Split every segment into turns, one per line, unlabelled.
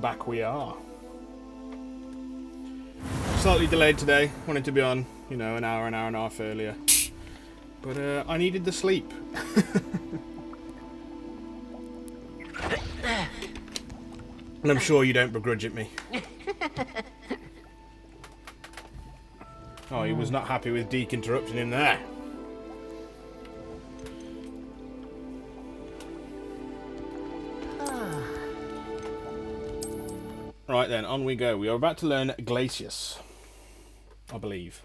back we are. Slightly delayed today. Wanted to be on, you know, an hour and a half earlier. But I needed the sleep. And I'm sure you don't begrudge it me. Oh, he was not happy with Deke interrupting him there. Right then, on we go. We are about to learn Glacius, I believe.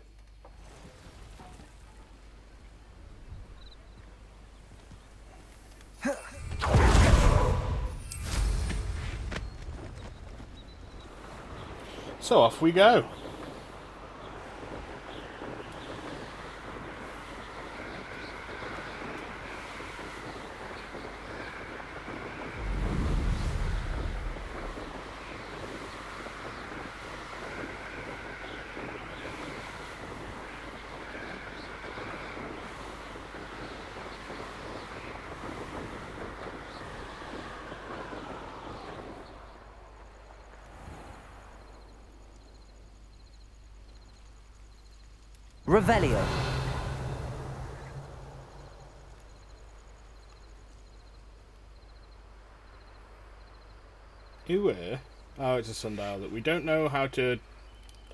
So off we go.
Revelio.
Ooh, oh, it's a sundial that we don't know how to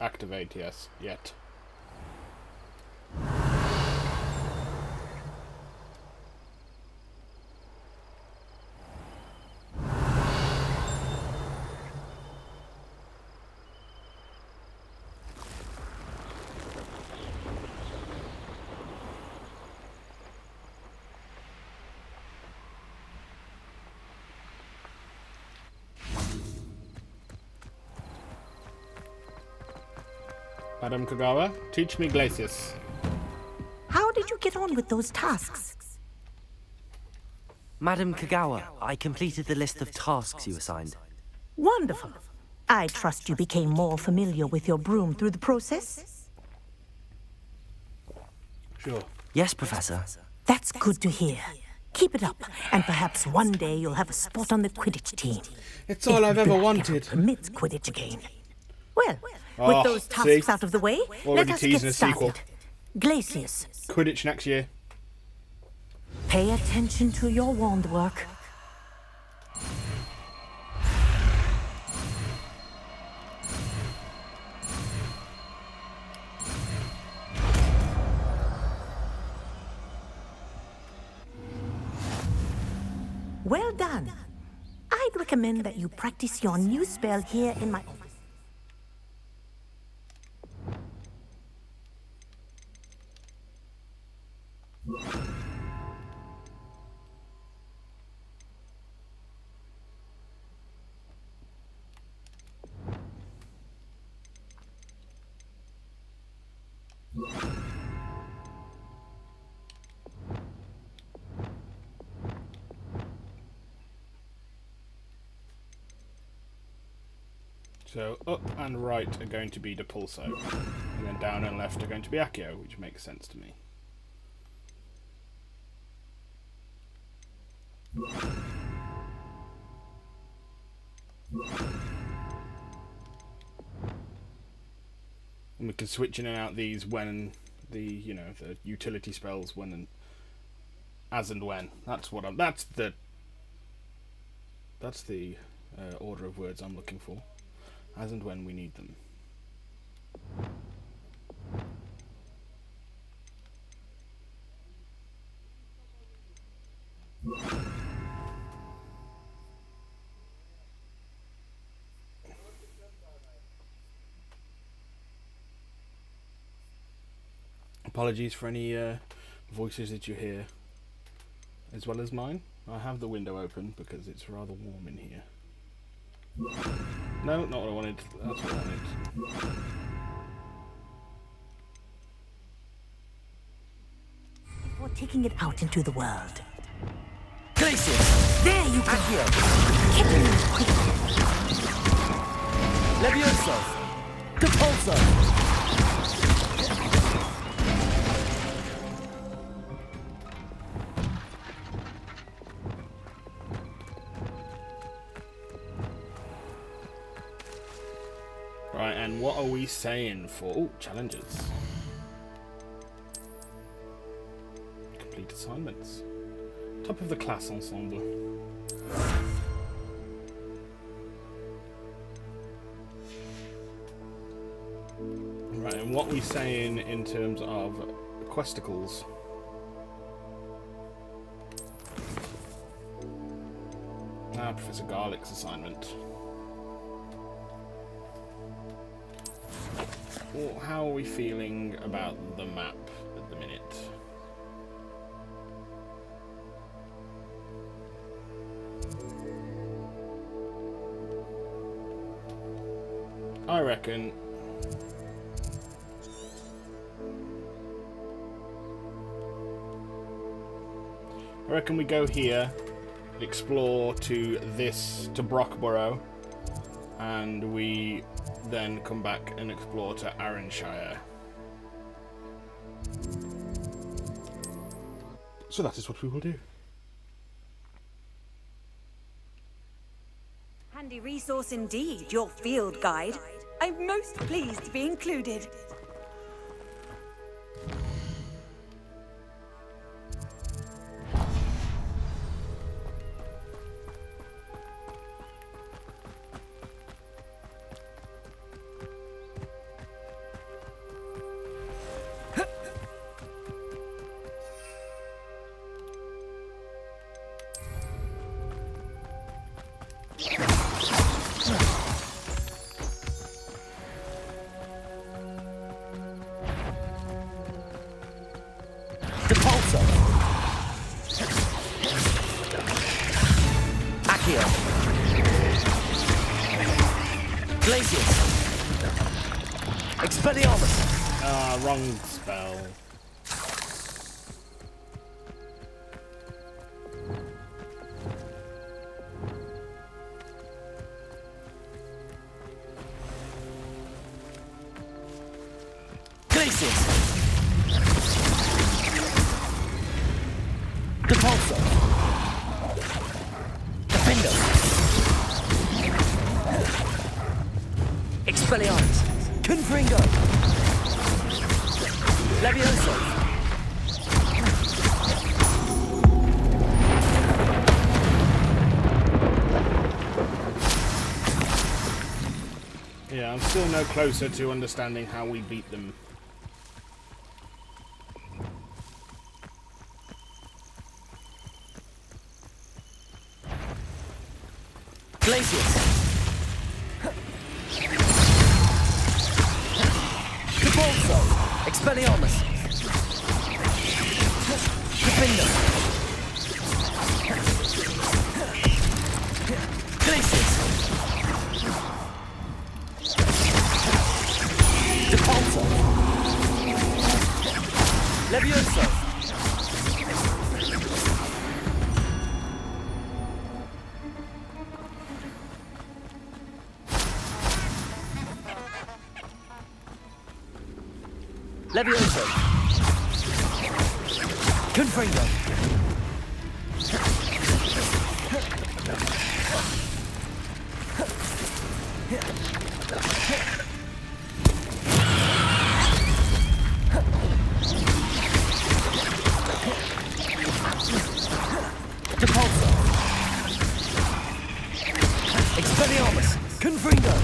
activate yet. Madam Kagawa, teach me Glacius.
How did you get on with those tasks?
Madam Kagawa, I completed the list of tasks you assigned.
Wonderful. I trust you became more familiar with your broom through the process?
Sure.
Yes, Professor.
That's good to hear. Keep it up, and perhaps one day you'll have a spot on the Quidditch team.
It's all I've ever wanted.
Permits Quidditch again. Well,
Oh,
with those tasks out of the way,
already
let us
teasing
get
a sequel.
started. Glacius,
Quidditch next year.
pay attention to your wand work. Well done. I'd recommend that you practice your new spell here in my office.
So up and right are going to be Depulso, and then down and left are going to be Accio, which makes sense to me. And we can switch in and out these when the, you know, the utility spells when and as and when. That's what I'm. That's the order of words I'm looking for. As and when we need them. Apologies for any voices that you hear, as well as mine. I have the window open because it's rather warm in here. No, not what I wanted. That's what I wanted.
Before taking it out into the world.
Glacius!
There you go!
Accio!
Get in quick!
Levioso! Depulso!
Right, and what are we saying for... Oh, challenges. Complete assignments. Top of the class ensemble. Right, and what are we saying in terms of questicles? Ah, Professor Garlick's assignment. Well, how are we feeling about the map at the minute? I reckon we go here, explore to Brockborough, and we then come back and explore to Arranshire. So that is what we will do.
Handy resource indeed, your field guide. I'm most pleased to be included.
Wrong spell.
Glacius! Depulso! Defender! Expelliarmus! Confringo! Levioso!
Yeah, I'm still no closer to understanding how we beat them.
Glacius! Depulso! Expelliarmus! Defender! Glacius! Depulso! Levioso! Levioso! Confringo! Depulso! Expelliarmus! Confringo!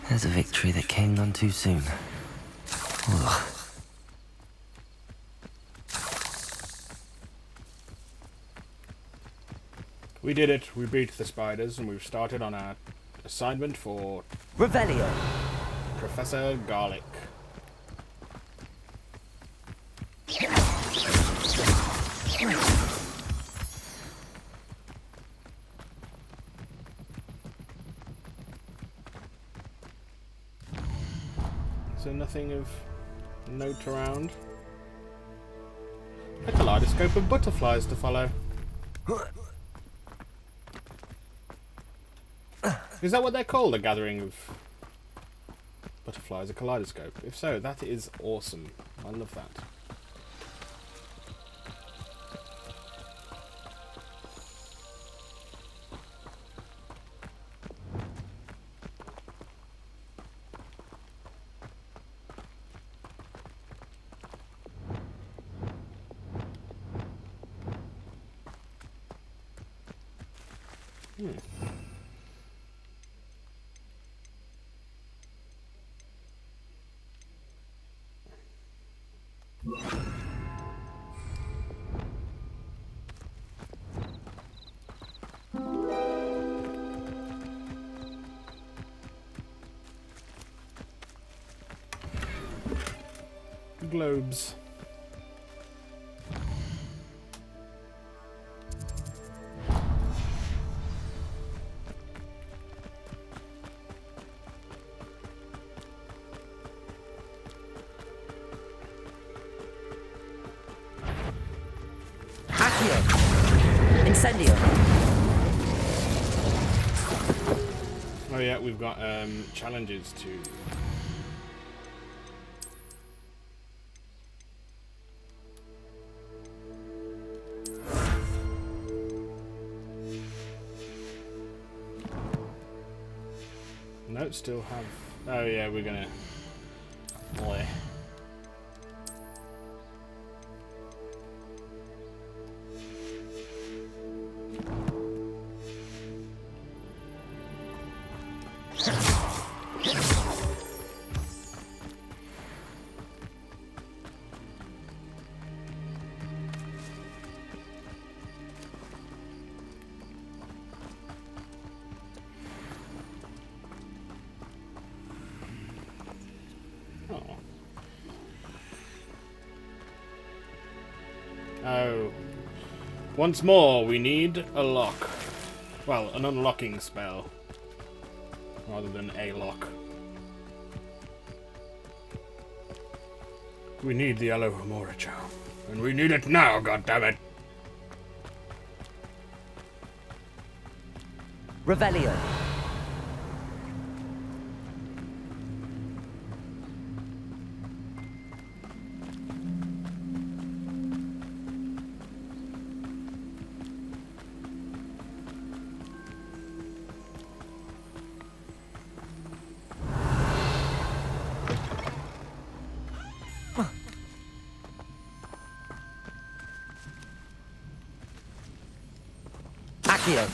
There's a victory that came none too soon. Ugh.
We did it. We beat the spiders, and we've started on our assignment for
Revelio!
Professor Garlick. Is there nothing of note around? A kaleidoscope of butterflies to follow. Is that what they're called? A gathering of butterflies, a kaleidoscope? If so, that is awesome. I love that. Globes.
Accio. Incendio.
Oh yeah, we've got challenges to. No, still have. Oh yeah, we're gonna. Boy. Oh. Once more, we need a lock. Well, an unlocking spell. Rather than a lock. We need the Alohomora charm. And we need it now, goddammit!
Revelio. Accio.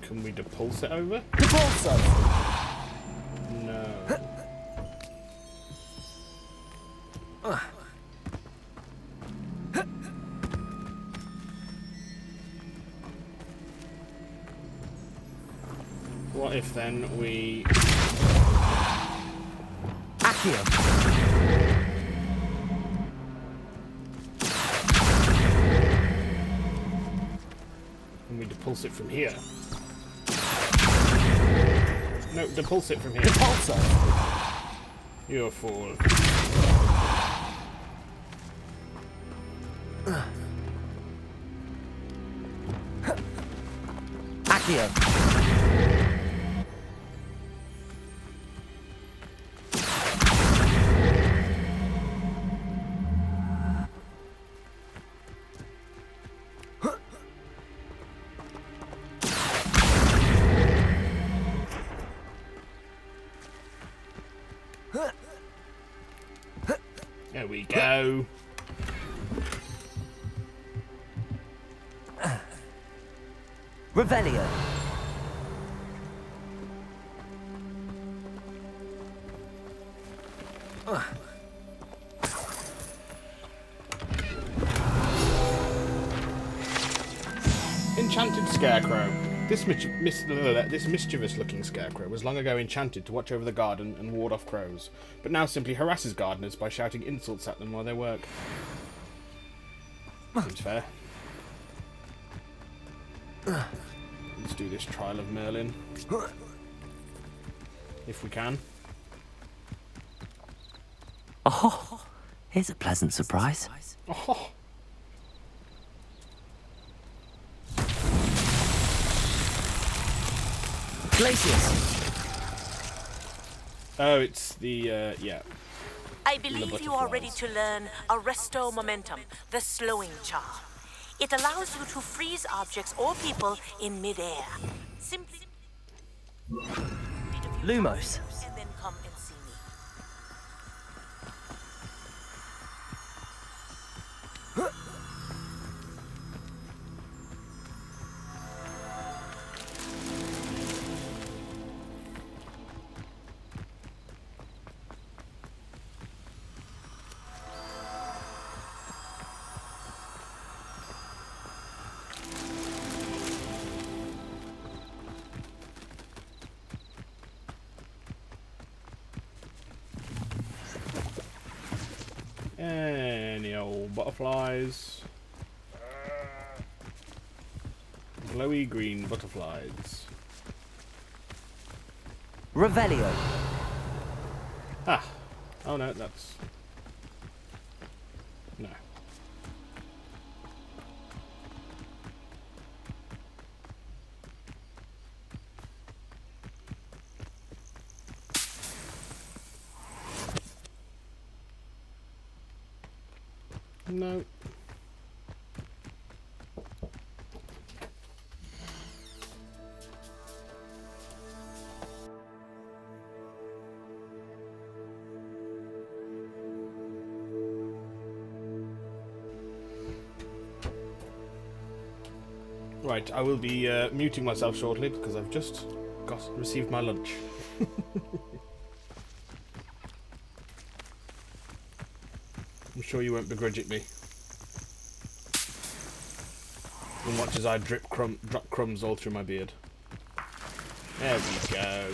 Can we depulse it over?
Depulso.
No. What if then we...
Accio.
Can we depulse it from here? No, depulse it from here.
Depulso.
You're a fool.
Accio.
There we go.
Revelio.
Enchanted Scarecrow. This mischievous-looking scarecrow was long ago enchanted to watch over the garden and ward off crows, but now simply harasses gardeners by shouting insults at them while they work. Seems fair. Let's do this trial of Merlin. If we can.
Oh, here's a pleasant surprise.
Oh.
Glacius.
Oh, it's the, yeah.
I believe you are ready to learn Arresto Momentum, the slowing charm. It allows you to freeze objects or people in midair. Simply
Lumos.
and then come
Any old butterflies. Glowy green butterflies.
Revelio.
Ah. Oh no, that's... No. No. Right, I will be muting myself shortly because I've just received my lunch. I'm sure you won't begrudge it me. And watch as I drop crumbs all through my beard. There we go.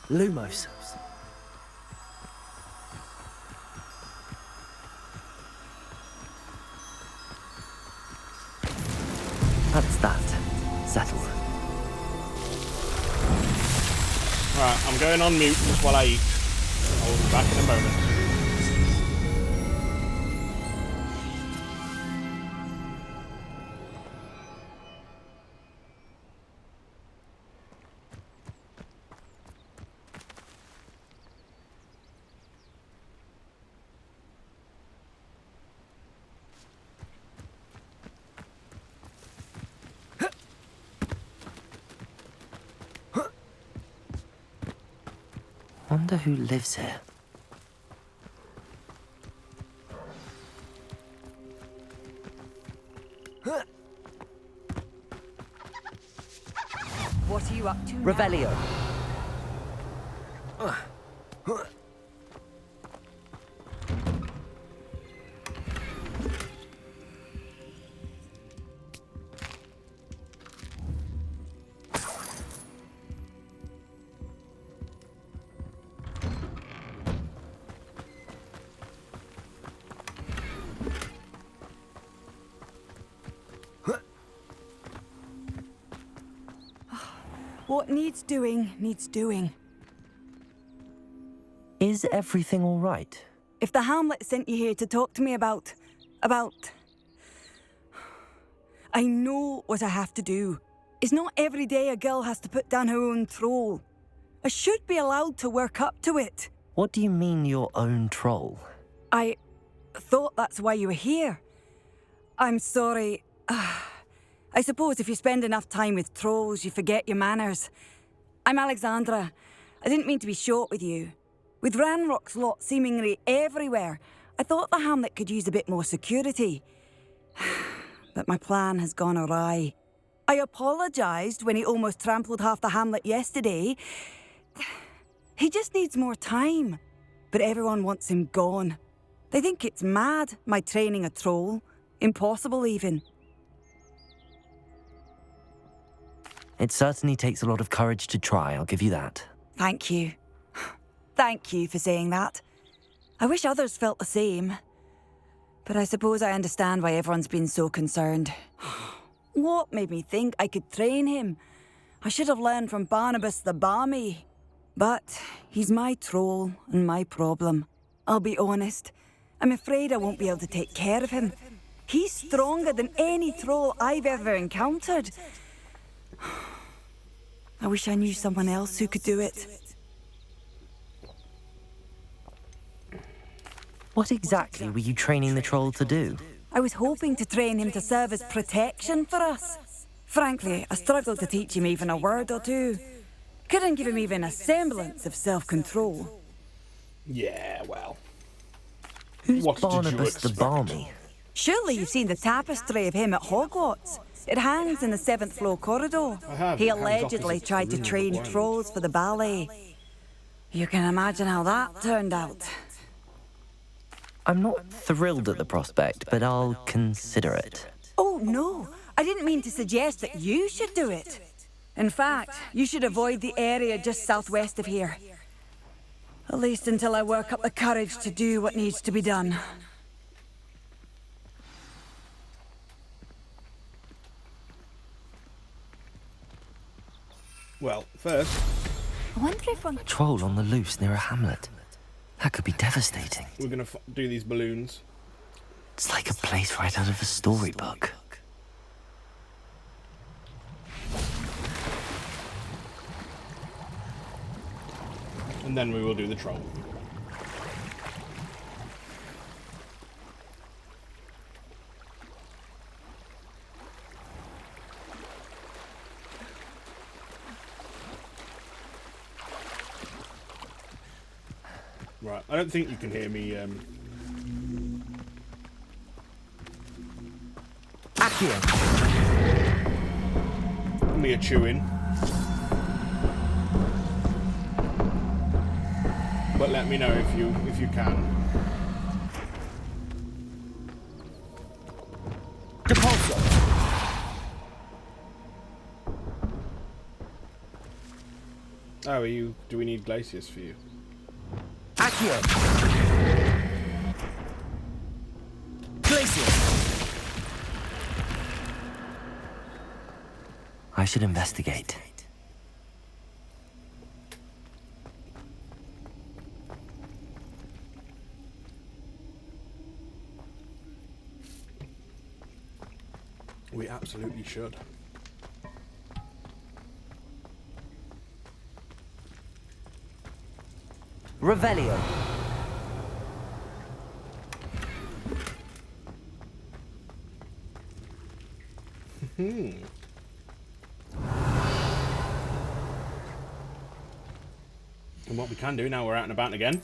Lumos. That's that. Settled.
Right, I'm going on mute just while I eat. I'll be back in a moment.
Wonder who lives here.
What are you up to now?
Revelio.
What needs doing, needs doing.
Is everything all right?
If the Hamlet sent you here to talk to me about... I know what I have to do. It's not every day a girl has to put down her own troll. I should be allowed to work up to it.
What do you mean your own troll?
I thought that's why you were here. I'm sorry. I suppose if you spend enough time with trolls, you forget your manners. I'm Alexandra. I didn't mean to be short with you. With Ranrock's lot seemingly everywhere, I thought the Hamlet could use a bit more security. But my plan has gone awry. I apologised when he almost trampled half the Hamlet yesterday. He just needs more time. But everyone wants him gone. They think it's mad, my training a troll. Impossible, even.
It certainly takes a lot of courage to try, I'll give you that.
Thank you. Thank you for saying that. I wish others felt the same. But I suppose I understand why everyone's been so concerned. What made me think I could train him? I should have learned from Barnabas the Balmy. But he's my troll and my problem. I'll be honest. I'm afraid I won't be able to take care of him. He's stronger than any troll I've ever encountered. I wish I knew someone else who could do it.
What exactly were you training the troll to do?
I was hoping to train him to serve as protection for us. Frankly, I struggled to teach him even a word or two. Couldn't give him even a semblance of self-control.
Yeah, well.
Who's
What did you
Barnabas the
expect?
Balmy?
Surely you've seen the tapestry of him at Hogwarts. It hangs in the 7th floor corridor.
I have.
He
It hangs
allegedly
opposite
tried
the
to
room
train
of wine.
trolls for the ballet. You can imagine how that turned out.
I'm not thrilled at the prospect, but I'll consider it.
Oh, no. I didn't mean to suggest that you should do it. In fact, you should avoid the area just southwest of here. At least until I work up the courage to do what needs to be done.
Well, first,
I wonder if
A troll on the loose near a hamlet. That could be devastating.
we're going to do these balloons.
It's like a place right out of a storybook.
And then we will do the troll. Right, I don't think you can hear me. Me a chewing. But let me know if you can.
Depulso!
Oh, are you? Do we need glaciers for you?
Accio! Glacier!
I should investigate.
We absolutely should.
Revelio.
And what we can do now we're out and about again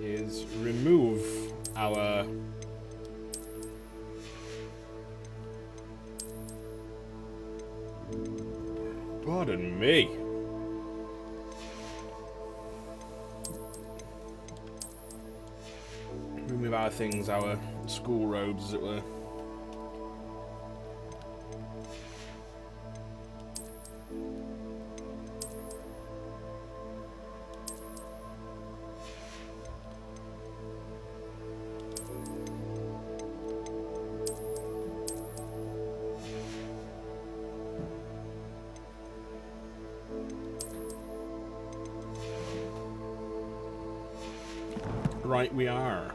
is remove our pardon me. Remove our things, our school robes as it were. Right, we are.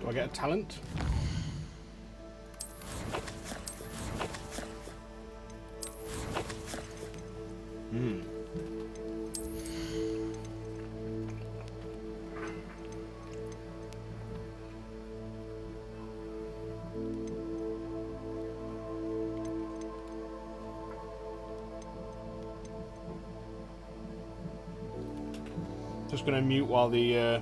Do I get a talent? Just gonna mute while the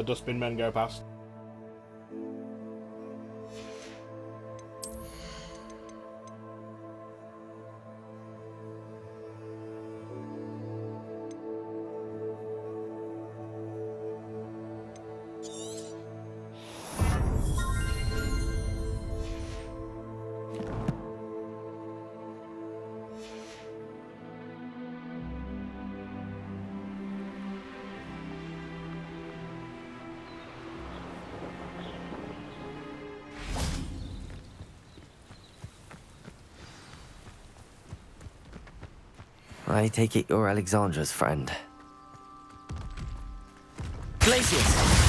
dustbin men go past.
I take it you're Alexandra's friend. Glaciers.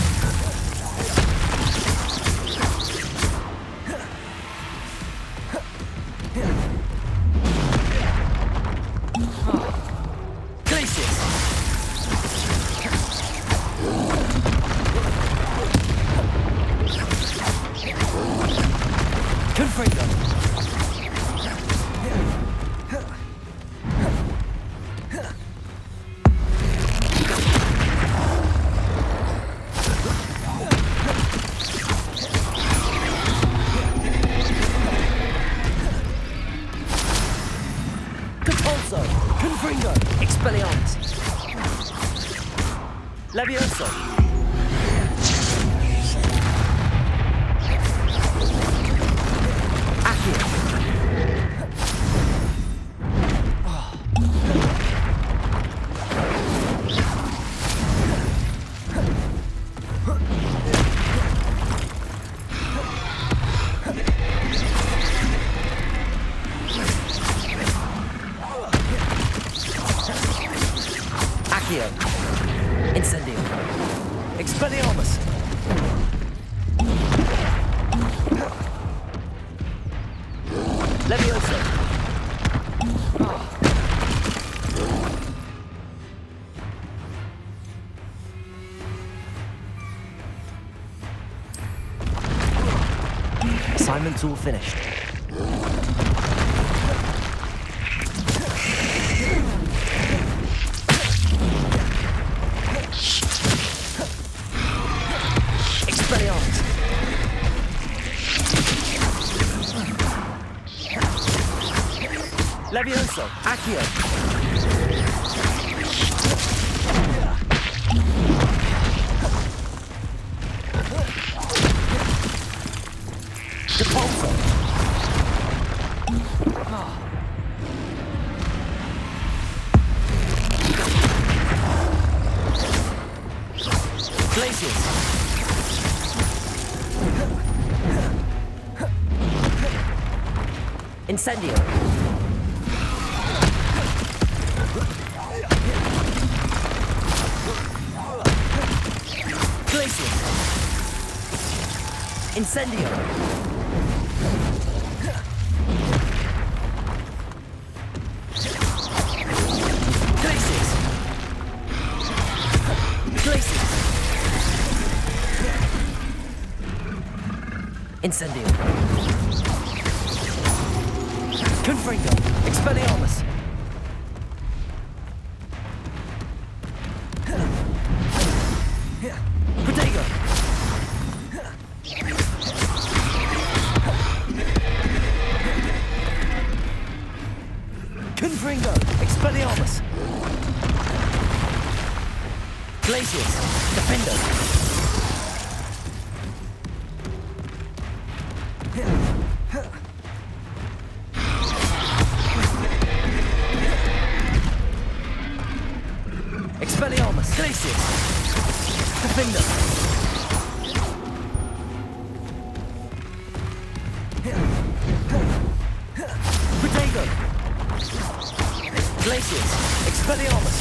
Levioso. Accio. Accio. Incendio. Expelliarmus. Levioso. Assignment's all finished. Levioso, Accio. Depulso. Glaciers. Incendio. Incendio. Glaciers. Glaciers. Incendio. Confringo. Expelliarmus. Protego. Confringo. Expelliarmus. Glaciers. Defender. Expelliarmus. Glaciers. Defender. Protego. Glaciers. Expelliarmus.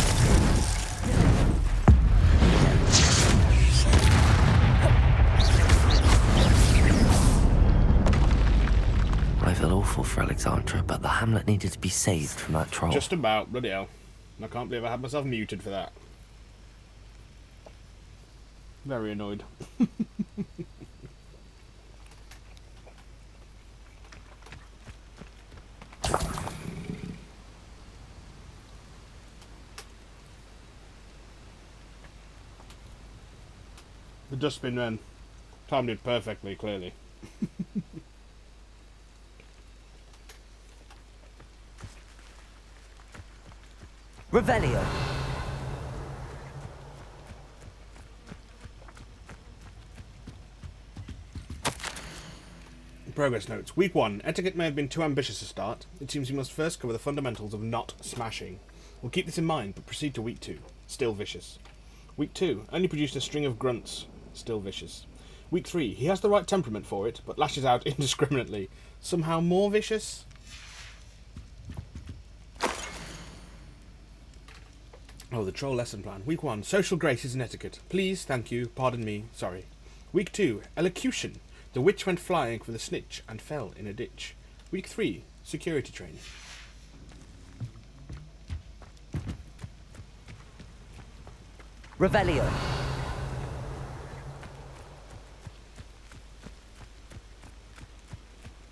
I feel awful for Alexandra, but the hamlet needed to be saved from that troll.
Just about, bloody hell. I can't believe I had myself muted for that. Very annoyed. The dustbin then timed it perfectly, clearly.
Revelio.
Progress notes. Week 1. Etiquette may have been too ambitious a start. It seems we must first cover the fundamentals of not smashing. We'll keep this in mind, but proceed to week 2. Still vicious. Week 2. Only produced a string of grunts. Still vicious. Week 3. He has the right temperament for it, but lashes out indiscriminately. Somehow more vicious? Oh, the troll lesson plan. Week 1, social graces and etiquette. Please, thank you, pardon me, sorry. Week 2, elocution. The witch went flying with a snitch and fell in a ditch. Week 3, security training.
Revelio.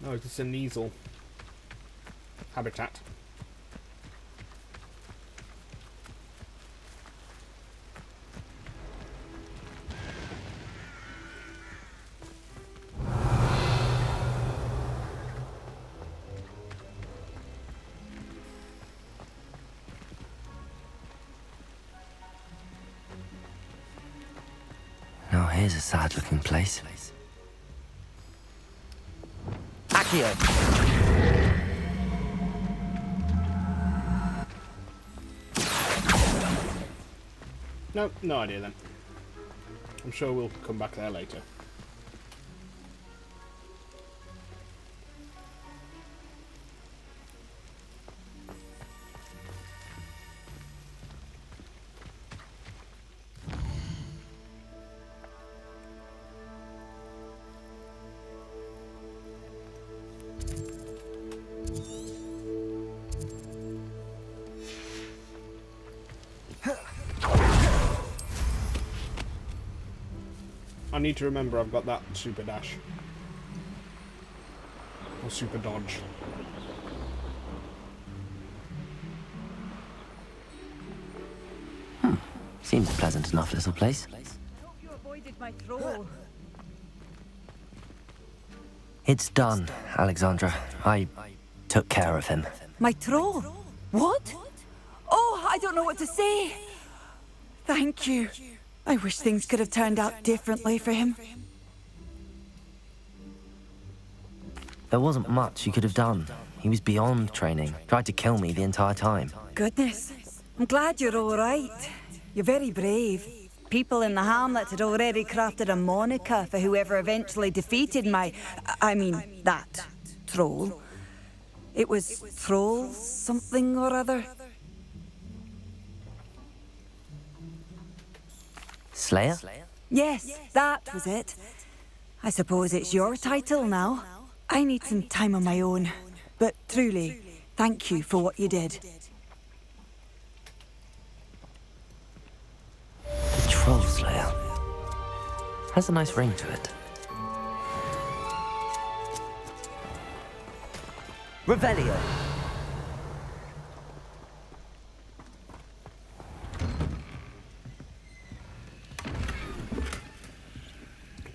Oh, it's a Sneasel habitat.
Now here's a sad-looking place.
Accio.
No, no idea then. I'm sure we'll come back there later. I need to remember I've got that super dash. Or super dodge.
Seems a pleasant enough little place.
I hope you avoided my troll.
It's done, Alexandra. I took care of him.
My troll? What? Oh, I don't know what to say. Thank you. I wish things could have turned out differently for him.
There wasn't much you could have done. He was beyond training. Tried to kill me the entire time.
Goodness. I'm glad you're all right. You're very brave. People in the hamlet had already crafted a moniker for whoever eventually defeated that troll. It was Troll something or other.
Slayer?
Yes, that was it. I suppose it's your title now. I need some time on my own. But truly, thank you for what you did.
The Troll Slayer. Has a nice ring to it.
Revelio.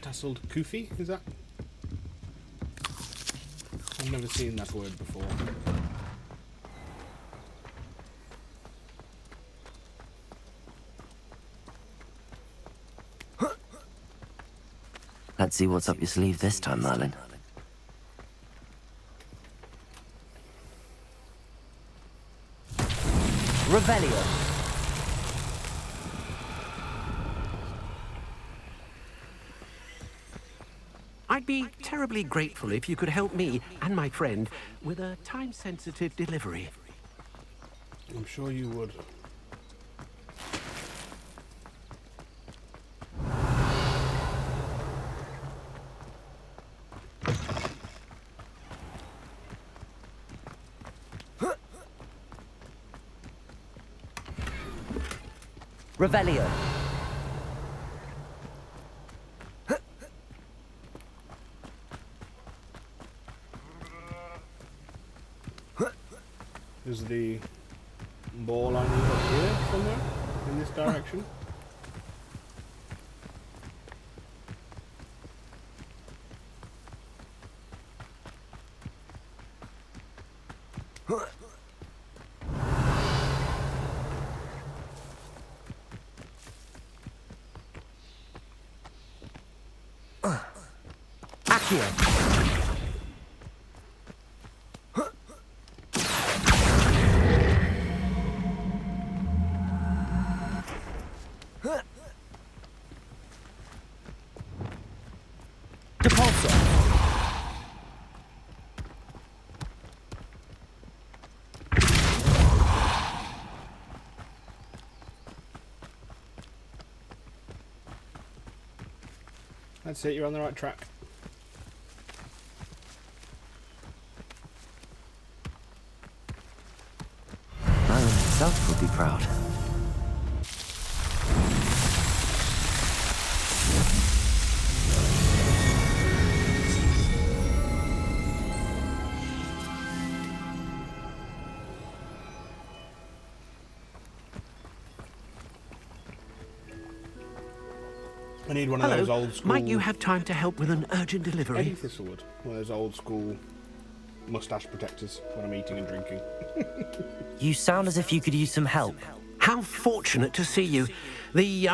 Tasseled Kufi, is that? I've never seen that word before.
Let's see what's up your sleeve this time, Merlin.
Revelio.
I'd be terribly grateful if you could help me and my friend with a time-sensitive delivery.
I'm sure you would.
Revelio.
Is the ball I need up here somewhere? In this direction?
Accio.
Depulso.
That's it, you're on the right track.
Merlin himself would be proud.
I need one of those old school...
Might you have time to help with an urgent delivery?
Eddie Thistlewood. One of those old school mustache protectors when I'm eating and drinking.
You sound as if you could use some help.
How fortunate to see you. The,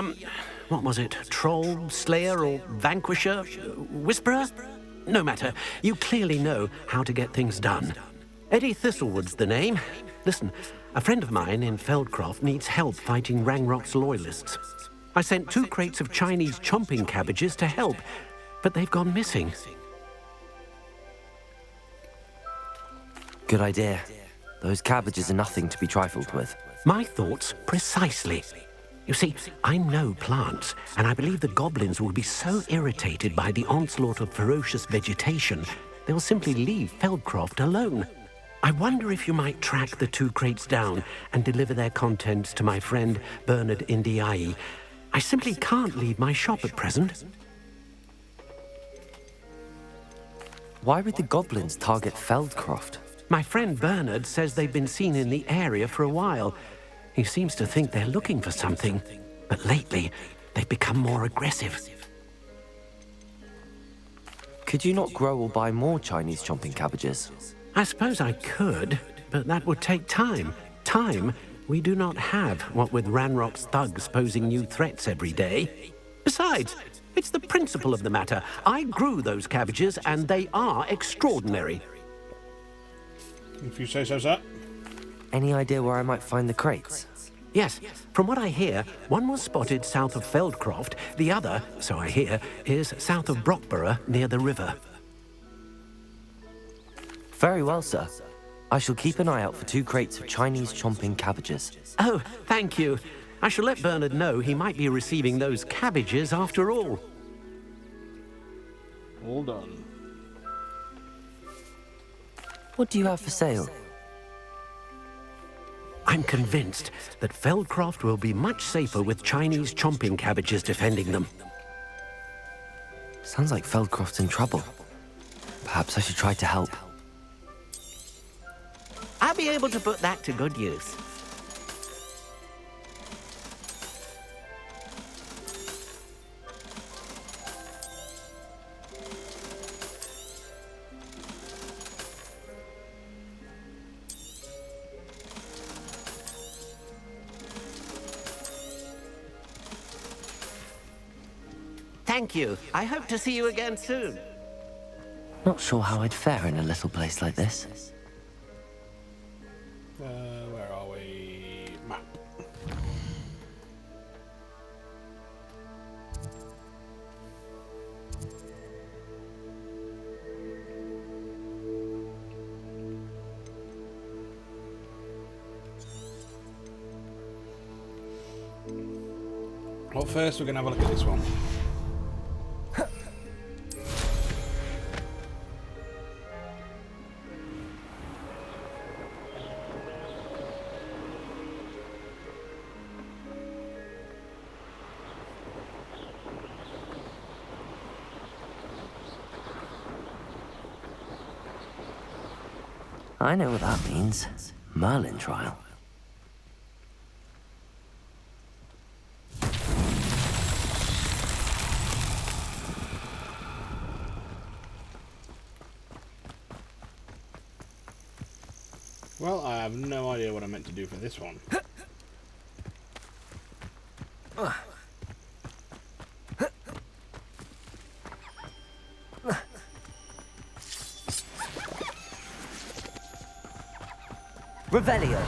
what was it? Troll, Slayer, or Vanquisher? Whisperer? No matter. You clearly know how to get things done. Eddie Thistlewood's the name. Listen, a friend of mine in Feldcroft needs help fighting Rangrock's loyalists. I sent 2 crates of Chinese chomping cabbages to help, but they've gone missing.
Good idea. Those cabbages are nothing to be trifled with.
My thoughts precisely. You see, I know plants, and I believe the goblins will be so irritated by the onslaught of ferocious vegetation, they'll simply leave Feldcroft alone. I wonder if you might track the 2 crates down and deliver their contents to my friend Bernard Indiai. I simply can't leave my shop at present.
Why would the goblins target Feldcroft?
My friend Bernard says they've been seen in the area for a while. He seems to think they're looking for something, but lately they've become more aggressive.
Could you not grow or buy more Chinese chomping cabbages?
I suppose I could, but that would take time. Time we do not have, what with Ranrock's thugs posing new threats every day. Besides, it's the principle of the matter. I grew those cabbages, and they are extraordinary.
If you say so, sir.
Any idea where I might find the crates?
Yes, from what I hear, one was spotted south of Feldcroft, the other, so I hear, is south of Brockborough near the river.
Very well, sir. I shall keep an eye out for 2 crates of Chinese chomping cabbages.
Oh, thank you. I shall let Bernard know he might be receiving those cabbages after all.
All done.
What do you have for sale?
I'm convinced that Feldcroft will be much safer with Chinese chomping cabbages defending them.
Sounds like Feldcroft's in trouble. Perhaps I should try to help.
I'll be able to put that to good use. Thank you. I hope to see you again soon.
Not sure how I'd fare in a little place like this.
Where are we? Map. Well, first we're going to have a look at this one.
I know what that means. Merlin trial.
Well, I have no idea what I meant to do for this one.
Revelio.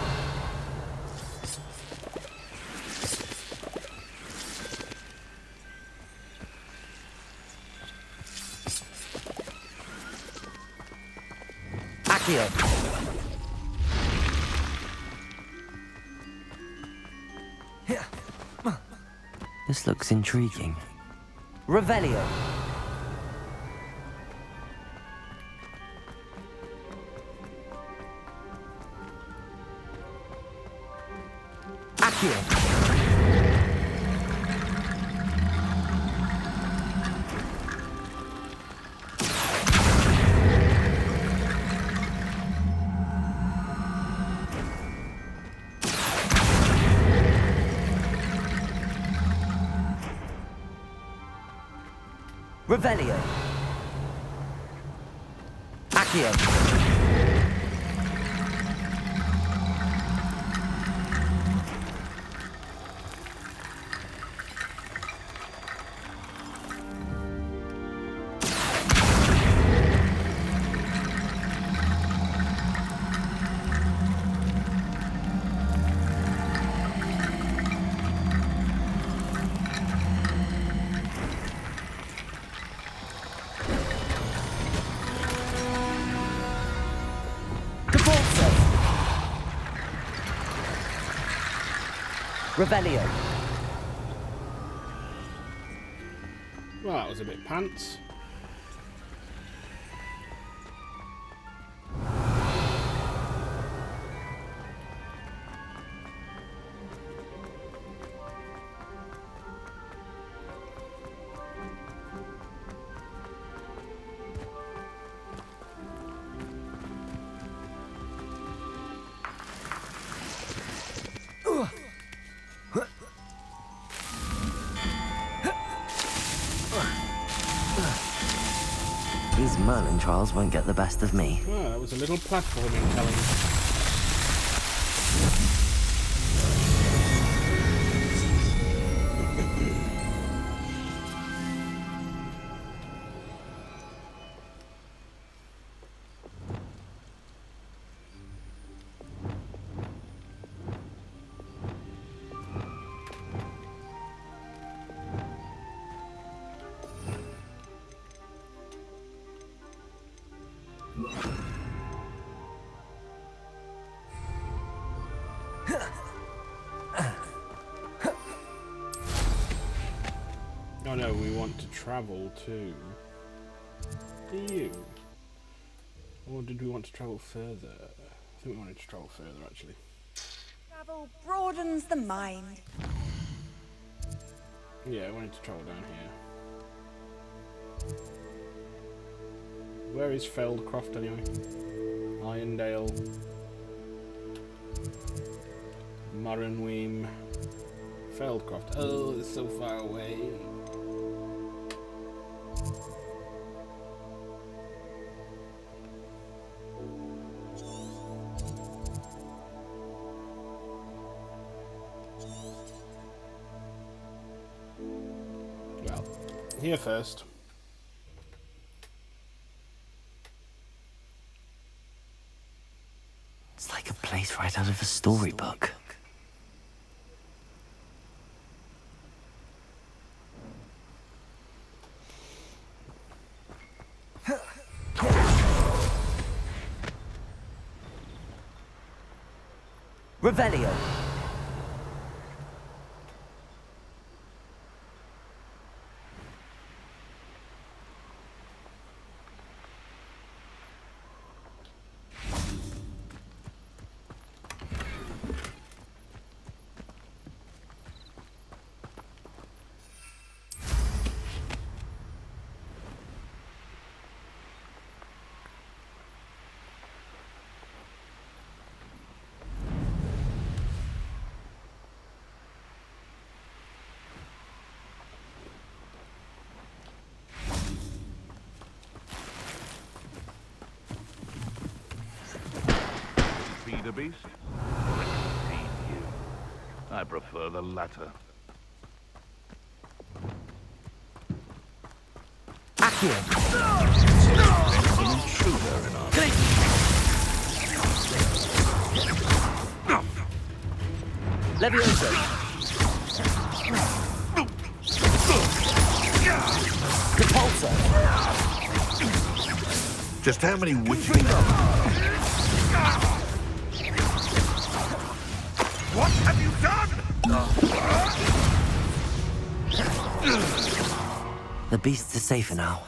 Accio.
This looks intriguing.
Revelio. Revelio. Accio. Revelio.
Well, that was a bit pants.
These Merlin trials won't get the best of me.
Well, that was a little platforming challenge. Oh no, we want to travel to you. Or did we want to travel further? I think we wanted to travel further actually.
Travel broadens the mind.
Yeah, I wanted to travel down here. Where is Feldcroft anyway? Irondale. Murrenweem. Feldcroft. Oh, it's so far away. Well, here first.
It's like a place right out of a storybook.
Revelio.
Feed a beast? Or let it feed you? I prefer the latter.
Accio.
An intruder in our...
Levioso. Repulsor.
Just how many witches... What have you done?
The beasts are safer now.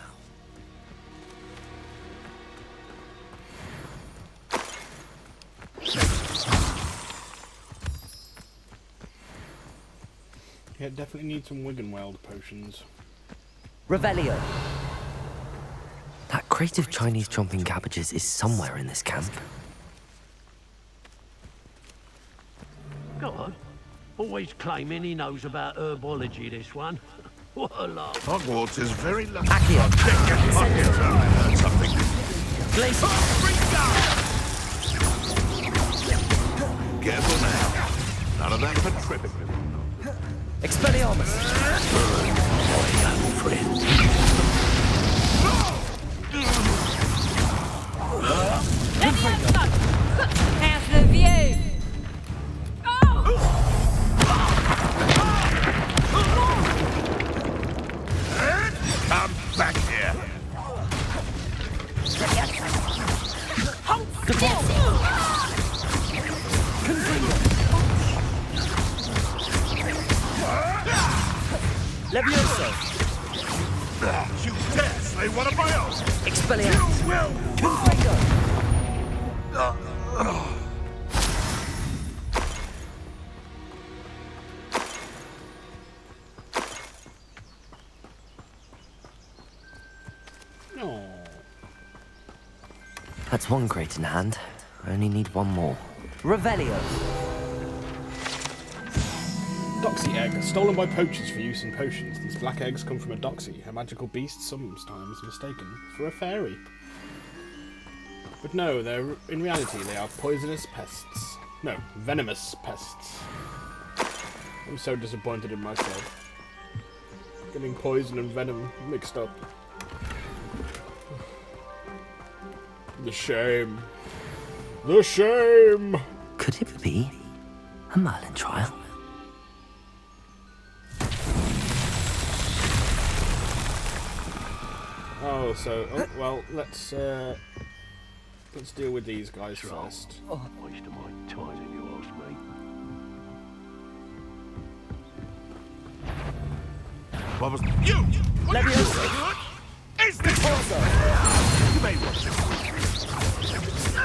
Yeah, definitely need some Wiggenweld potions.
Revelio.
That crate of Chinese chomping cabbages is somewhere in this camp.
Go on. Always claiming he knows about herbology, this one. Voila.
Hogwarts is very lucky.
Accio.
Yes, sir, I heard something.
Glacier.
Careful now. None of that for tripping.
Expelliarmus.
My young friend.
Half the view.
Come back here.
Levioso.
You dare slay one of my own.
Expelliarmus.
Will.
Confringo.
Oh.
That's one crate in hand. I only need one more.
Revelio.
Doxy egg, stolen by poachers for use in potions. These black eggs come from a doxy, a magical beast sometimes mistaken for a fairy. But no, in reality they are poisonous pests. No, venomous pests. I'm so disappointed in myself. Getting poison and venom mixed up. The shame. The shame!
Could it be a Merlin trial?
Oh, so well, let's deal with these guys first.
Waste of my time if you ask me. What was you?
Levioso.
Is this you may want to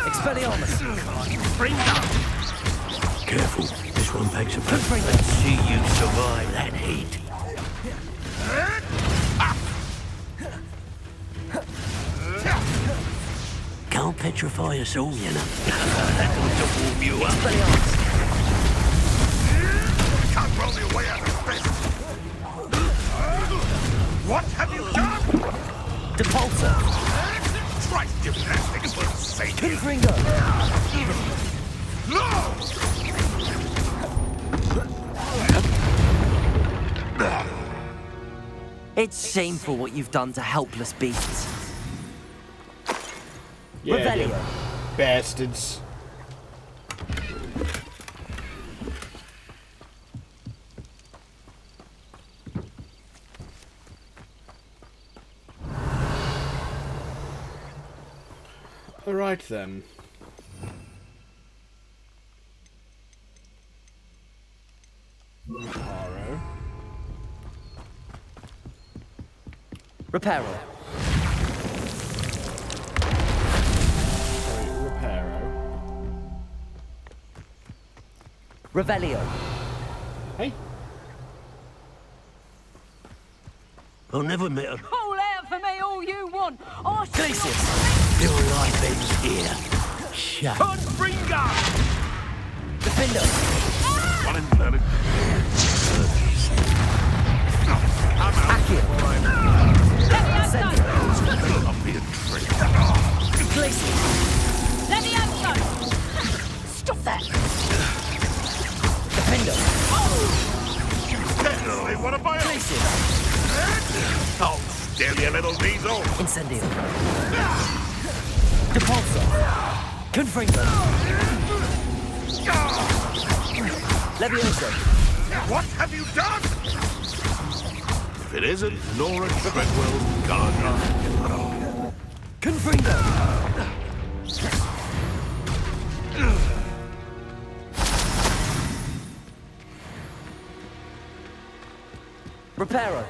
Expelliarmus.
bring down?
Careful. This one takes a punch. Let's see you survive that heat. Can't petrify us all, you know. That ought to warm you up.
Can't roll your way out of this. What have you done?
Depulso.
Try gymnastics for sake.
Confringo. It's shameful what you've done to helpless beasts.
Yeah,
Revelio.
you bastards. Alright then. Reparo.
Reparo.
Reparo.
Revelio.
Hey.
I've never met her.
Call out for me all you want. I
Glacius.
Your life ends here. Shut up.
Defender.
One and learn it.
Accio. Incendio.
Not be a trick.
Glacius.
Let me have Stop that.
Defender.
Dare slay one of my own.
Glacius.
Oh, still you little weasel.
Incendio. Depulso. Confringo. Levioso.
What have you done? If it isn't Nora Treadwell's gardener.
Confringo. Reparo.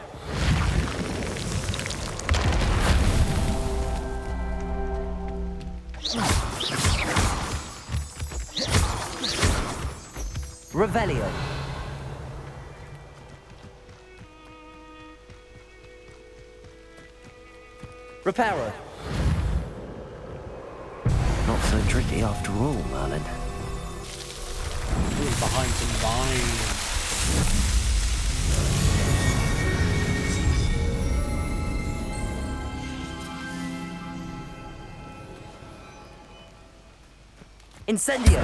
Revelio. Reparo.
Not so tricky after all, Merlin.
Behind some vines.
Incendio!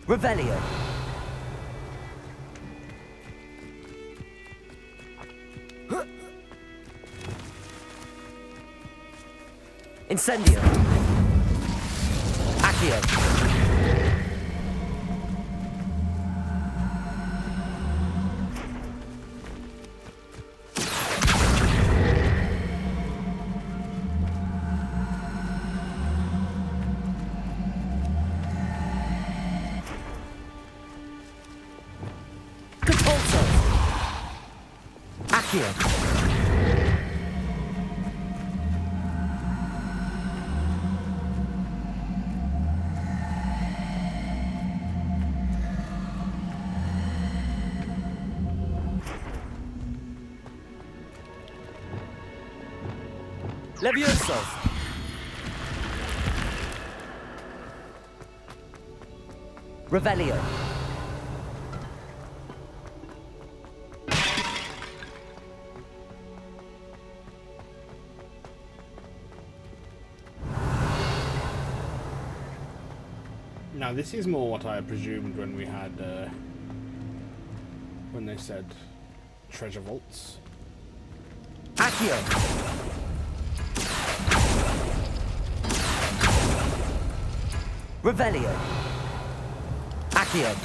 Revelio. Incendio. Accio. Accio. Levioso. Revelio.
Now this is more what I presumed when we had, when they said treasure vaults.
Accio. Revelio. Accio.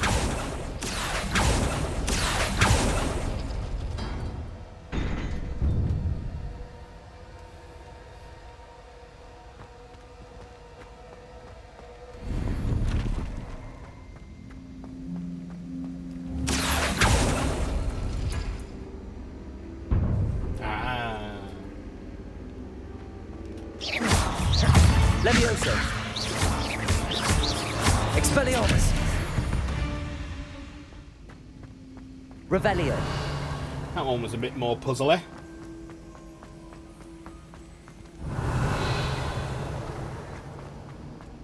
Levioso. Expelliarmus. Revelio.
That one was a bit more puzzly.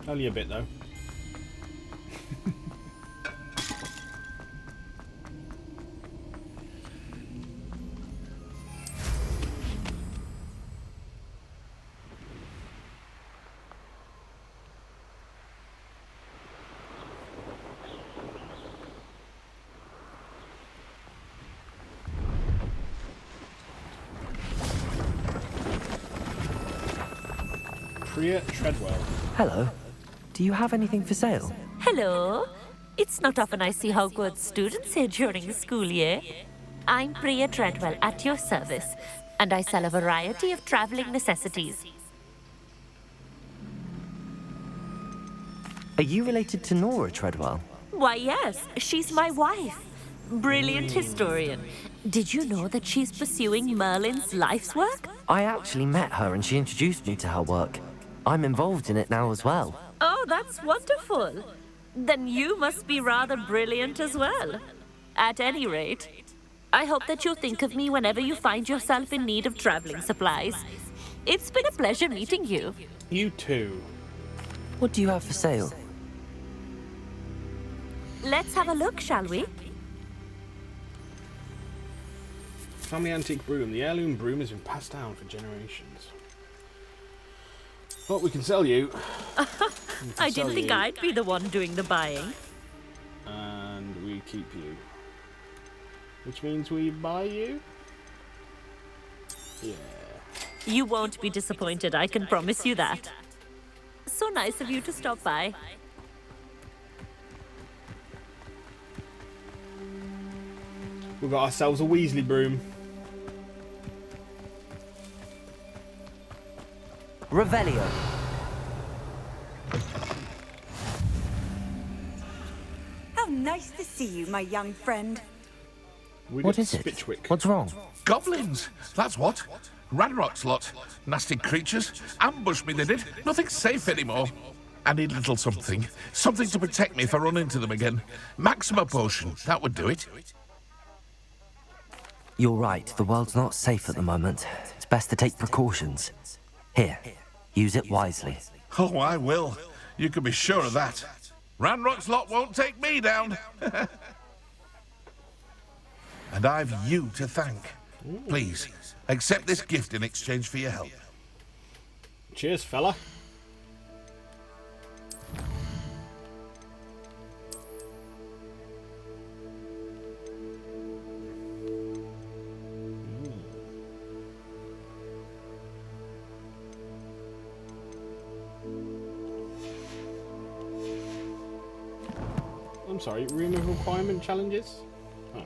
Only a bit though. Priya Treadwell.
Hello. Do you have anything for sale?
Hello. It's not often I see Hogwarts students here during the school year. I'm Priya Treadwell at your service, and I sell a variety of traveling necessities.
Are you related to Nora Treadwell?
Why, yes, she's my wife. Brilliant historian. Did you know that she's pursuing Merlin's life's work?
I actually met her and she introduced me to her work. I'm involved in it now as well.
Oh, that's wonderful. Then you must be rather brilliant as well. At any rate, I hope that you'll think of me whenever you find yourself in need of traveling supplies. It's been a pleasure meeting you.
You too.
What do you have for sale?
Let's have a look, shall we?
Family antique broom. The heirloom broom has been passed down for generations. Well, we can sell you.
I didn't think I'd be the one doing the buying.
And we keep you. Which means we buy you? Yeah.
You won't be disappointed, I can promise you that. So nice of you to stop by.
We've got ourselves a Weasley broom.
Revelio.
How nice to see you, my young friend.
We
What
get
is it?
Spitchwick.
What's wrong?
Goblins, that's what. Ranrock's lot. Nasty creatures. Ambushed me, they did. Nothing's safe anymore. I need a little something. Something to protect me if I run into them again. Maxima potion, that would do it.
You're right, the world's not safe at the moment. It's best to take precautions. Here, use it wisely.
Oh, I will. You can be sure of that. Ranrock's lot won't take me down. And I've you to thank. Please, accept this gift in exchange for your help.
Cheers, fella. I'm sorry, remove requirement challenges? Oh.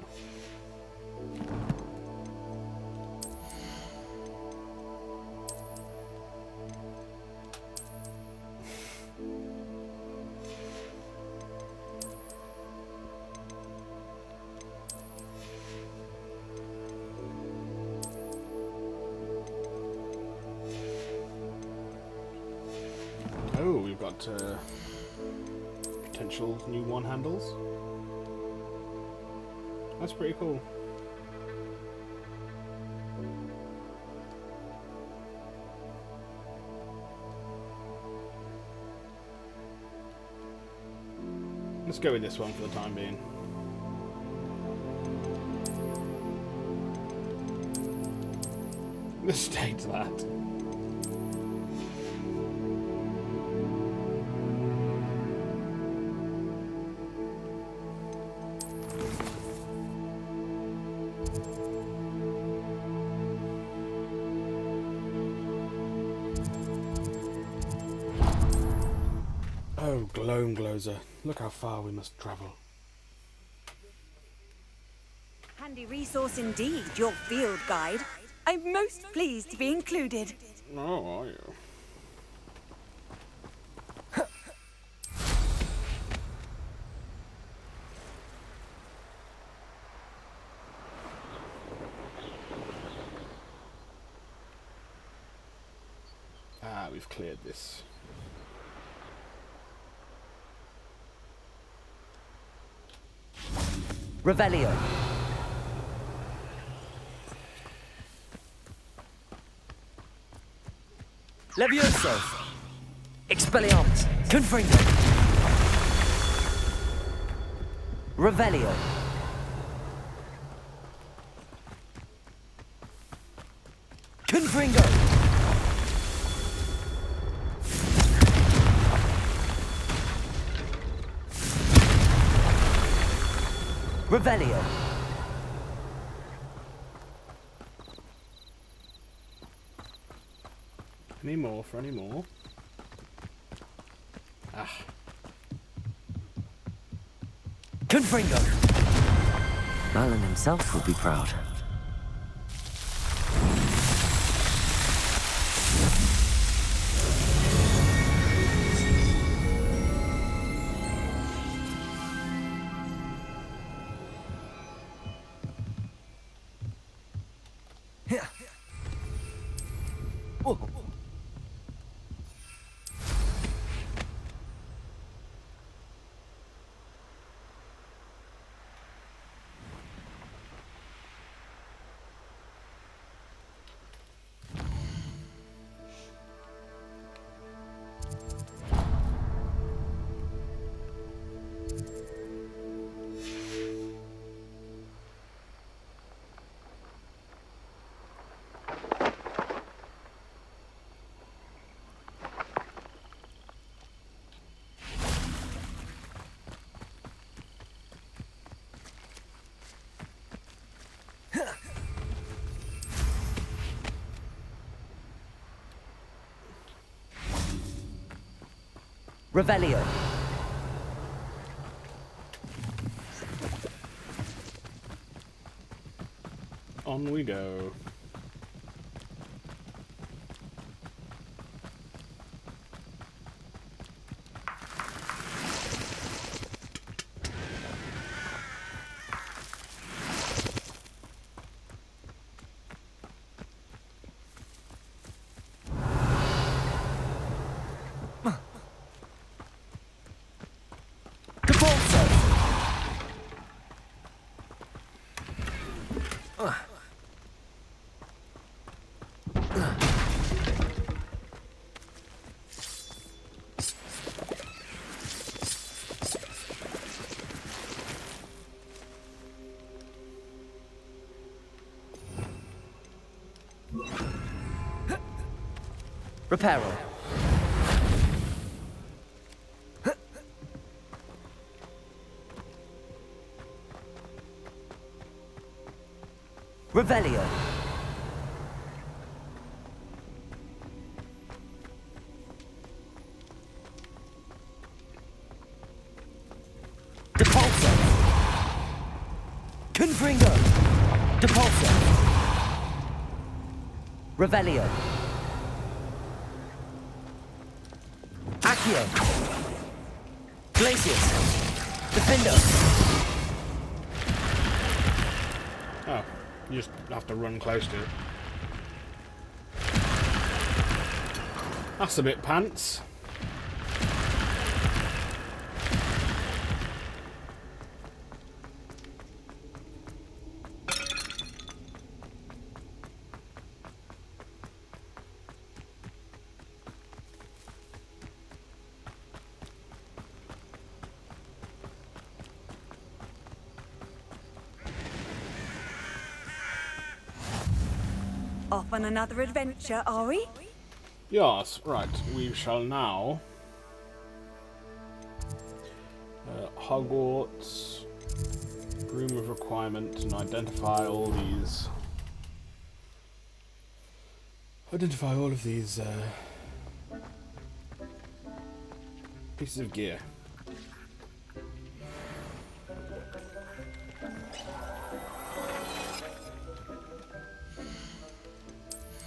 Oh, we've got potential new one handles. That's pretty cool. Let's go with this one for the time being. Let's stay to that. Oh, Gloam Glozer. Look how far we must travel.
Handy resource indeed, your field guide. I'm most pleased to be included.
Oh, are you? Ah, we've cleared this.
Revelio. Levioso. Expelliarmus. Confringo. Revelio. Confringo. Revelio.
Any more for any more? Ah.
Confringo.
Merlin himself would be proud.
Revelio.
On we go.
Reparo. Revelio. Depulso. Confringo. Depulso. Revelio. Accio. Glacius. Defendo.
Oh, you just have to run close to it. That's a bit pants.
Off on another adventure, are we?
Yes, right. We shall now Hogwarts Room of Requirement and identify all of these pieces of gear.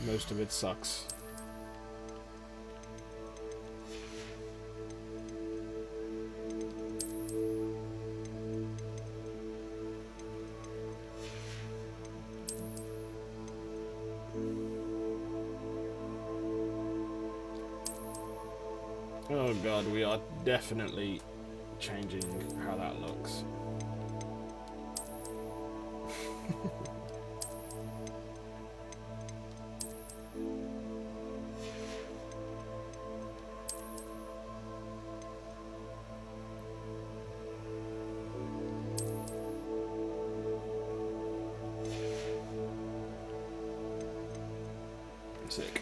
Most of it sucks. Oh god, we are definitely changing how that looks. Sick.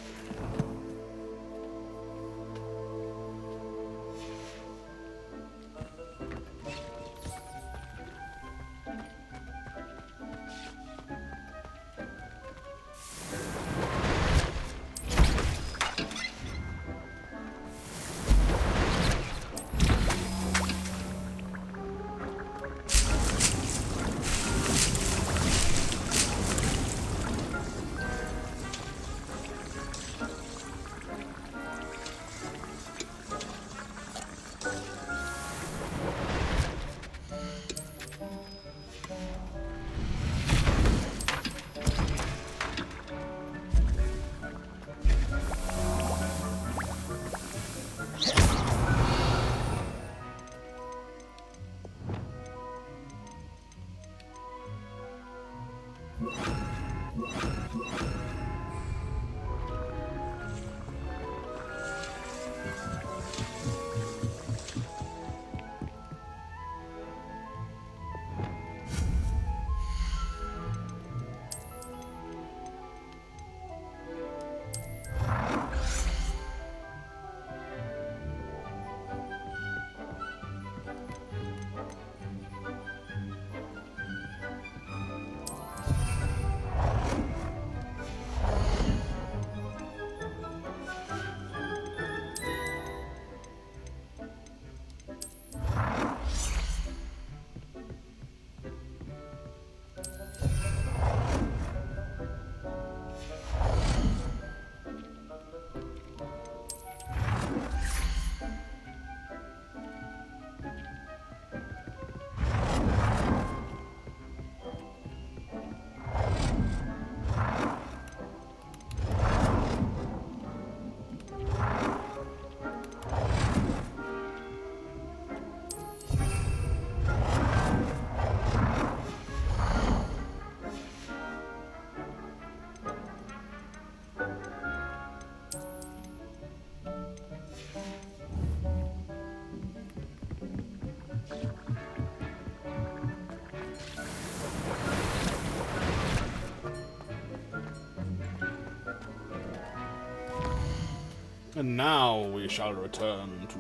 And now we shall return to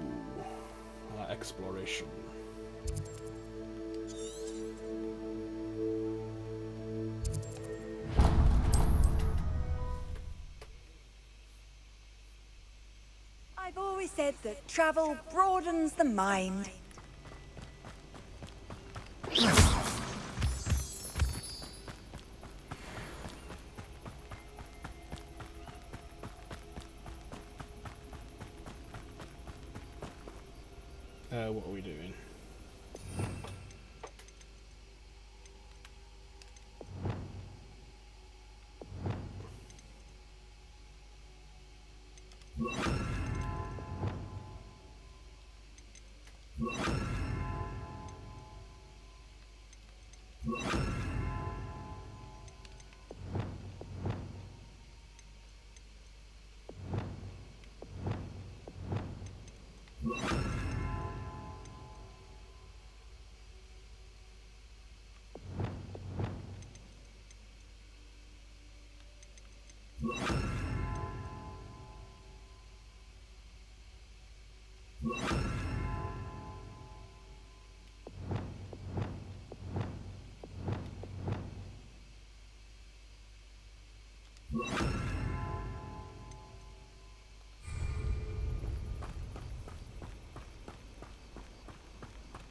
our exploration.
I've always said that travel broadens the mind.
What are we doing?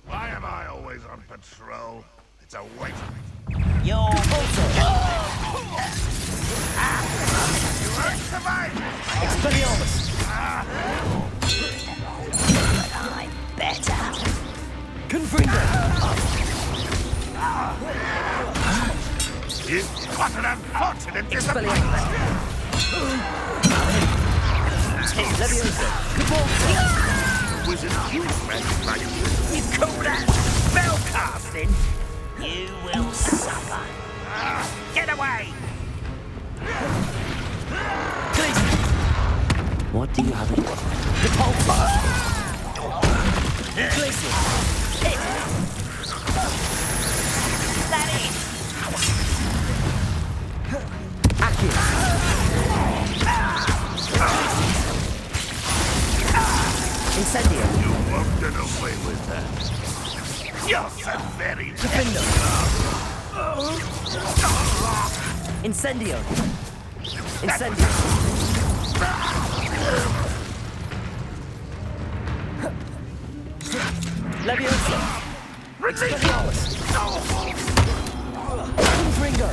Why am I always on patrol? It's a waste.
Yo,
You won't survive this!
Expelliarmus!
I'm better.
Confringo!
What an unfortunate
Expelliarmus! Leviosa! Cabalsa!
Was it you men like this?
You call that spellcasting?
You will suffer.
Get away!
What do you have in
Depulsa! Glacier!
That is.
Accio! Incendio!
You won't get away with that. You're so very
Defendo! Incendio! Incendio! Leviosa! Expelliarmus! Confringo!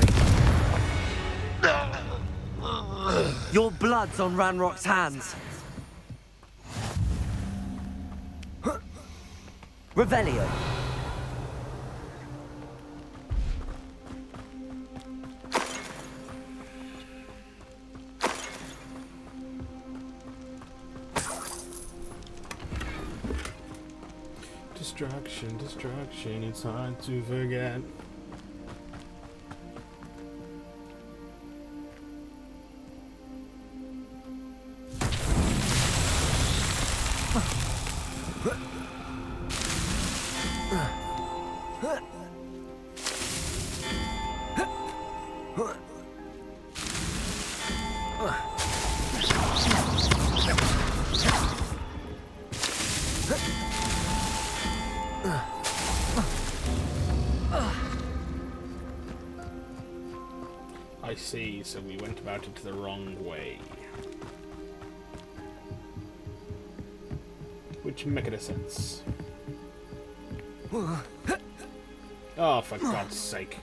Your blood's on Ranrock's hands. Revelio.
Distraction, distraction, it's hard to forget. I see, so we went about it the wrong way. Which make it a sense. Oh, for God's sake.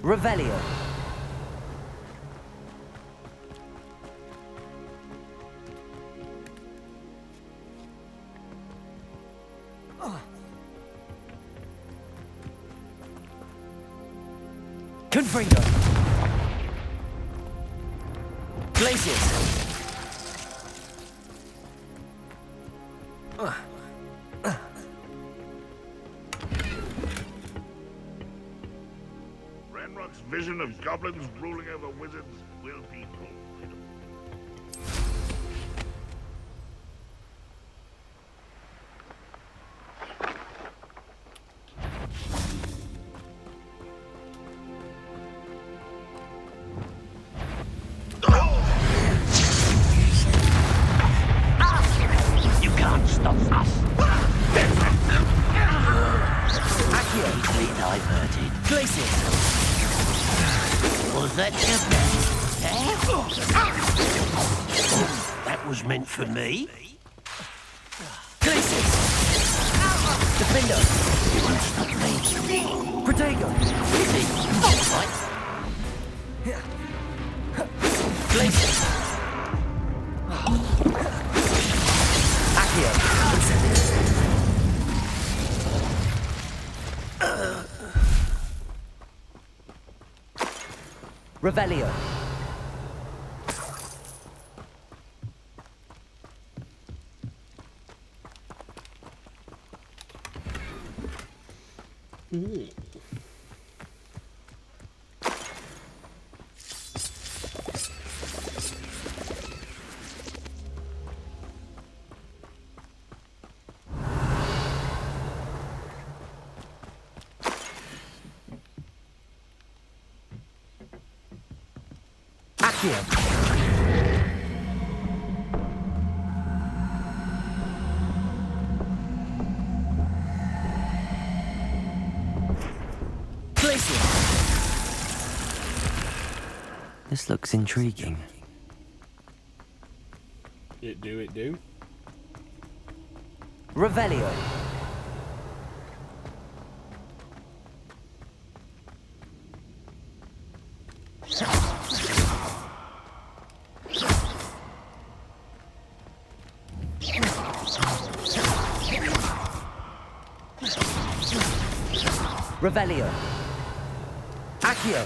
Revelio. Confringo. Glacius.
Ranrock's vision of goblins ruling over wizards will be fulfilled.
You can't stop us.
Accio.
Easily diverted.
Glacius.
Was that your best? That was meant for me.
Glacius. Defender.
You won't stop me.
Protego.
Easy. Right.
Glacius. Accio. Revelio. Accio. Glacius.
This looks intriguing.
It do.
Revelio. Revelio. Accio.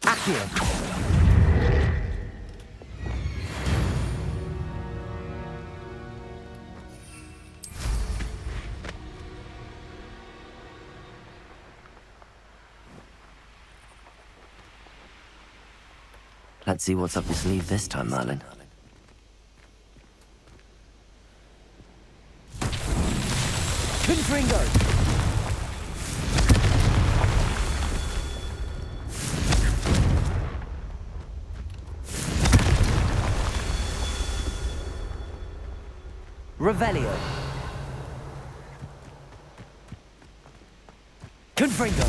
Accio.
Let's see what's up your sleeve this time, Merlin.
Confringo. Revelio. Confringo.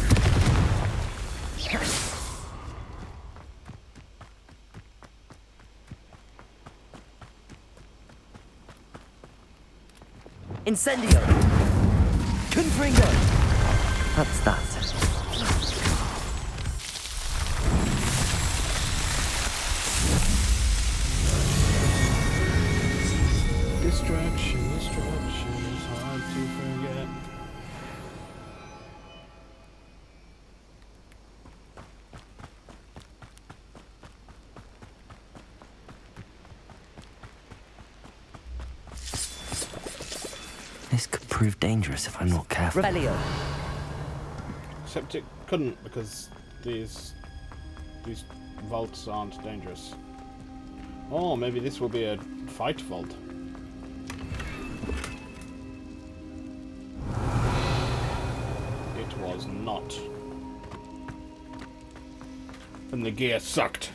Incendio. Confringo.
That's that.
Distraction is hard to forget.
This could prove dangerous if I'm not careful.
Revelio.
Except it couldn't, because these vaults aren't dangerous. Oh, maybe this will be a fight vault. It was not. And the gear sucked.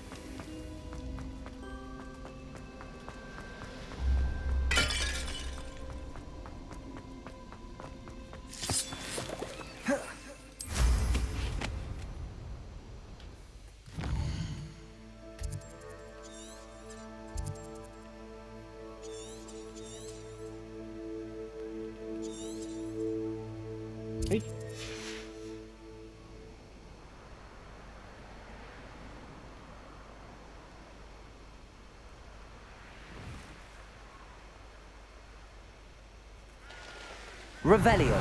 Hey.
Revelio.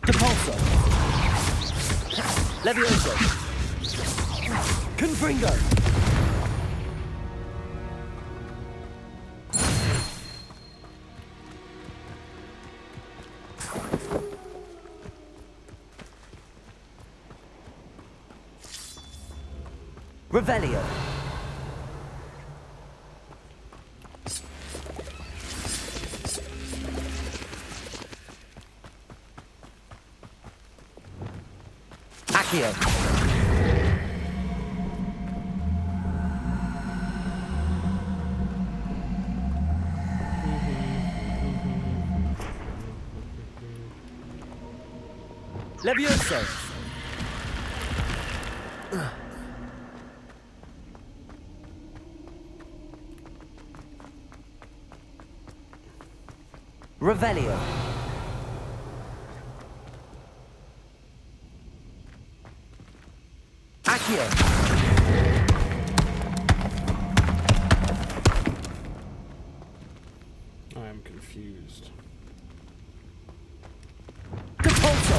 Depulso. Levioso. Confringo. Revelio. Accio. Levioso. Revelio. Accio.
I am confused.
Depulso.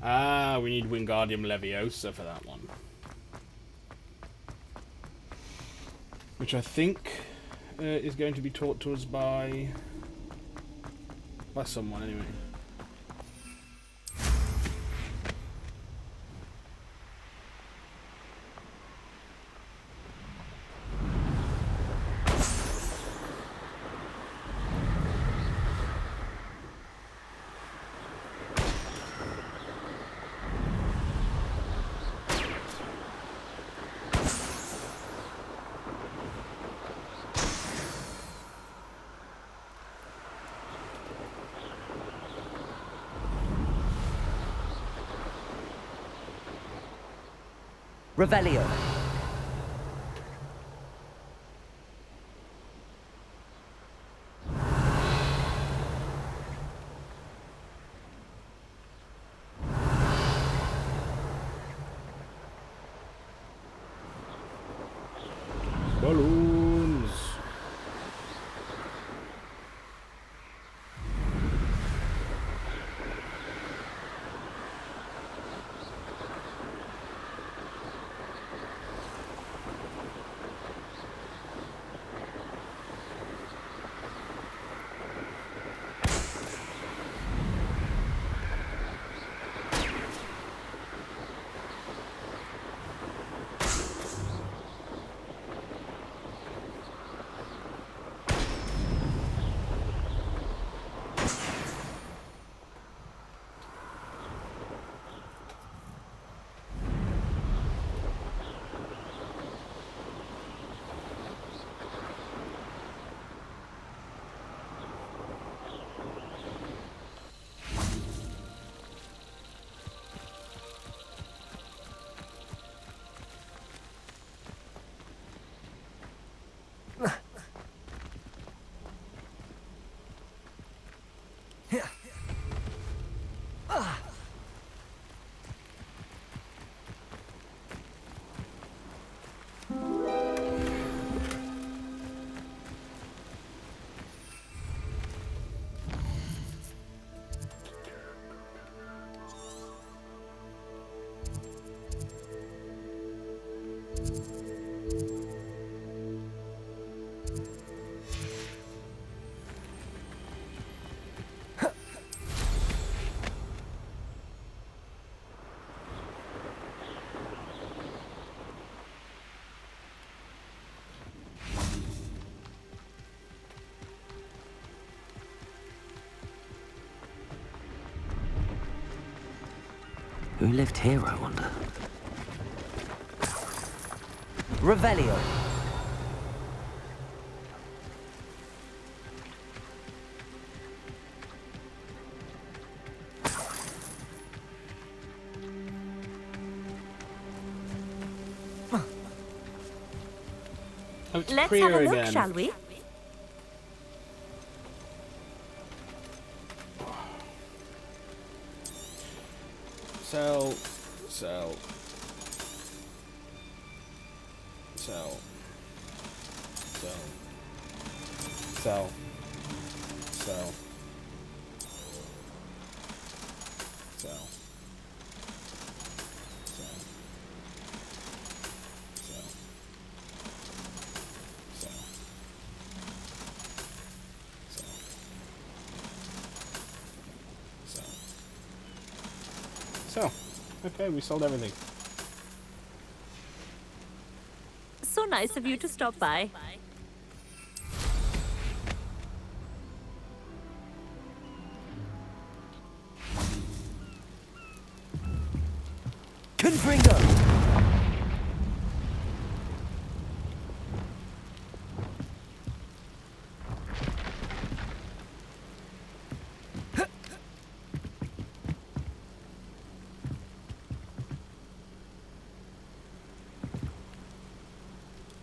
Ah, we need Wingardium Leviosa for that one. Which I think is going to be taught to us by someone anyway.
Revelio.
Balloons.
Who lived here, I wonder?
Revelio.
Oh, it's
Let's
Priya
have a look,
again.
shall we?
Sell. Sell. Sell. Sell. Sell. Sell. Sell. So, okay, we sold everything.
So nice of you to stop by.
Confringo.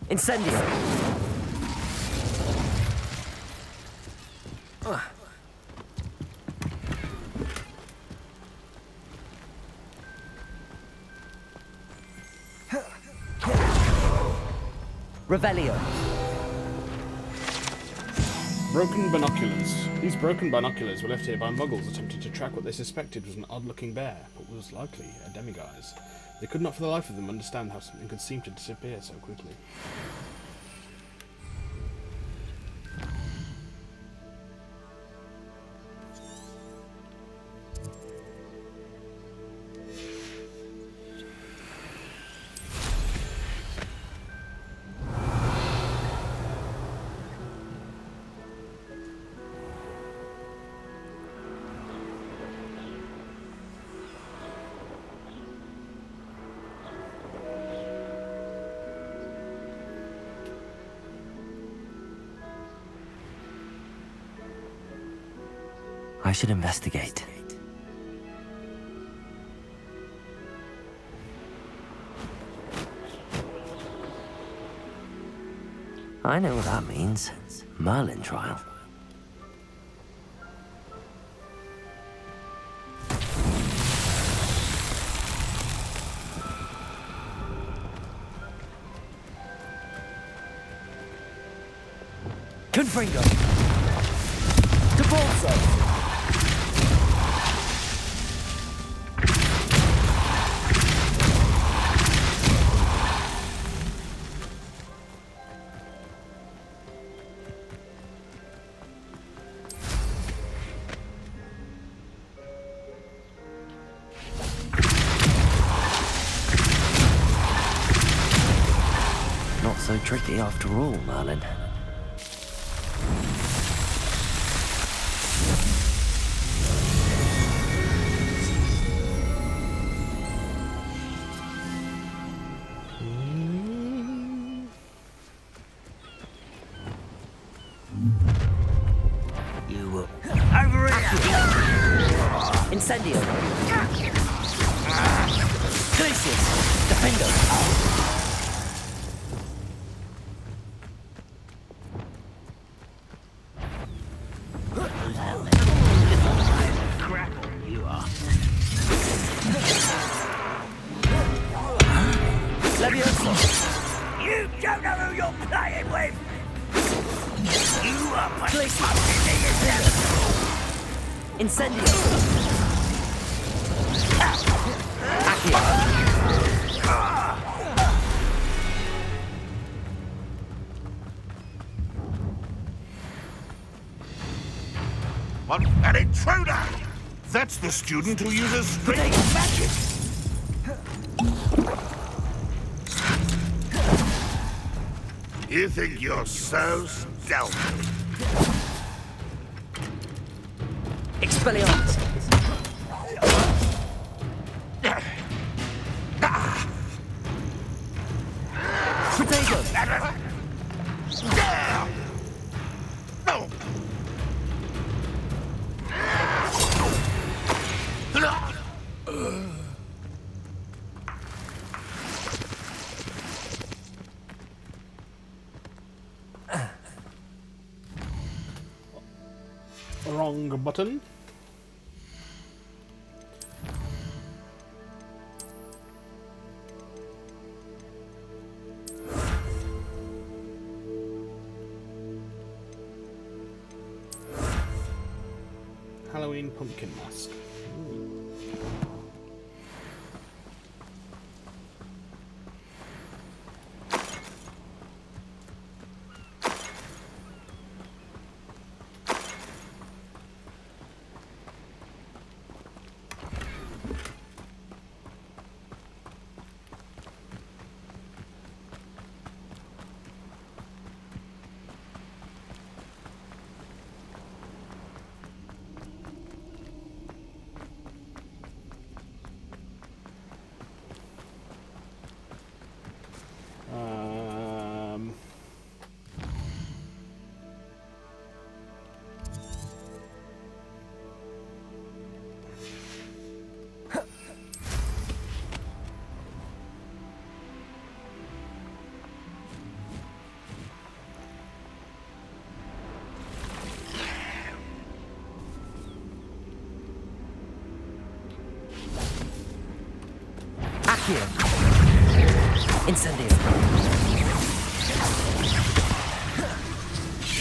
Incendio. Revelio.
Broken binoculars. These broken binoculars were left here by muggles attempting to track what they suspected was an odd-looking bear, but was likely a demiguise. They could not for the life of them understand how something could seem to disappear so quickly.
I should investigate. I know what that means. Merlin trial.
Confringo. Debolso.
Not so tricky after all, Merlin.
You will. Over here! Incendio. Glacius. Defendo.
You are.
Levioso.
You don't know who you're playing with! You are playing
Incendio. Accio.
What? An intruder! That's the student who uses strange magic! You think you're so stealthy?
Expelliarmus.
wrong button. Halloween pumpkin mask.
Here. Incendio.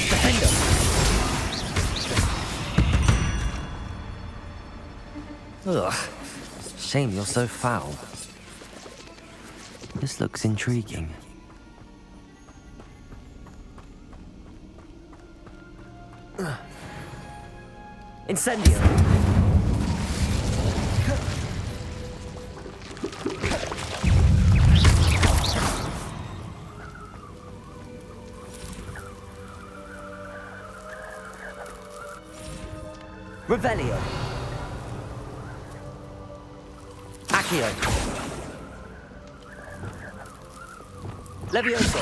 Defendo.
Ugh. Shame you're so foul. This looks intriguing.
Incendio. Revelio. Accio. Levioso.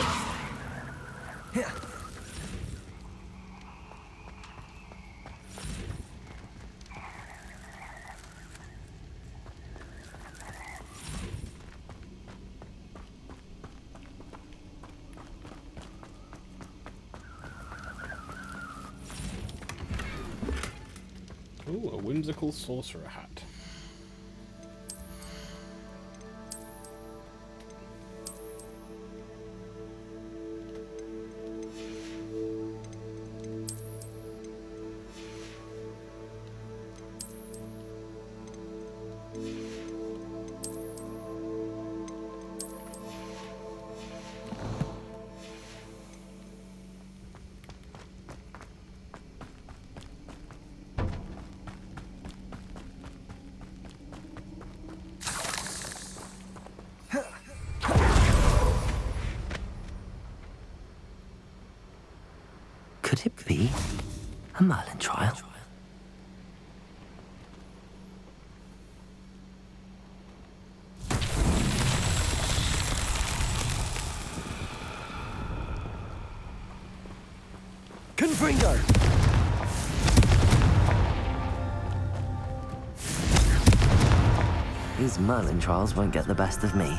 Ooh, a whimsical sorcerer hat.
Could it be a Merlin trial?
Confringo.
These Merlin trials won't get the best of me.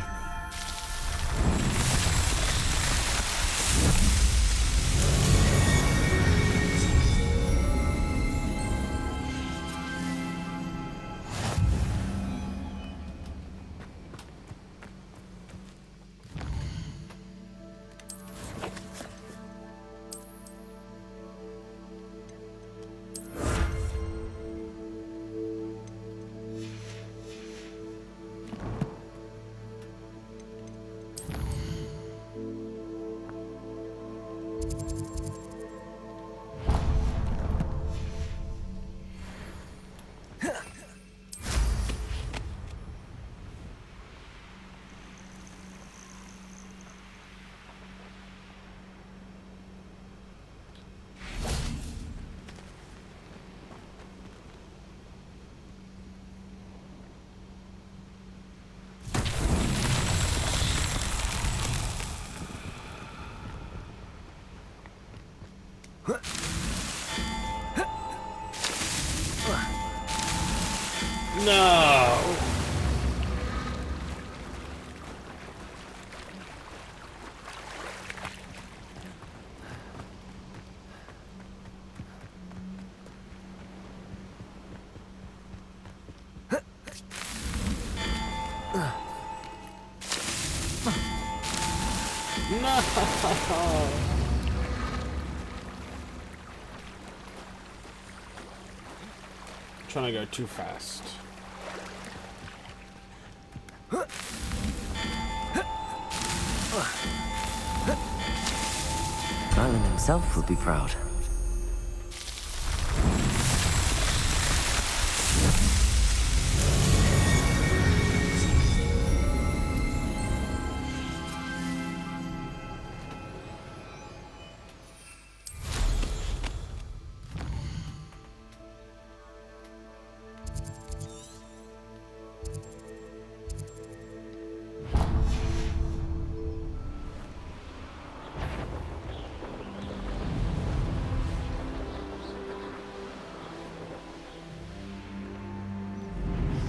No! No! Trying to go too fast.
Merlin himself would be proud.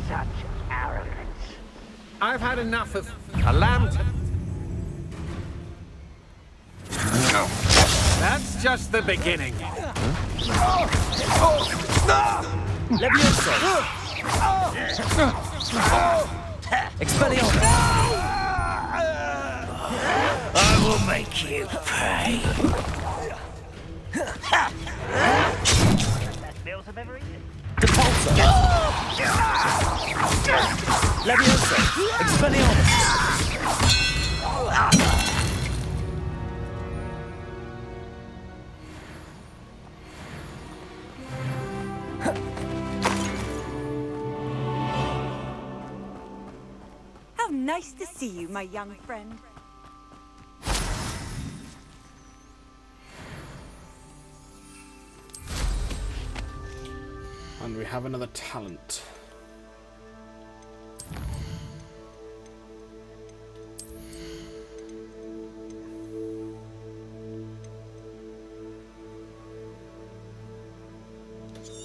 Such arrogance.
I've had enough of a lamb. That's just the beginning.
Levioso! Expelliarmus!
I will make you pay. Best meals I've ever eaten.
Depulso! Levioso! Expelliarmus!
How nice to see you, my young friend.
And we have another talent.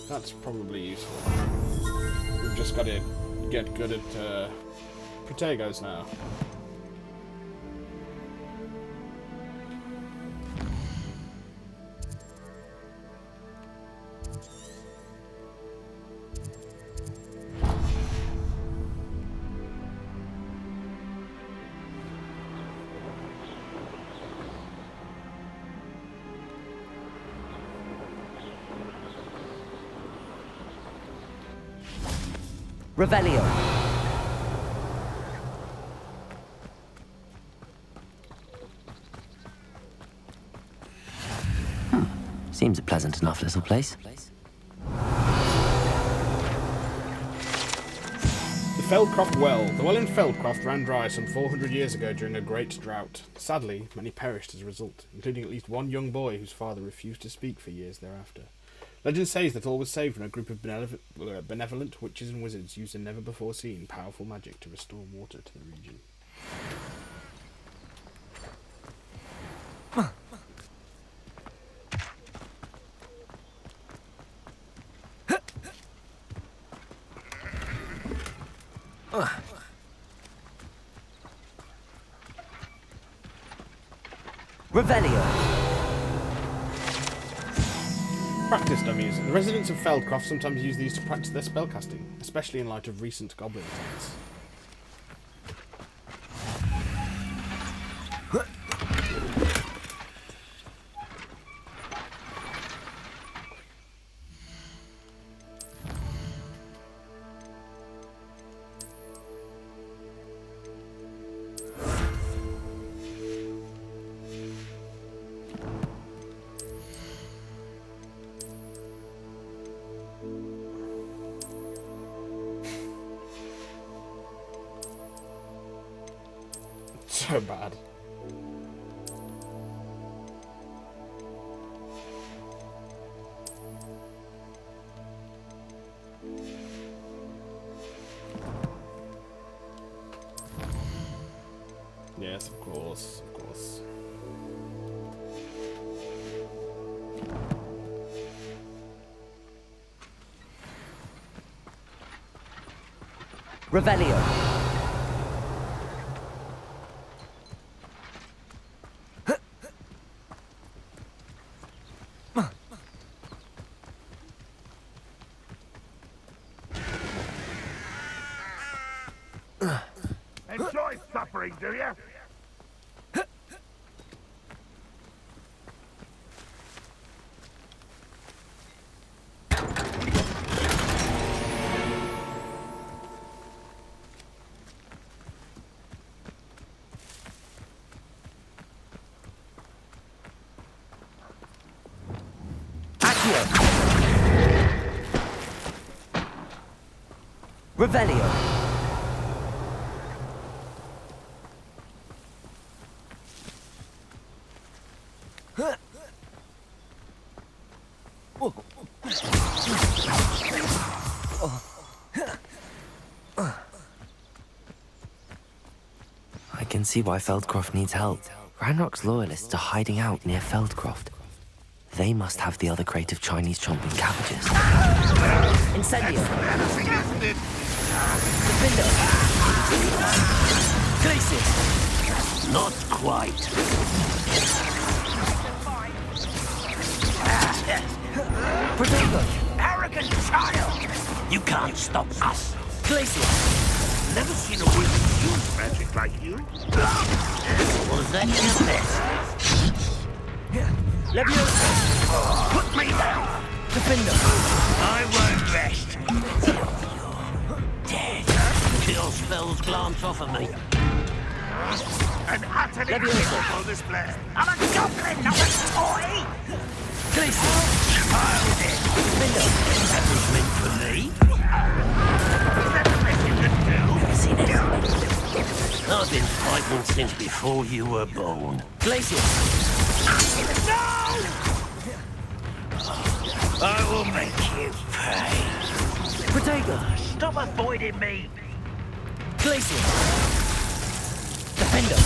That's probably useful. We've just got to get good at Protagos now.
Revelio.
Seems a pleasant enough little place.
The Feldcroft Well. The well in Feldcroft ran dry some 400 years ago during a great drought. Sadly, many perished as a result, including at least one young boy whose father refused to speak for years thereafter. Legend says that all was saved when a group of benevolent witches and wizards used a never-before-seen powerful magic to restore water to the region.
Revelio.
Practice dummies. The residents of Feldcroft sometimes use these to practice their spellcasting, especially in light of recent goblin attacks. So bad. Yes, of course, of course.
Revelio.
Enjoy suffering, do you?
Revelio.
I can see why Feldcroft needs help. Ranrock's loyalists are hiding out near Feldcroft. They must have the other crate of Chinese chomping cabbages.
Incendio. Defender. Glacius.
Not quite.
Protego.
Arrogant child!
You can't stop us.
Glacius.
Never seen a wizard use magic like you.
Was that your best?
Leviosa.
Put me down!
Defender.
I won't rest.
Your spells glance off of me.
An utterly
Leviosa.
pitiful display. I'm a goblin, not a toy!
Glacius.
Childish!
Defender.
That was meant for me.
Is that the best you can do?
I've been fighting since before you were born.
Glacius.
No! I will make you pay.
Protego.
Stop avoiding me.
Glacius. Defender.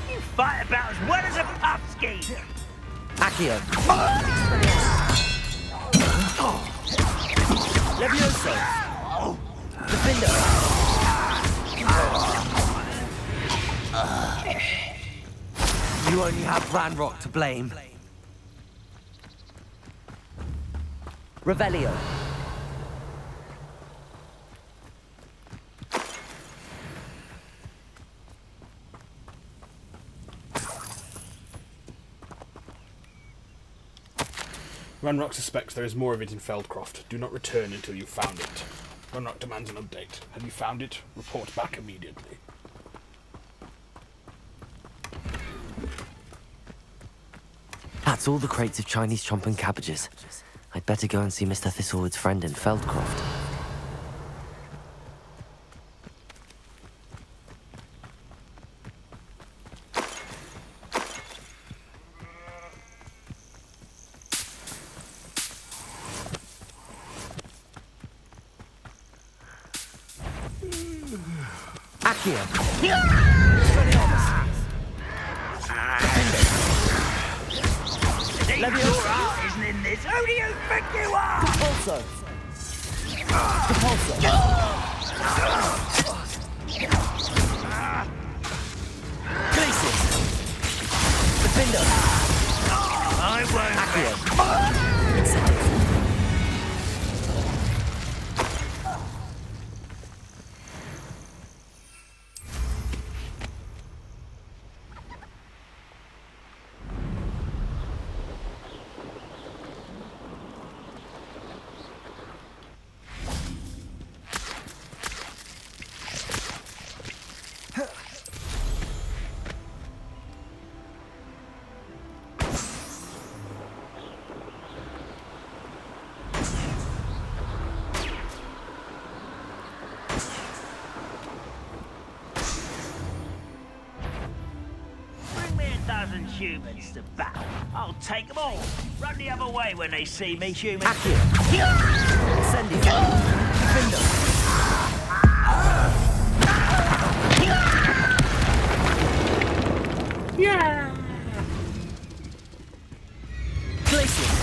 You fight about as well as a pupski.
Accio. Levioso. Defender. You only have Ranrock to blame. Revelio.
Ranrock suspects there is more of it in Feldcroft. Do not return until you've found it. Ranrock demands an update. Have you found it? Report back immediately.
That's all the crates of Chinese chomping cabbages. I'd better go and see Mr. Thistlewood's friend in Feldcroft.
Accio.
Leviosa isn't in this. Who do you think you are?
Compulso. Compulso. Glacius. Defender.
I won't.
Accio.
Bring me 1,000 humans to battle. I'll take them all. Run the other way when they see me, human.
Accio. Incendio. Defender.
Yeah!
Glacius.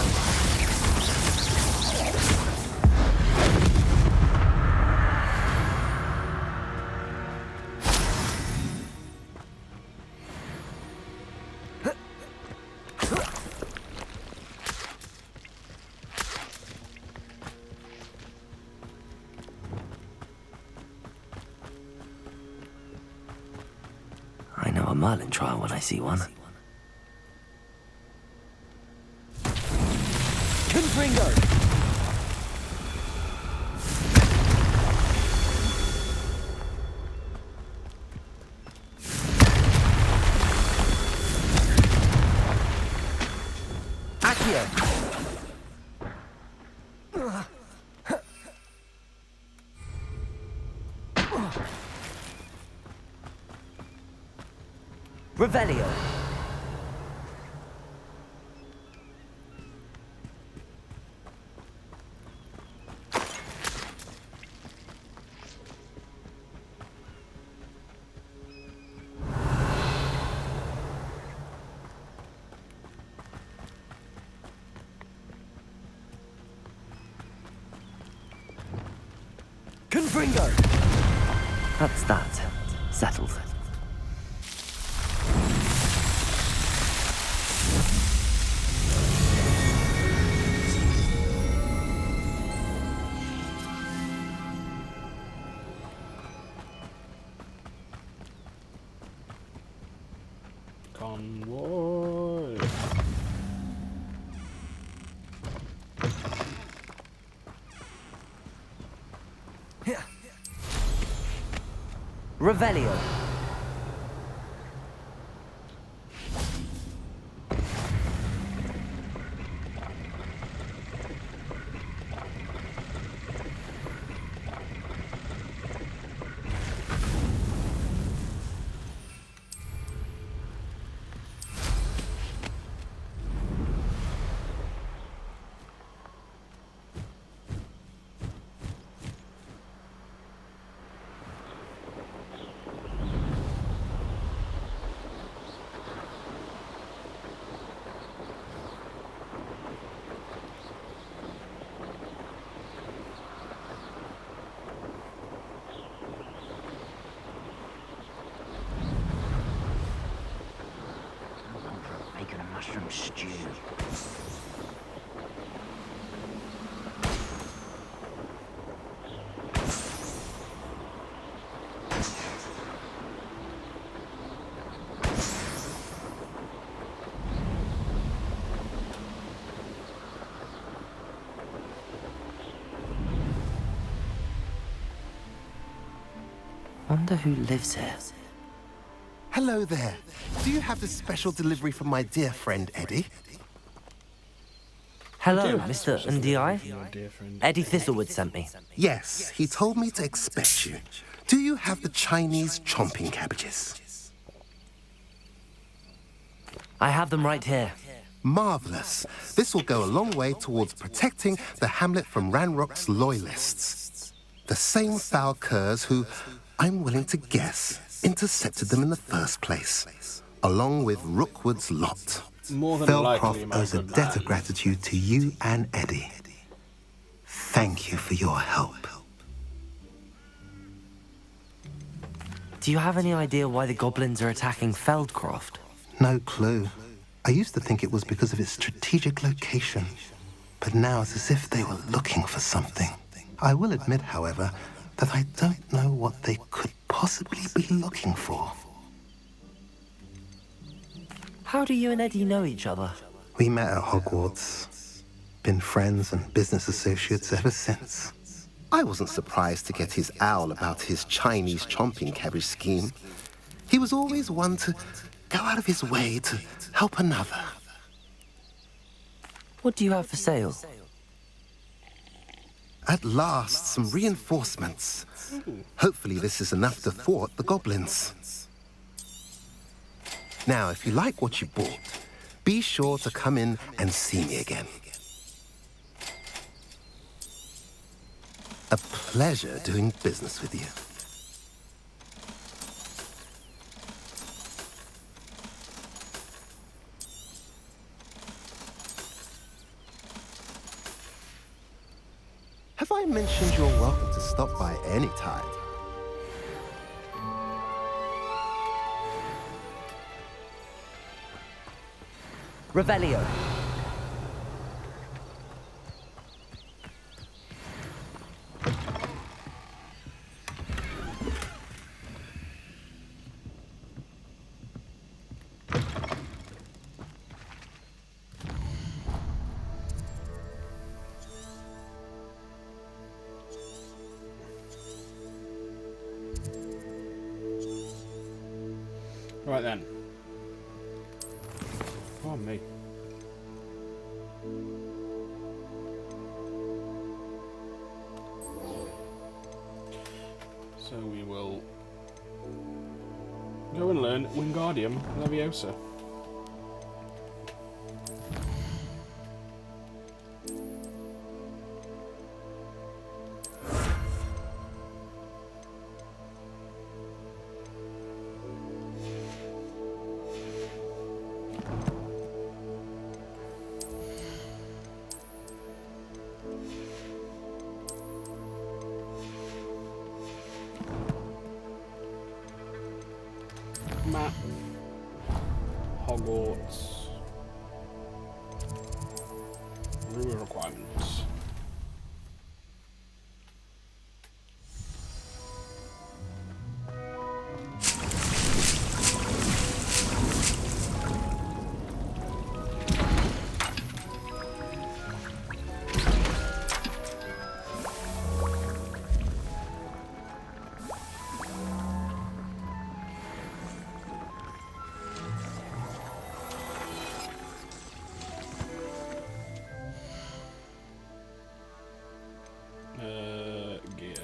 I know a Merlin trial when I see one.
Confringo. Here. Revelio. Confringo.
That's that. Settled.
Convoy.
Revelio.
Bacon and mushroom stew.
Wonder who lives here.
Hello there. Do you have this special delivery from my dear friend Eddie?
Hello, Mr. Ndi.
Your dear friend.
Eddie Thistlewood sent me.
Yes, he told me to expect you. Do you have the Chinese chomping cabbages?
I have them right here.
Marvelous. This will go a long way towards protecting the hamlet from Ranrock's loyalists. The same foul curs who, I'm willing to guess, intercepted them in the first place, along with Rookwood's lot.
More than likely,
Feldcroft owes a debt of gratitude to you and Eddie. Thank you for your help.
Do you have any idea why the goblins are attacking Feldcroft?
No clue. I used to think it was because of its strategic location, but now it's as if they were looking for something. I will admit, however, that I don't know what they could possibly be looking for.
How do you and Eddie know each other?
We met at Hogwarts. Been friends and business associates ever since. I wasn't surprised to get his owl about his Chinese chomping cabbage scheme. He was always one to go out of his way to help another.
What do you have for sale?
At last, some reinforcements. Hopefully this is enough to thwart the goblins. Now, if you like what you bought, be sure to come in and see me again. A pleasure doing business with you. Have I mentioned you're welcome to stop by any time?
Revelio.
Right then. Oh me. So we will go and learn Wingardium Leviosa. Map, Hogwarts, room requirements. Gear.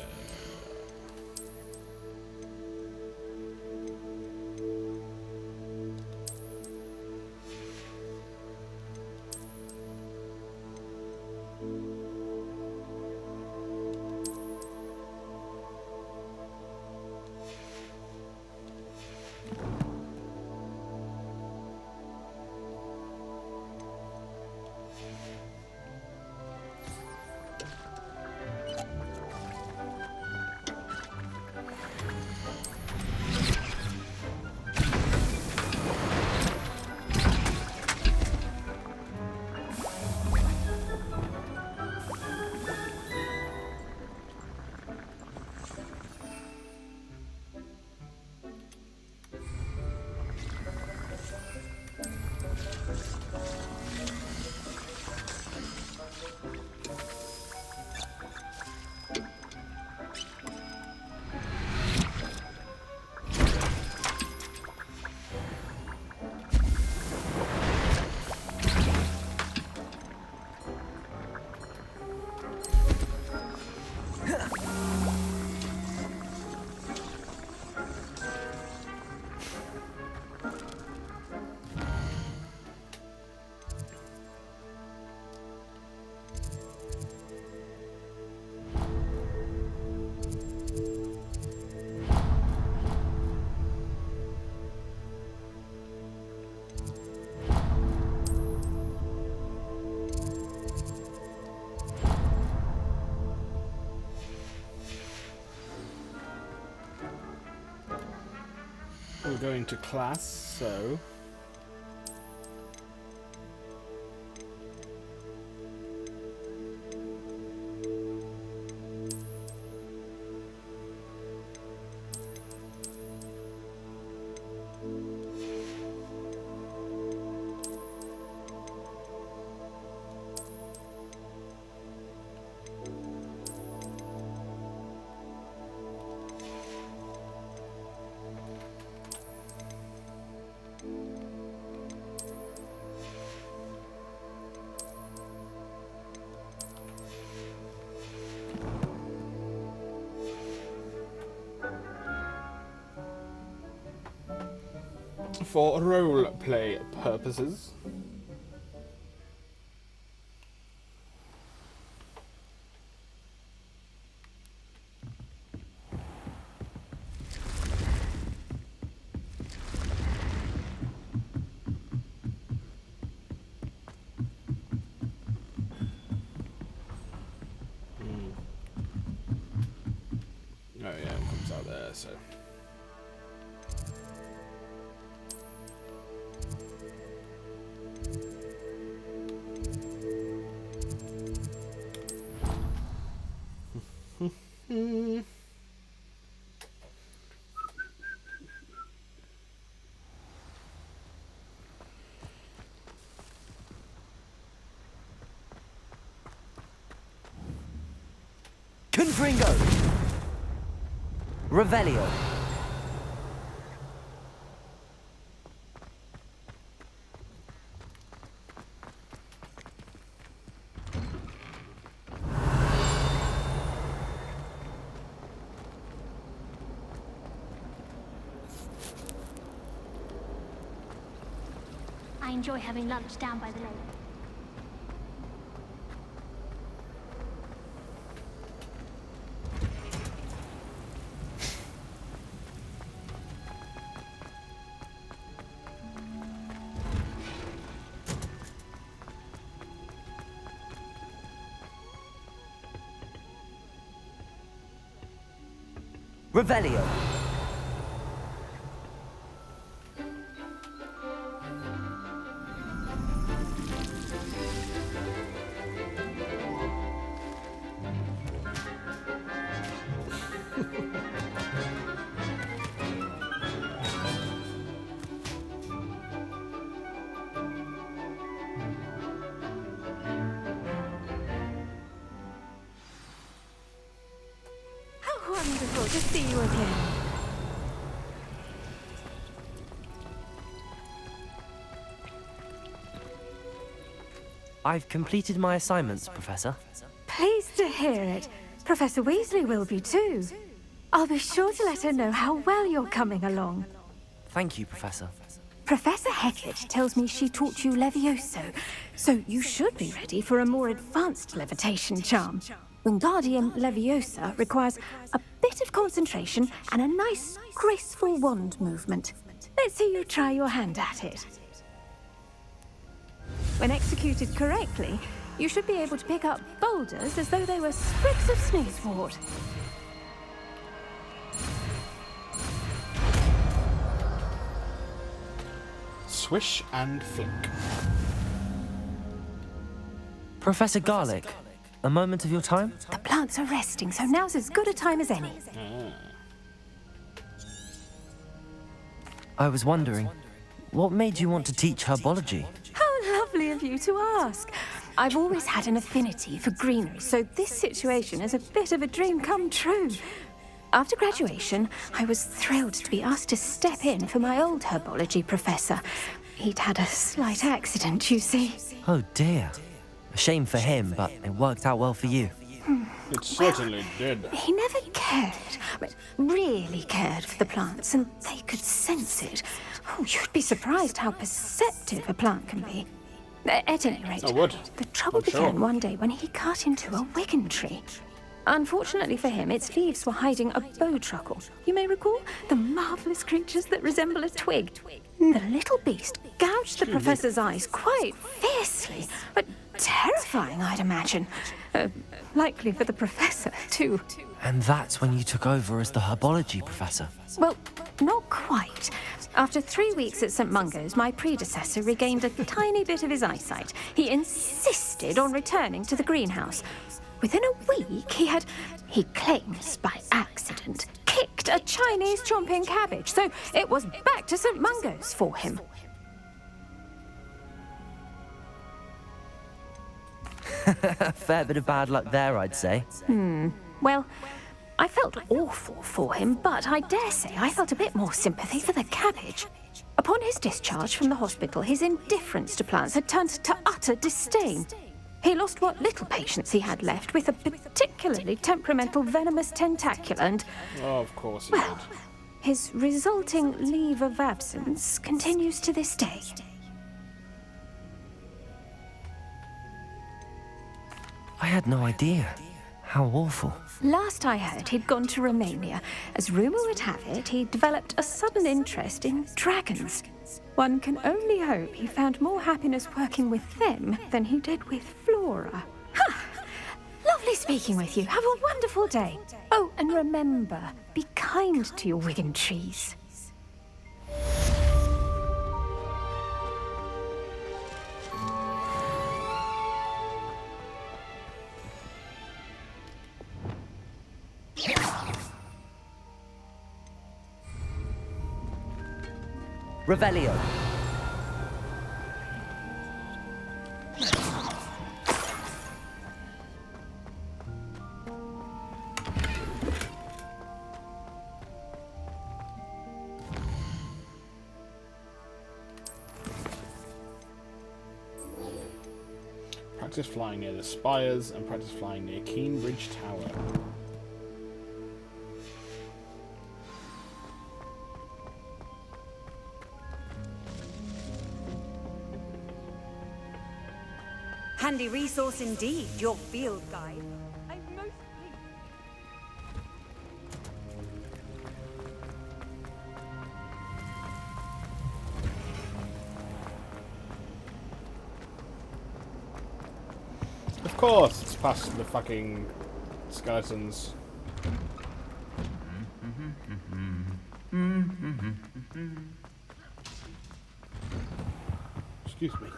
We're going to class, so for role play purposes. Oh yeah, it comes out there, so.
Confringo. Revelio.
enjoy having lunch down by the lake.
Revelio.
How wonderful to see you again.
I've completed my assignments, Professor.
Pleased to hear it. Professor Weasley will be too. I'll be sure to let her know how well you're coming along.
Thank you, Professor.
Professor Hecat tells me she taught you Levioso, so you should be ready for a more advanced levitation charm. Wingardium Leviosa requires a bit of concentration and a nice, graceful wand movement. Let's see you try your hand at it. When executed correctly, you should be able to pick up boulders as though they were sprigs of sneezewort.
Swish and flick.
Professor Garlick, a moment of your time?
The plants are resting, so now's as good a time as any.
I was wondering, what made you want to teach herbology?
How lovely of you to ask. I've always had an affinity for greenery, so this situation is a bit of a dream come true. After graduation, I was thrilled to be asked to step in for my old herbology professor. He'd had a slight accident, you see.
Oh dear. A shame for him, but it worked out well for you.
It certainly did.
He never cared, but really cared for the plants, and they could sense it. Oh, you'd be surprised how perceptive a plant can be. At any rate,
I would.
the trouble
I'm sure.
began one day when he cut into a wigan tree. Unfortunately for him, its leaves were hiding a bowtruckle. You may recall the marvellous creatures that resemble a twig. The little beast gouged the professor's eyes quite fiercely, but terrifying, I'd imagine. Likely for the professor, too.
And that's when you took over as the herbology professor.
Well, not quite. After 3 weeks at St. Mungo's, my predecessor regained a tiny bit of his eyesight. He insisted on returning to the greenhouse. Within a week, he claims by accident, kicked a Chinese chomping cabbage, so it was back to St. Mungo's for him.
A fair bit of bad luck there, I'd say.
Well, I felt awful for him, but I dare say I felt a bit more sympathy for the cabbage. Upon his discharge from the hospital, his indifference to plants had turned to utter disdain. He lost what little patience he had left with a particularly temperamental venomous tentacula and...
Oh, of course he
well,
did.
his resulting leave of absence continues to this day.
I had no idea. How awful.
Last I heard, he'd gone to Romania. As rumour would have it, he developed a sudden interest in dragons. One can only hope he found more happiness working with them than he did with Flora. Ha! Lovely speaking with you. Have a wonderful day. Oh, and remember, be kind to your wigan trees.
Revelio.
Practice flying near the spires and practice flying near Keenbridge Tower.
handy resource indeed, your field guide. I'm most pleased.
Of course, it's past the fucking skeletons. Excuse me.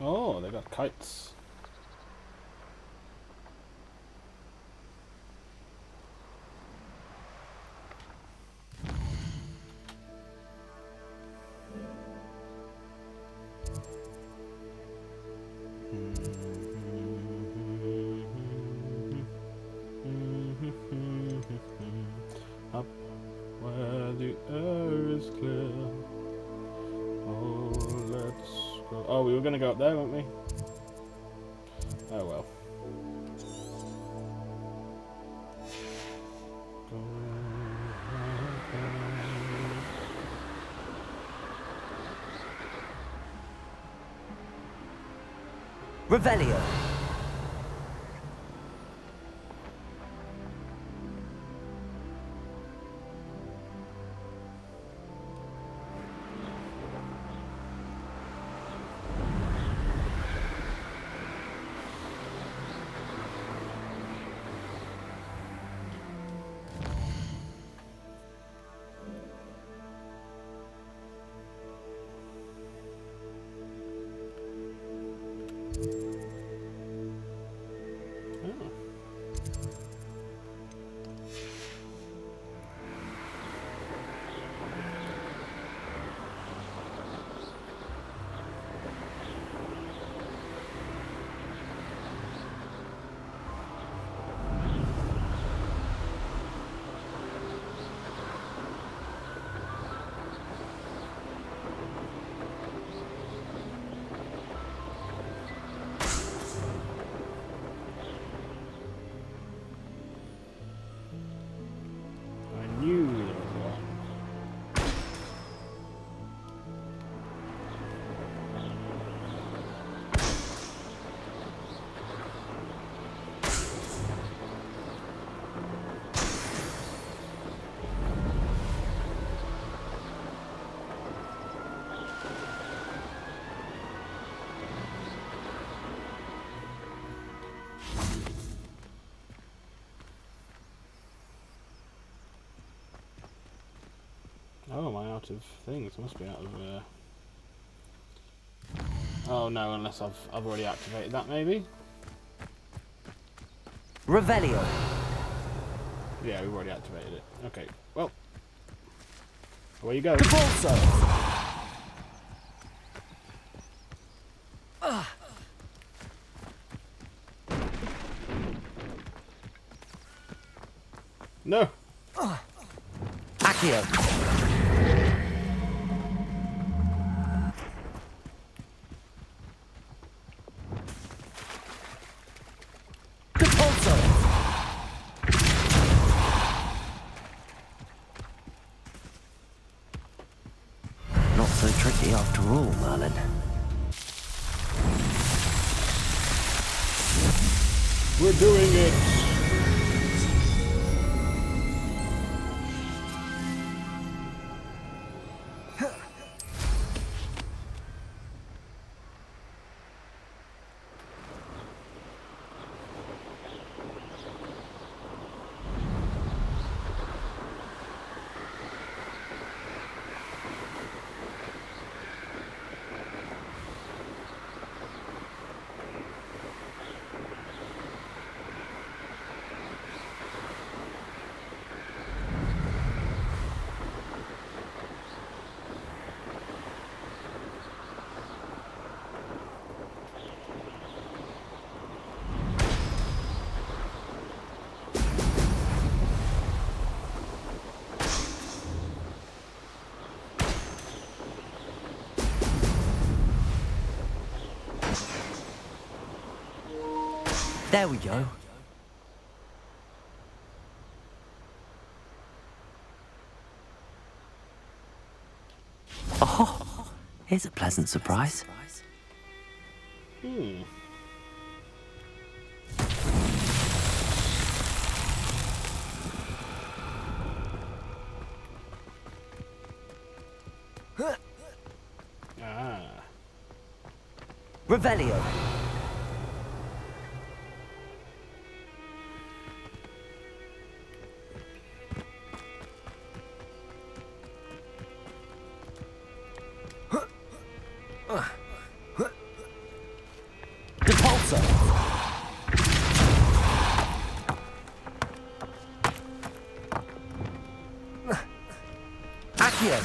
Oh, they got kites. Up where the air is clear. Oh, let's go. Oh, we were going to go up there, weren't we? Oh well.
Revelio.
Oh, am I out of things? Must be out of. Oh no, unless I've already activated that, maybe.
Revelio.
Yeah, we've already activated it. Okay, well, away you go. No.
Accio.
Not so tricky after all, Merlin.
We're doing it.
There we go.
Oh, here's a pleasant surprise.
Hmm. Ah.
Revelio. Repulsor. Accio.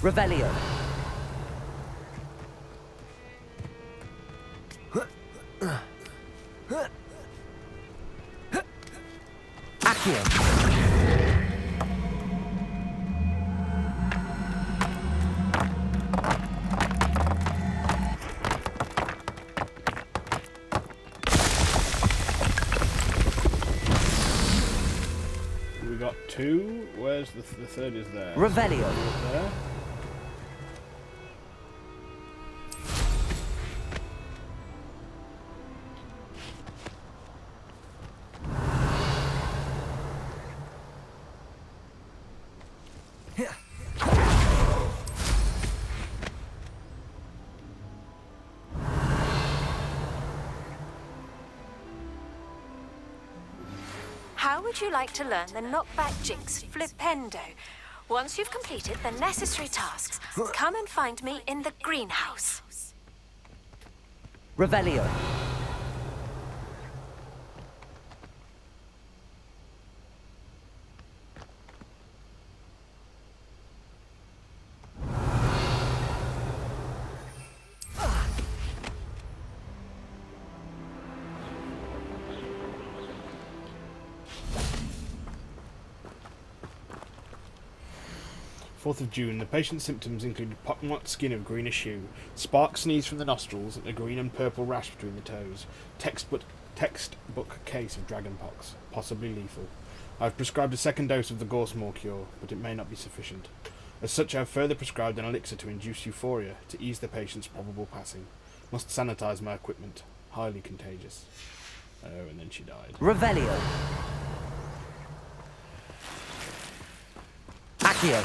Revelio. Accio.
We got two. Where's the third? Is there?
Revelio.
There.
How would you like to learn the knockback jinx flipendo? Once you've completed the necessary tasks, come and find me in the greenhouse.
Revelio.
June. The patient's symptoms included pockmarked skin of greenish hue, sparks sneeze from the nostrils, and a green and purple rash between the toes. Textbook case of dragonpox, possibly lethal. I have prescribed a second dose of the Gorsmore cure, but it may not be sufficient. As such, I have further prescribed an elixir to induce euphoria, to ease the patient's probable passing. Must sanitize my equipment. Highly contagious. Oh, and then she died.
Revelio. Accio.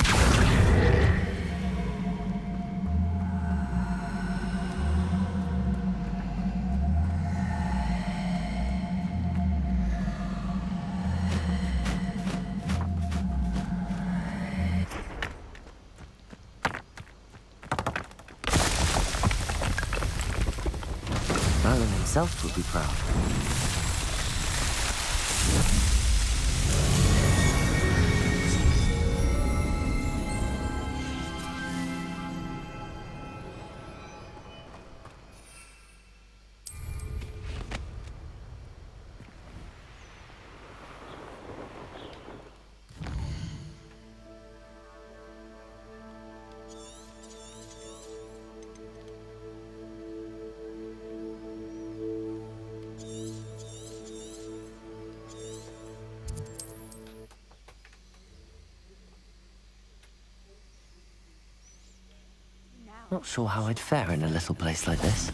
Merlin himself would be proud. Not sure how I'd fare in a little place like this.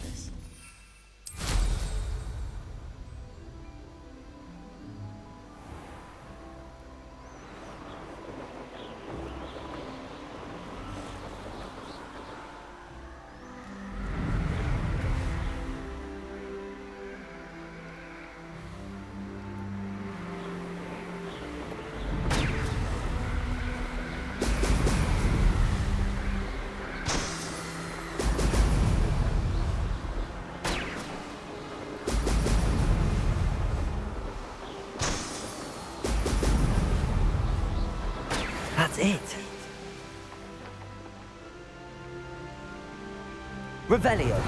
That's it.
Revelio.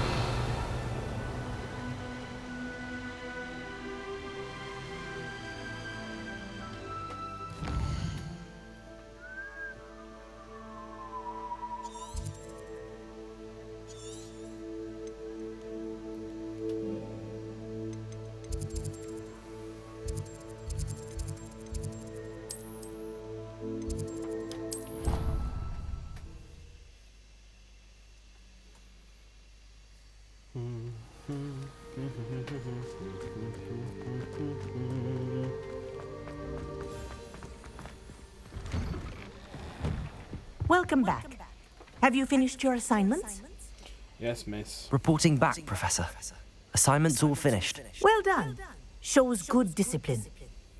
Welcome back. Have you finished your assignments?
Yes, miss.
Reporting back, Professor. Assignments all finished.
Well done. Shows good discipline.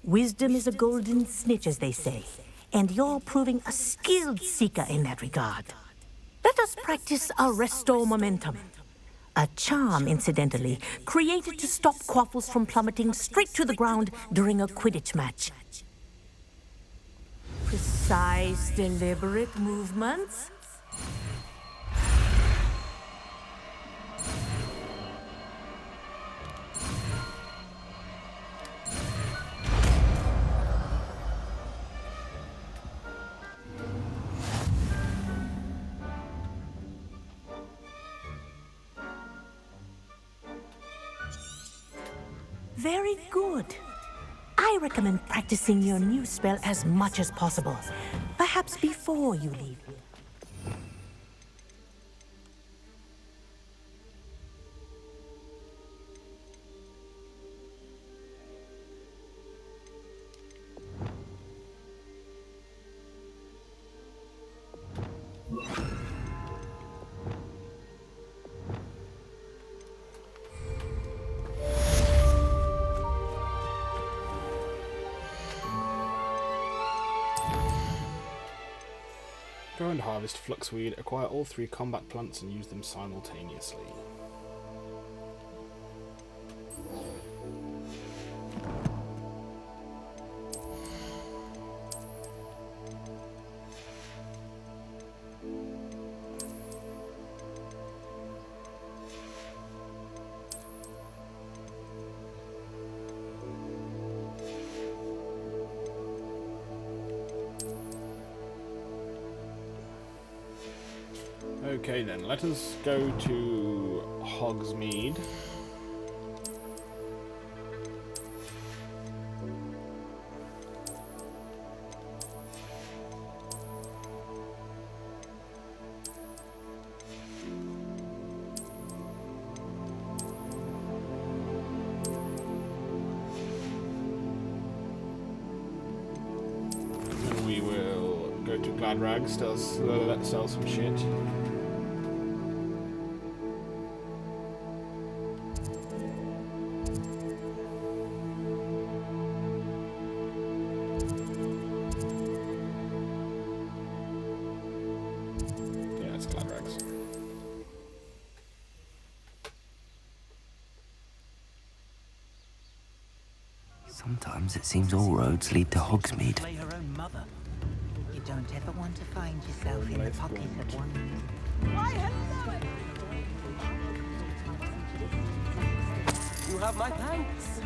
Wisdom is a golden snitch, as they say, and you're proving a skilled seeker in that regard. Let us practice Arresto Momentum. A charm, incidentally, created to stop quaffles from plummeting straight to the ground during a Quidditch match. Precise, deliberate movements. Very good. I recommend practicing your new spell as much as possible. Perhaps before you leave.
Go and harvest fluxweed, acquire all 3 combat plants and use them simultaneously. Okay then, let us go to Hogsmeade. And we will go to Gladrags, sell some shit.
Sometimes it seems all roads lead to Hogsmeade.
You don't ever want to find yourself in the pocket of one.
You have my thanks.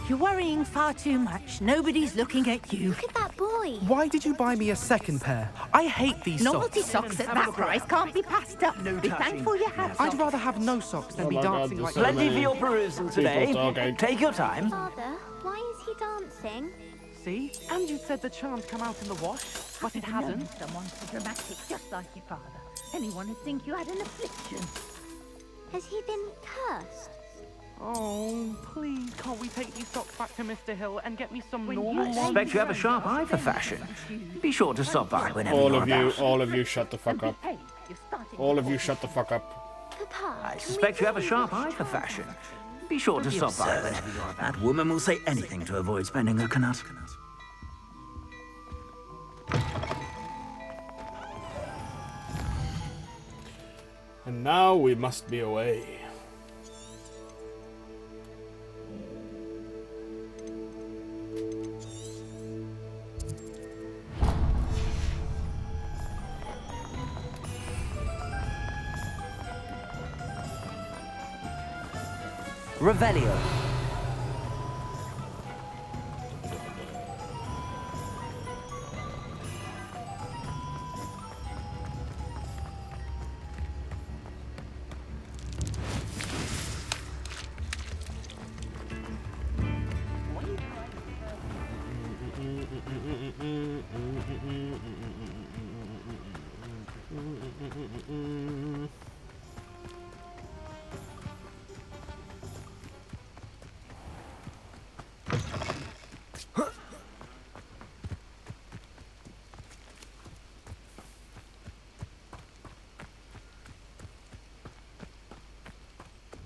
You're worrying far too much. Nobody's looking at you.
Look at that boy.
Why did you buy me a second pair? I hate these
Novelty
socks.
socks at that price can't be passed up. Be thankful you have
I'd rather have no socks than be dancing like...
Plenty for your perusal today. Take your time.
Father, why is he dancing?
See? And you said the charms come out in the wash, but it hasn't.
Someone so dramatic, just like your father. Anyone would think you had an affliction.
Has he been cursed?
Oh, please, can't we take these socks back to Mr. Hill and get me some normal ones?
I suspect you have a sharp eye for fashion. Be sure to stop by whenever you're about.
All of you shut the fuck up. All of you shut the fuck up.
Papa,
I suspect you have a sharp eye for fashion. Be sure to stop by whenever you're about. That woman will say anything to avoid spending her canut.
And now we must be away.
Revelio.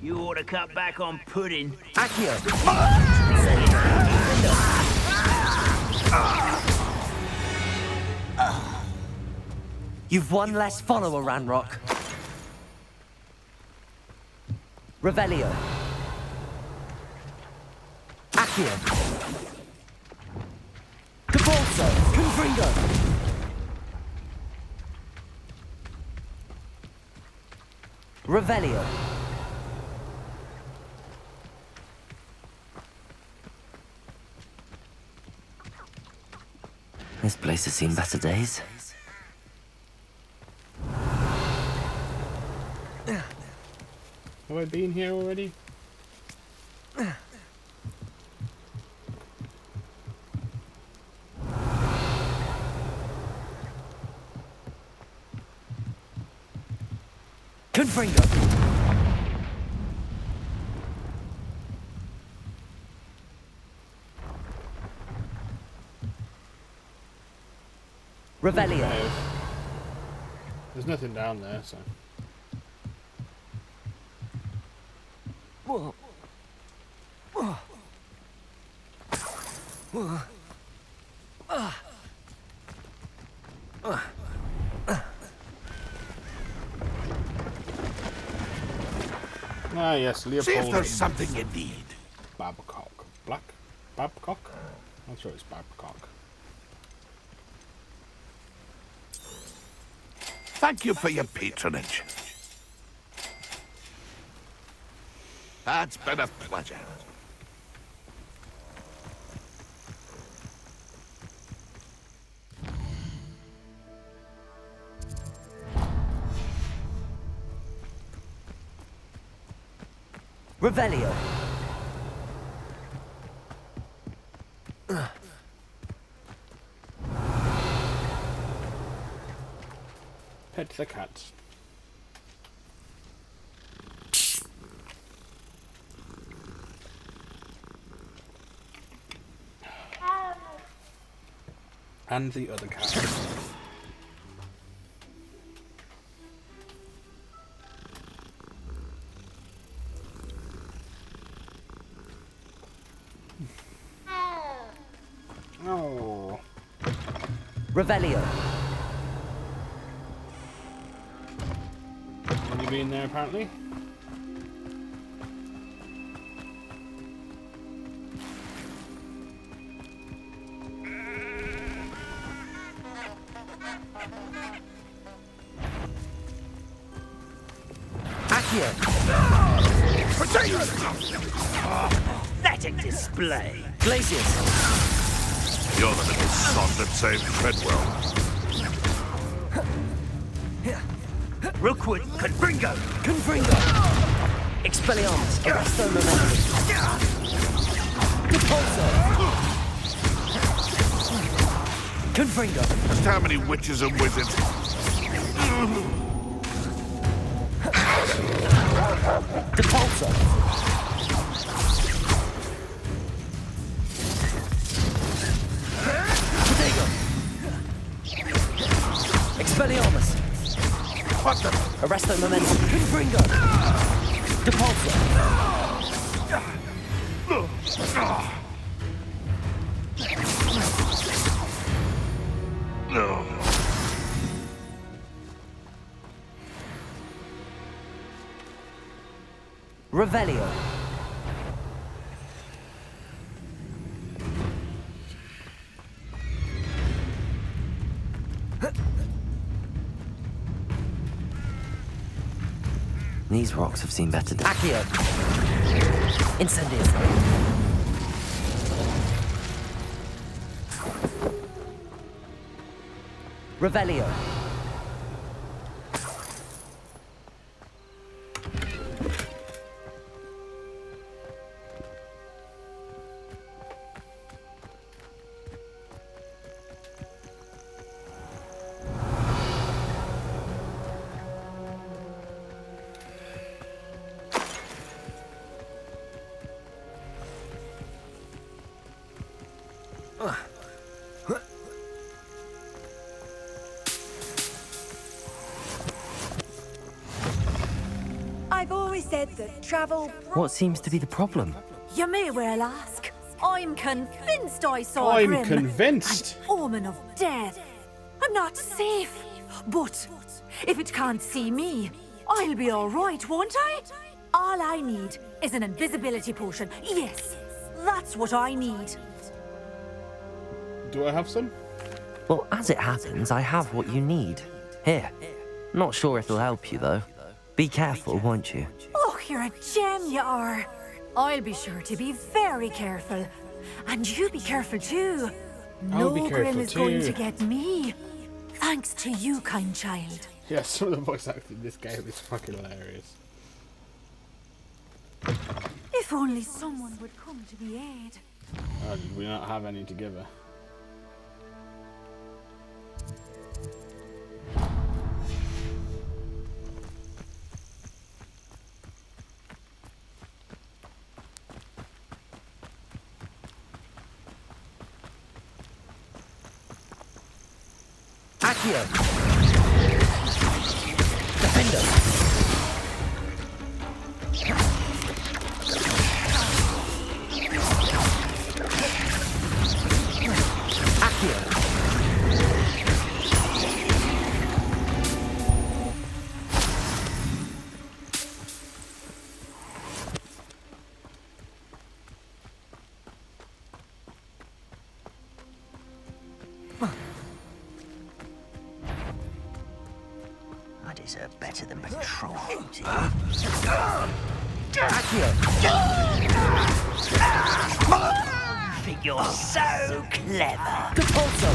You ought to cut back on pudding.
Accio. You've one less follower, Ranrock. Revelio. Accio. Cabalso. Confringo. Revelio.
This place has seen better days.
Have I been here already?
Confringo. Revelio.
Okay. There's nothing down there, so. Ah, yes, Leopold.
See if there's something you need.
Babcock. Babcock? I'm sure it's Babcock.
Thank you for your patronage. It's been a pleasure.
Revelio.
Pet the cat. And the other cat. Oh.
Revelio.
Have you been there apparently?
Accio.
Pathetic display.
Glacius.
You're the little sod that saved Treadwell.
Rookwood, Confringo.
Confringo. Expelliarmus. Arresto Momentum. Depulso. Confringo.
Just how many witches and wizards?
Depulso. Expelliarmus.
What the?
Arresto Momentum. Confringo. Depulso. Revelio.
These rocks have seen better days.
Accio. Incendio. Revelio.
I've always said that travel...
What seems to be the problem?
You may well ask. I'm convinced I saw
I'm
Grim,
convinced.
an omen of death. I'm not safe. But if it can't see me, I'll be all right, won't I? All I need is an invisibility potion. Yes, that's what I need.
Do I have some?
Well, as it happens, I have what you need. Here. Not sure it'll help you, though. Be careful, won't you?
Oh, you're a gem, you are. I'll be sure to be very careful. And you be careful, too.
I'll be
No
careful
Grim is going
too.
to get me. Thanks to you, kind child.
Yeah, some of the voice acting in this game is fucking hilarious.
If only someone would come to the aid.
Oh, did we not have any to give her?
Accio. Defender. Accio.
I deserve better than patrol duty.
Accio.
You think you're so clever?
Depulso.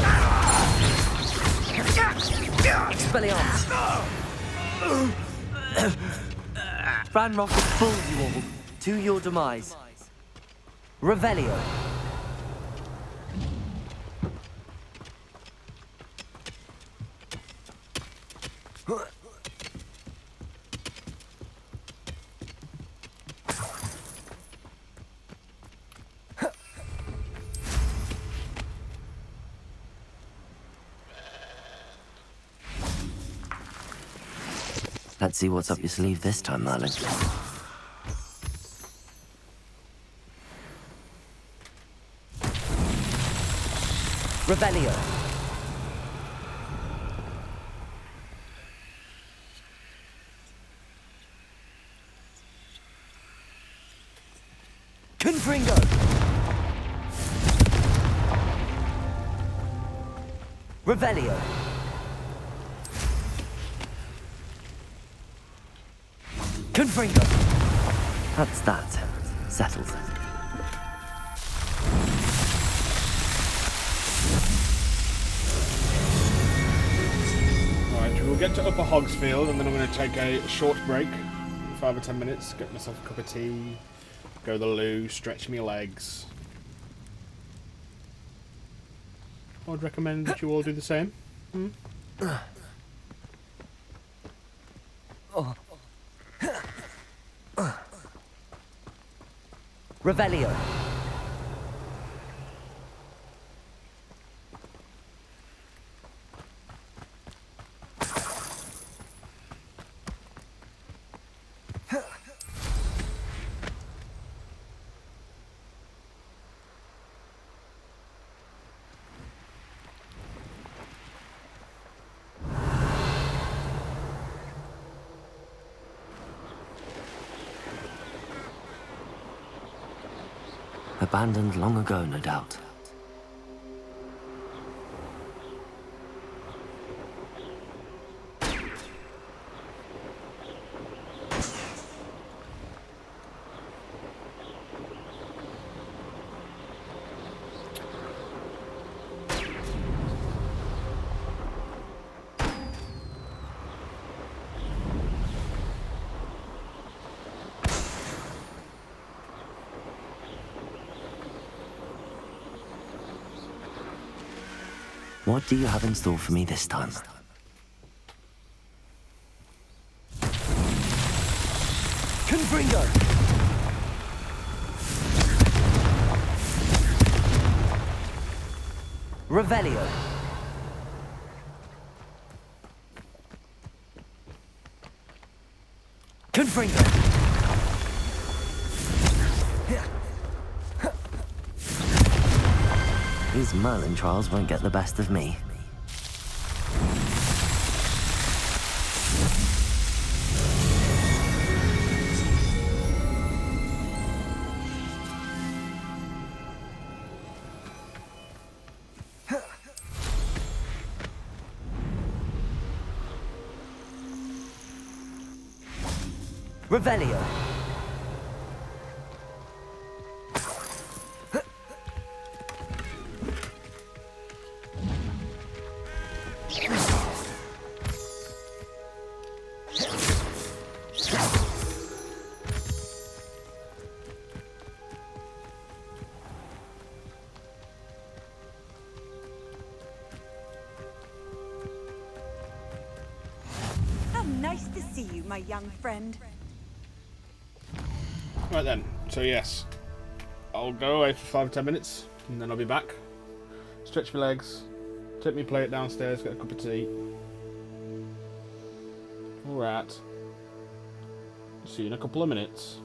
Expelliarmus. Ranrock has fooled you all. To your demise. Revelio.
Let's see what's up your sleeve this time, Merlin.
Revelio. Confringo. Revelio. Confringo.
That's that. Settled.
Alright, we'll get to Upper Hogsfield and then I'm going to take a short break. 5 or 10 minutes, get myself a cup of tea, go to the loo, stretch my legs. I'd recommend that you all do the same.
Revelio.
abandoned long ago, no doubt. What do you have in store for me this time?
Confringo!
Revelio.
Confringo!
These Merlin trials won't get the best of me.
Revelio.
How nice to see you, my young friend.
Right then, so yes, I'll go away for 5-10 minutes, and then I'll be back. Stretch my legs, take me plate downstairs, get a cup of tea. Alright. See you in a couple of minutes.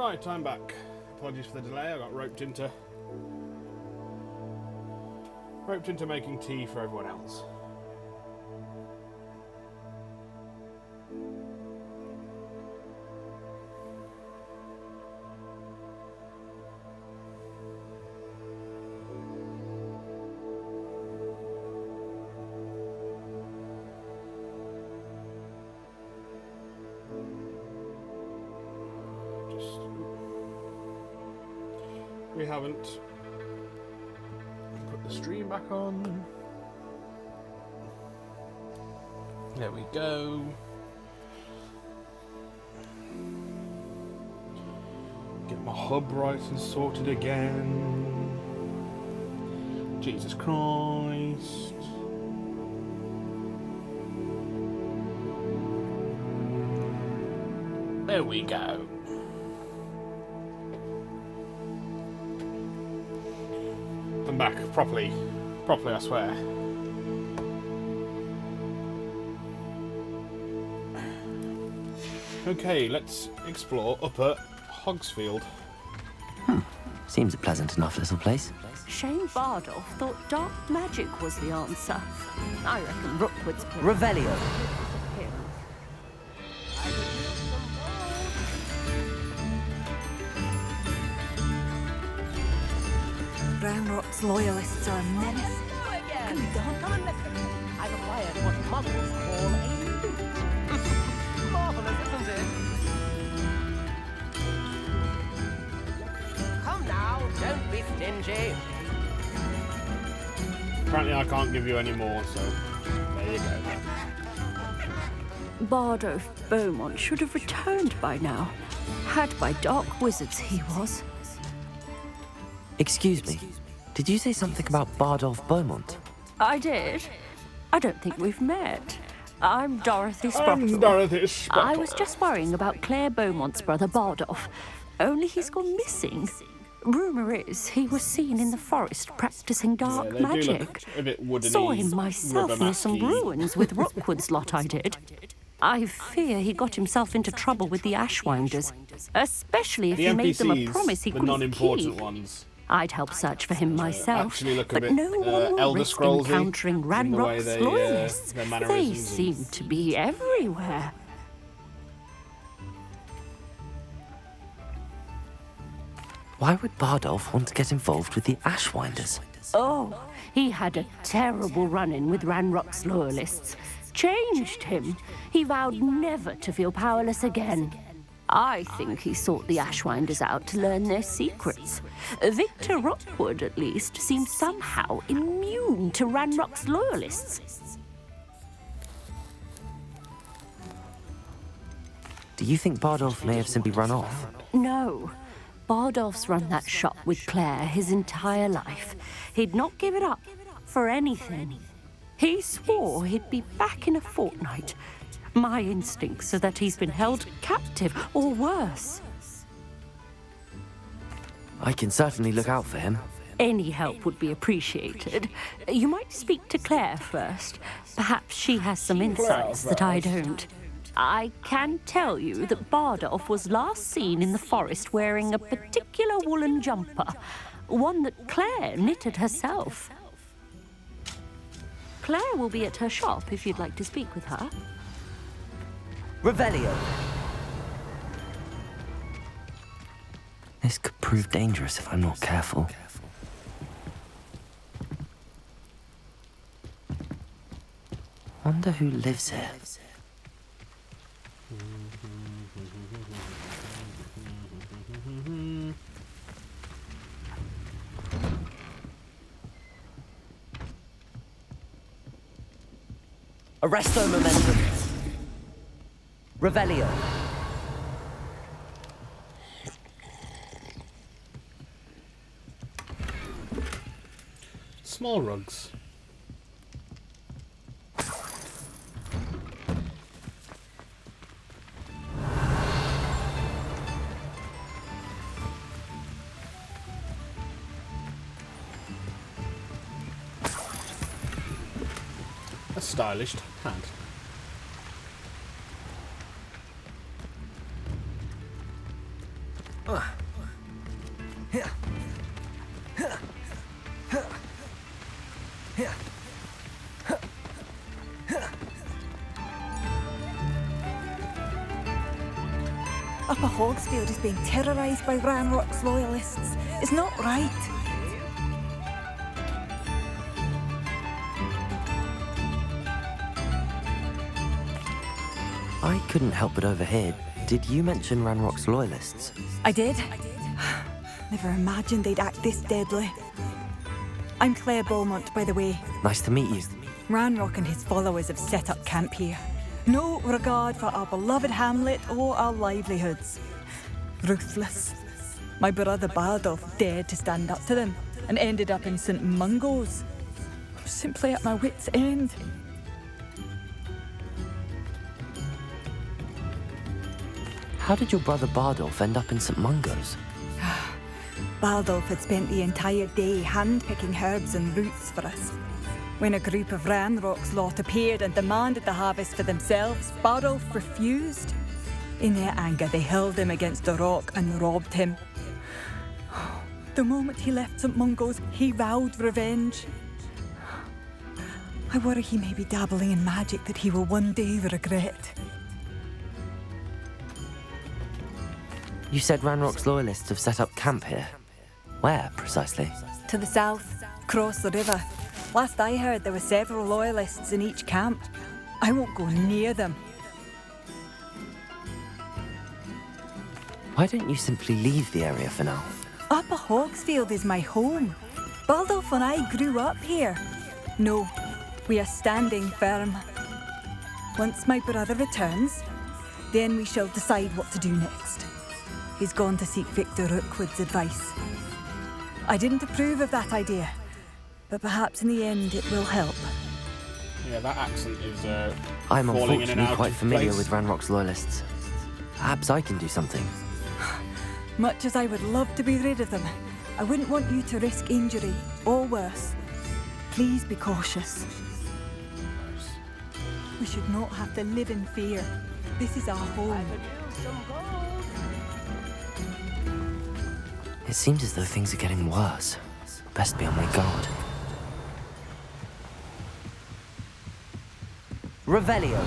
Right, I'm back. Apologies for the delay. I got roped into making tea for everyone else. We haven't put the stream back on. There we go. Get my hub right and sorted again. Jesus Christ. There we go. I'm back properly, I swear. Okay, let's explore Upper Hogsfield.
Seems a pleasant enough little place.
Shane Bardolph thought dark magic was the answer. I reckon Rookwood's
Revelio.
Ranrock's loyalists are a menace.
Can we go on? Come and listen. I've acquired what muggles call a loot. Marvelous, isn't it? Come now, don't be stingy.
Apparently I can't give you any more, so there you go.
Bardolph Beaumont should have returned by now. Had by dark wizards he was.
Excuse me, did you say something about Bardolph Beaumont?
I did. I don't think we've met. I'm Dorothy Sprottle.
I'm Dorothy Sprottle.
I was just worrying about Claire Beaumont's brother Bardolph. Only he's gone missing. Rumour is he was seen in the forest practicing dark
they
magic.
do look a bit woodeny,
Saw him myself near some
rubber-masky.
ruins with Rookwood's lot I did. I fear he got himself into trouble with the Ashwinders, especially if
The
he made them a
NPCs,
promise he
the
couldn't
non-important
keep.
ones.
I'd help search for him myself,
actually look a
but
bit,
no one will
Elder
risk
Scrolls-y
encountering
in the way
Ranrock's
they,
loyalists.
their
They
mannerisms
seem to be everywhere.
Why would Bardolph want to get involved with the Ashwinders?
Oh, he had a terrible run-in with Ranrock's loyalists. Changed him. He vowed never to feel powerless again. I think he sought the Ashwinders out to learn their secrets. Victor Rookwood, at least, seemed somehow immune to Ranrock's loyalists.
Do you think Bardolph may have simply run off?
No. Bardolph's run that shop with Claire his entire life. He'd not give it up for anything. He swore he'd be back in a fortnight. My instincts are that he's been held captive, or worse.
I can certainly look out for him.
Any help would be appreciated. You might speak to Claire first. Perhaps she has some insights that I don't. I can tell you that Bardolph was last seen in the forest wearing a particular woolen jumper, one that Claire knitted herself. Claire will be at her shop if you'd like to speak with her.
Revelio.
This could prove dangerous if I'm not careful. Wonder who lives here.
Arresto momentum. Revelio.
Small rugs. A stylish hat.
Upper Hogsfield is being terrorised by Ranrock's loyalists. It's not right.
I couldn't help but overhear. Did you mention Ranrock's loyalists?
I did. Never imagined they'd act this deadly. I'm Claire Beaumont, by the way.
Nice to meet you.
Ranrock and his followers have set up camp here. No regard for our beloved hamlet or our livelihoods. Ruthless. My brother Bardolph dared to stand up to them and ended up in St. Mungo's. I'm simply at my wit's end.
How did your brother Bardolph end up in St. Mungo's?
Bardolph had spent the entire day hand-picking herbs and roots for us. When a group of Ranrock's lot appeared and demanded the harvest for themselves, Bardolph refused. In their anger, they hurled him against a rock and robbed him. The moment he left St. Mungo's, he vowed revenge. I worry he may be dabbling in magic that he will one day regret.
You said Ranrock's loyalists have set up camp here. Where, precisely?
To the south, across the river. Last I heard, there were several loyalists in each camp. I won't go near them.
Why don't you simply leave the area for now?
Upper Hogsfield is my home. Bardolph and I grew up here. No, we are standing firm. Once my brother returns, then we shall decide what to do next. He's gone to seek Victor Rookwood's advice. I didn't approve of that idea, but perhaps in the end it will help.
Yeah, that accent is
I'm
falling in and
unfortunately
out
quite
of
familiar
place.
with Ranrock's loyalists. Perhaps I can do something.
Much as I would love to be rid of them, I wouldn't want you to risk injury, or worse. Please be cautious. We should not have to live in fear. This is our home.
It seems as though things are getting worse. Best be on my guard.
Revelio.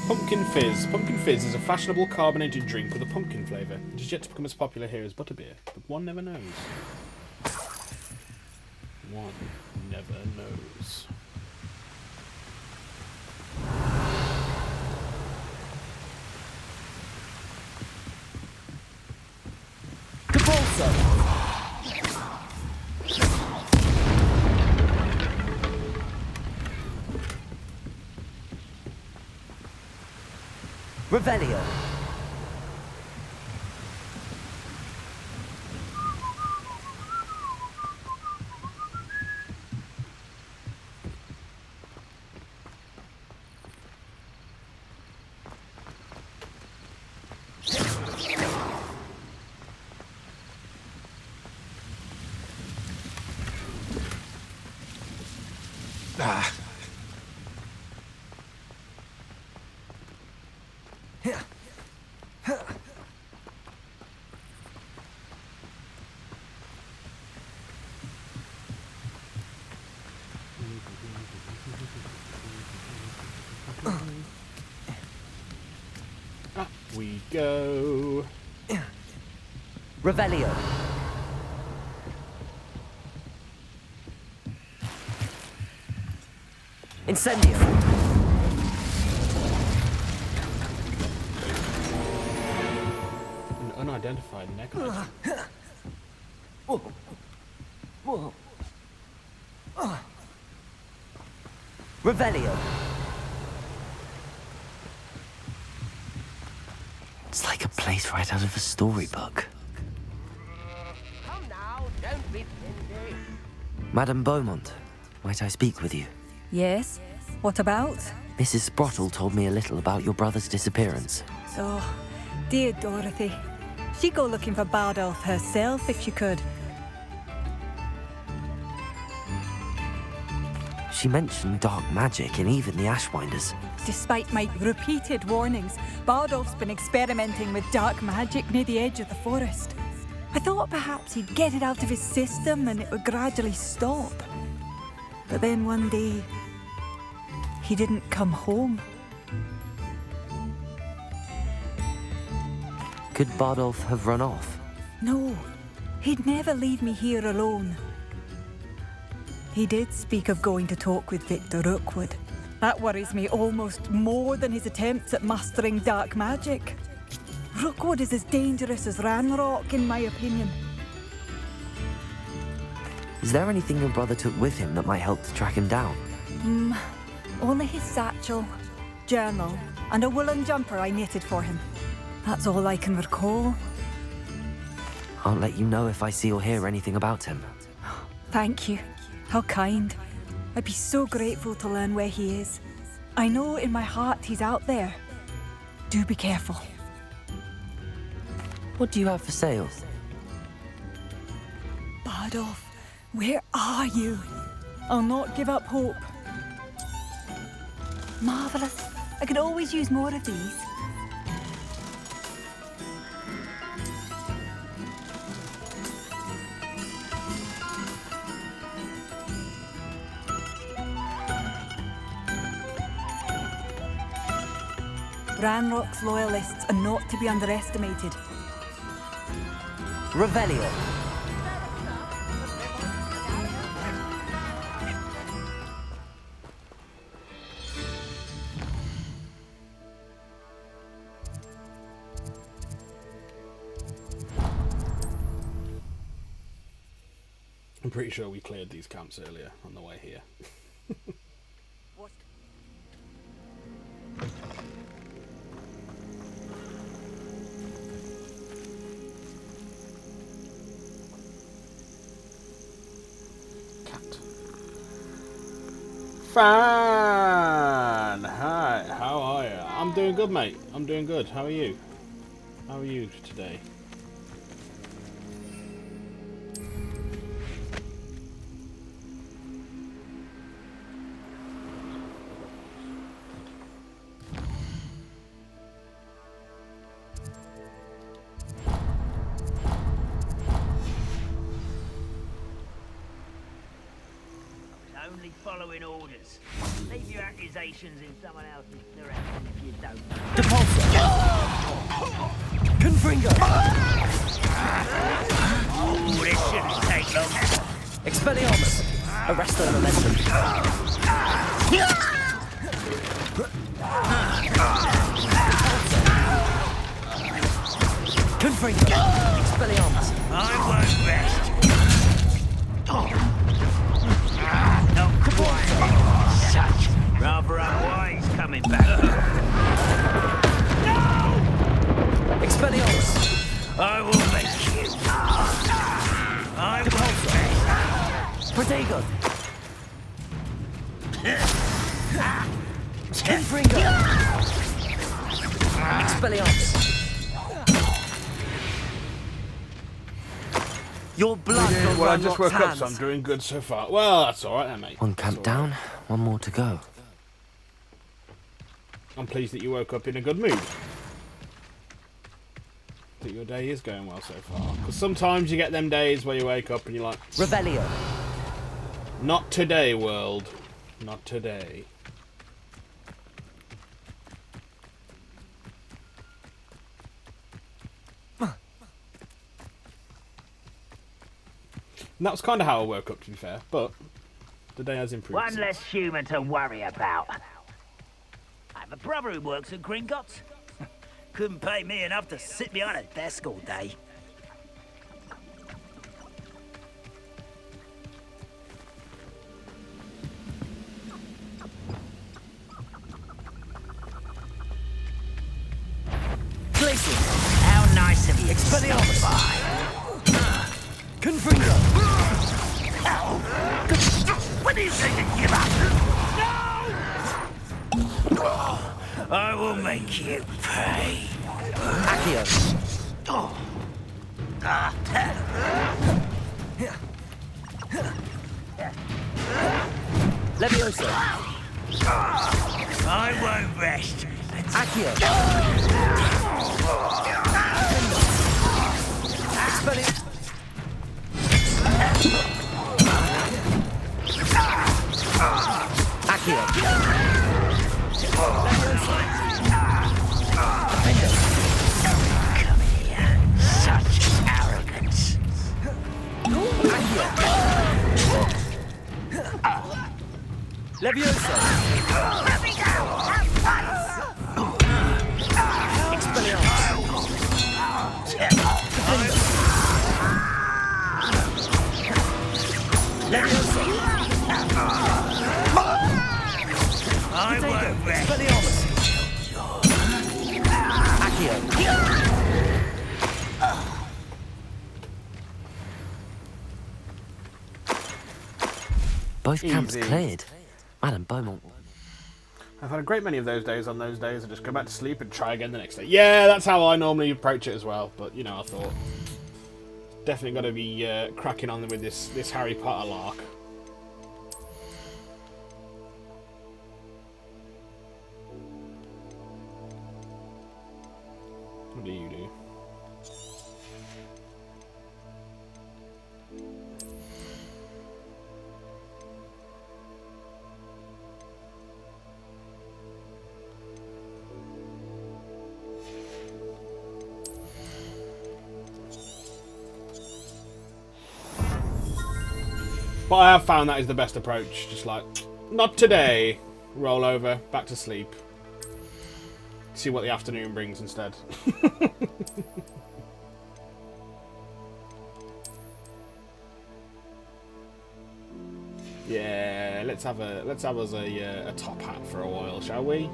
Pumpkin Fizz. Pumpkin Fizz is a fashionable carbonated drink with a pumpkin flavour. It is yet to become as popular here as butterbeer, but one never knows. One never knows.
Revelio.
Ah.
Up we go.
Revelio. Incendio.
An unidentified necklace.
Revelio.
It's like a place right out of a storybook.
Come now, don't be windy.
Madame Beaumont, might I speak with you?
Yes? What about?
Mrs. Sprottle told me a little about your brother's disappearance.
Oh, dear Dorothy. She'd go looking for Bardolph herself if she could.
She mentioned dark magic and even the Ashwinders.
Despite my repeated warnings, Bardolph's been experimenting with dark magic near the edge of the forest. I thought perhaps he'd get it out of his system and it would gradually stop. But then one day, he didn't come home.
Could Bardolph have run off?
No, he'd never leave me here alone. He did speak of going to talk with Victor Rookwood. That worries me almost more than his attempts at mastering dark magic. Rookwood is as dangerous as Ranrock, in my opinion.
Is there anything your brother took with him that might help to track him down?
Only his satchel, journal, and a woolen jumper I knitted for him. That's all I can recall.
I'll let you know if I see or hear anything about him.
Thank you. How kind. I'd be so grateful to learn where he is. I know in my heart he's out there. Do be careful.
What do you have for sale?
Bardolph, where are you? I'll not give up hope. Marvellous. I could always use more of these. Ranrock's loyalists are not to be underestimated.
Revelio.
I'm pretty sure we cleared these camps earlier on the way here. Fan! Hi, how are you? I'm doing good, mate. I'm doing good. How are you? How are you today?
Only following orders. Leave your accusations in someone else's direction if you don't.
Confringo!
Oh, this shouldn't take long.
Expelliarmus! Arrest the momentum.
Confringo!
Expelliarmus!
I won't rest. Not quite. Such rather unwise coming back. No!
Expelliarmus!
I will make you. I won't rest.
Protego!
Confringo!
Expelliarmus! Your blood will
Well, I
run
just
Rock's
woke up,
hands.
so I'm doing good so far. Well, that's alright then, mate.
One camp down, one more to go.
I'm pleased that you woke up in a good mood. That your day is going well so far. Because sometimes you get them days where you wake up and you're like...
Revelio.
Not today, world. Not today. And that was kind of how I woke up, to be fair, but the day has improved.
One less human to worry about. I have a brother who works at Gringotts. Couldn't pay me enough to sit behind a desk all day.
Glacius!
How nice of you.
Expelliarmus!
Confringo!
When do you think you give up? No! I will make you pay.
Accio!
Levioso.
I won't rest.
Accio. Expelliarmus. Accio.
Such arrogance.
Levioso.
Let me go! Have fun!
Levioso.
I won't rest.
Expelliarmus. Accio.
Both camps
Easy.
cleared. Madam Beaumont.
I've had a great many of those days. On those days, I just go back to sleep and try again the next day. Yeah, that's how I normally approach it as well. But you know, I thought definitely got to be cracking on with this Harry Potter lark. What do you do? But I have found that is the best approach. Just like, not today. Roll over, back to sleep. See what the afternoon brings instead. Yeah, let's have us a top hat for a while, shall we?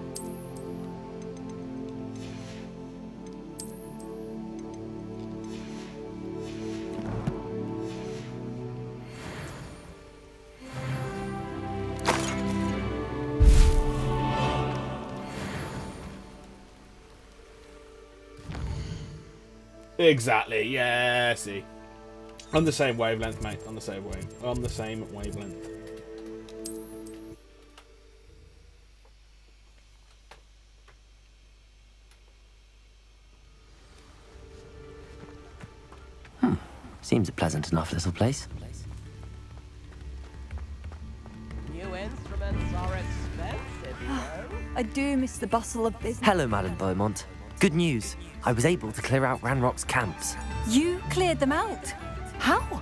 Exactly, yeah, see. On the same wavelength, mate. On the same wavelength.
Seems a pleasant enough little place.
New instruments are expensive, you know.
I do miss the bustle of business.
Hello, Madam Beaumont. Good news. I was able to clear out Ranrock's camps.
You cleared them out? How?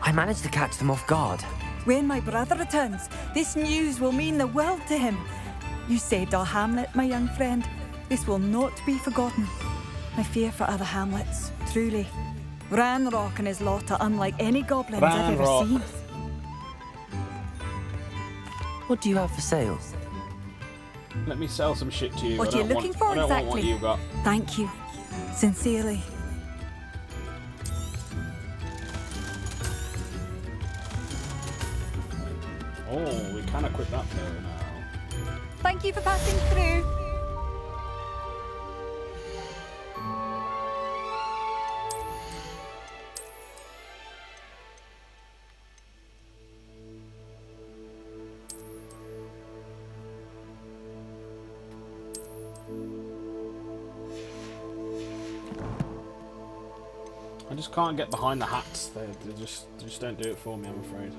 I managed to catch them off guard.
When my brother returns, this news will mean the world to him. You saved our hamlet, my young friend. This will not be forgotten. I fear for other hamlets, truly. Ranrock and his lot are unlike any goblins I've ever
Ranrock.
seen.
What do you have for sale?
Let me sell some shit to you.
What
I
are you
don't
looking
want-
for
I don't
exactly?
want what you got.
Thank you. Sincerely.
Oh, we can equip that player now.
Thank you for passing through.
I just can't get behind the hats. They just don't do it for me, I'm afraid.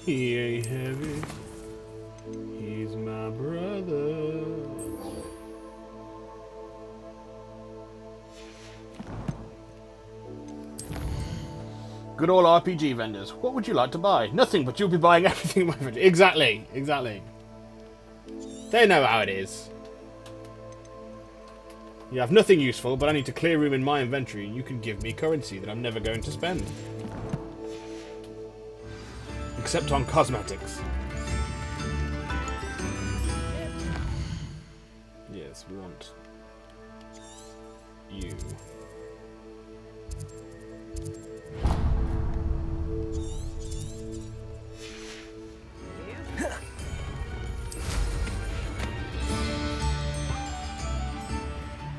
He ain't heavy. He's my brother. Good old RPG vendors. What would you like to buy? Nothing, but you'll be buying everything in my inventory. Exactly, exactly. They know how it is. You have nothing useful, but I need to clear room in my inventory, and you can give me currency that I'm never going to spend. except on cosmetics. Yes, we want you.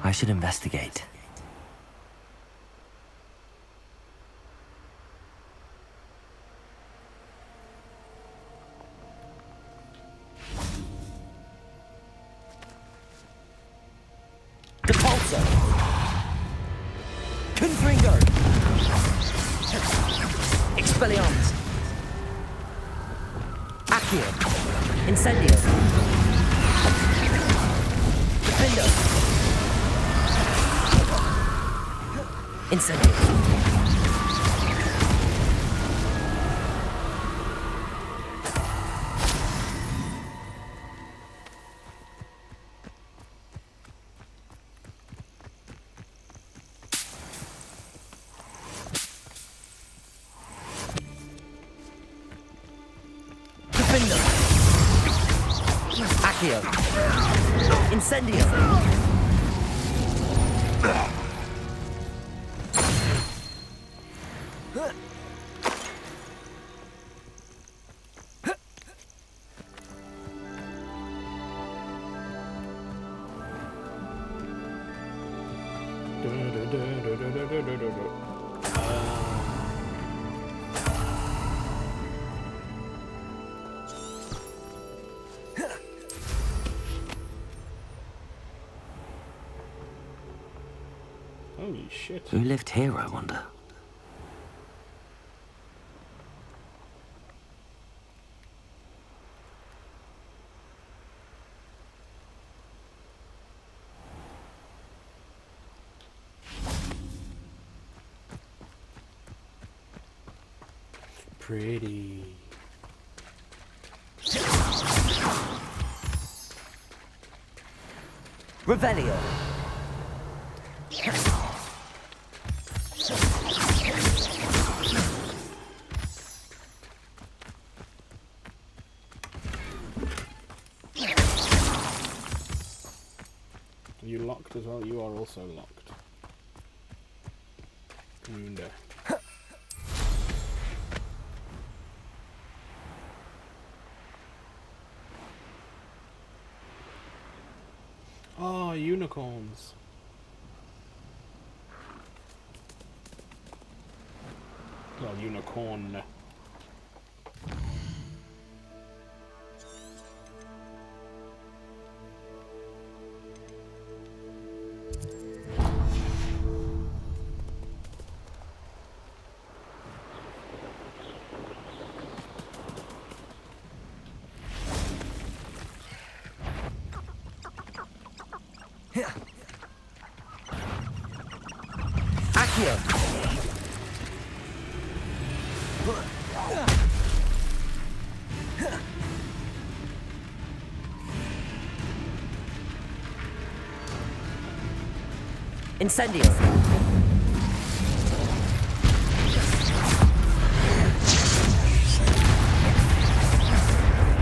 I should investigate.
Depulso! Confringo! Expelliarmus! Accio! Incendio! Defendo! Incendio! Defendo! Accio! Incendio!
Holy shit.
Who lived here, I wonder?
Pretty.
Revelio!
Are you locked as well? You are also locked. Munda. Oh, unicorns. Well, unicorn.
Accio! Incendio!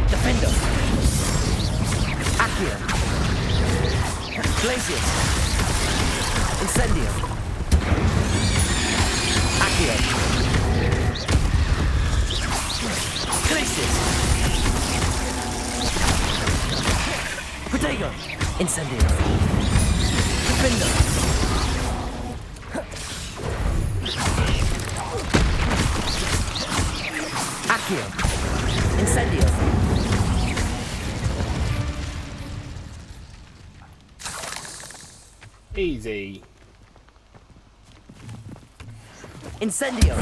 Defendo! Accio! Glacius! Incendio! Accio! Glacius! Protego! Incendio! Defendo! Accio! Incendio!
Easy.
Incendio!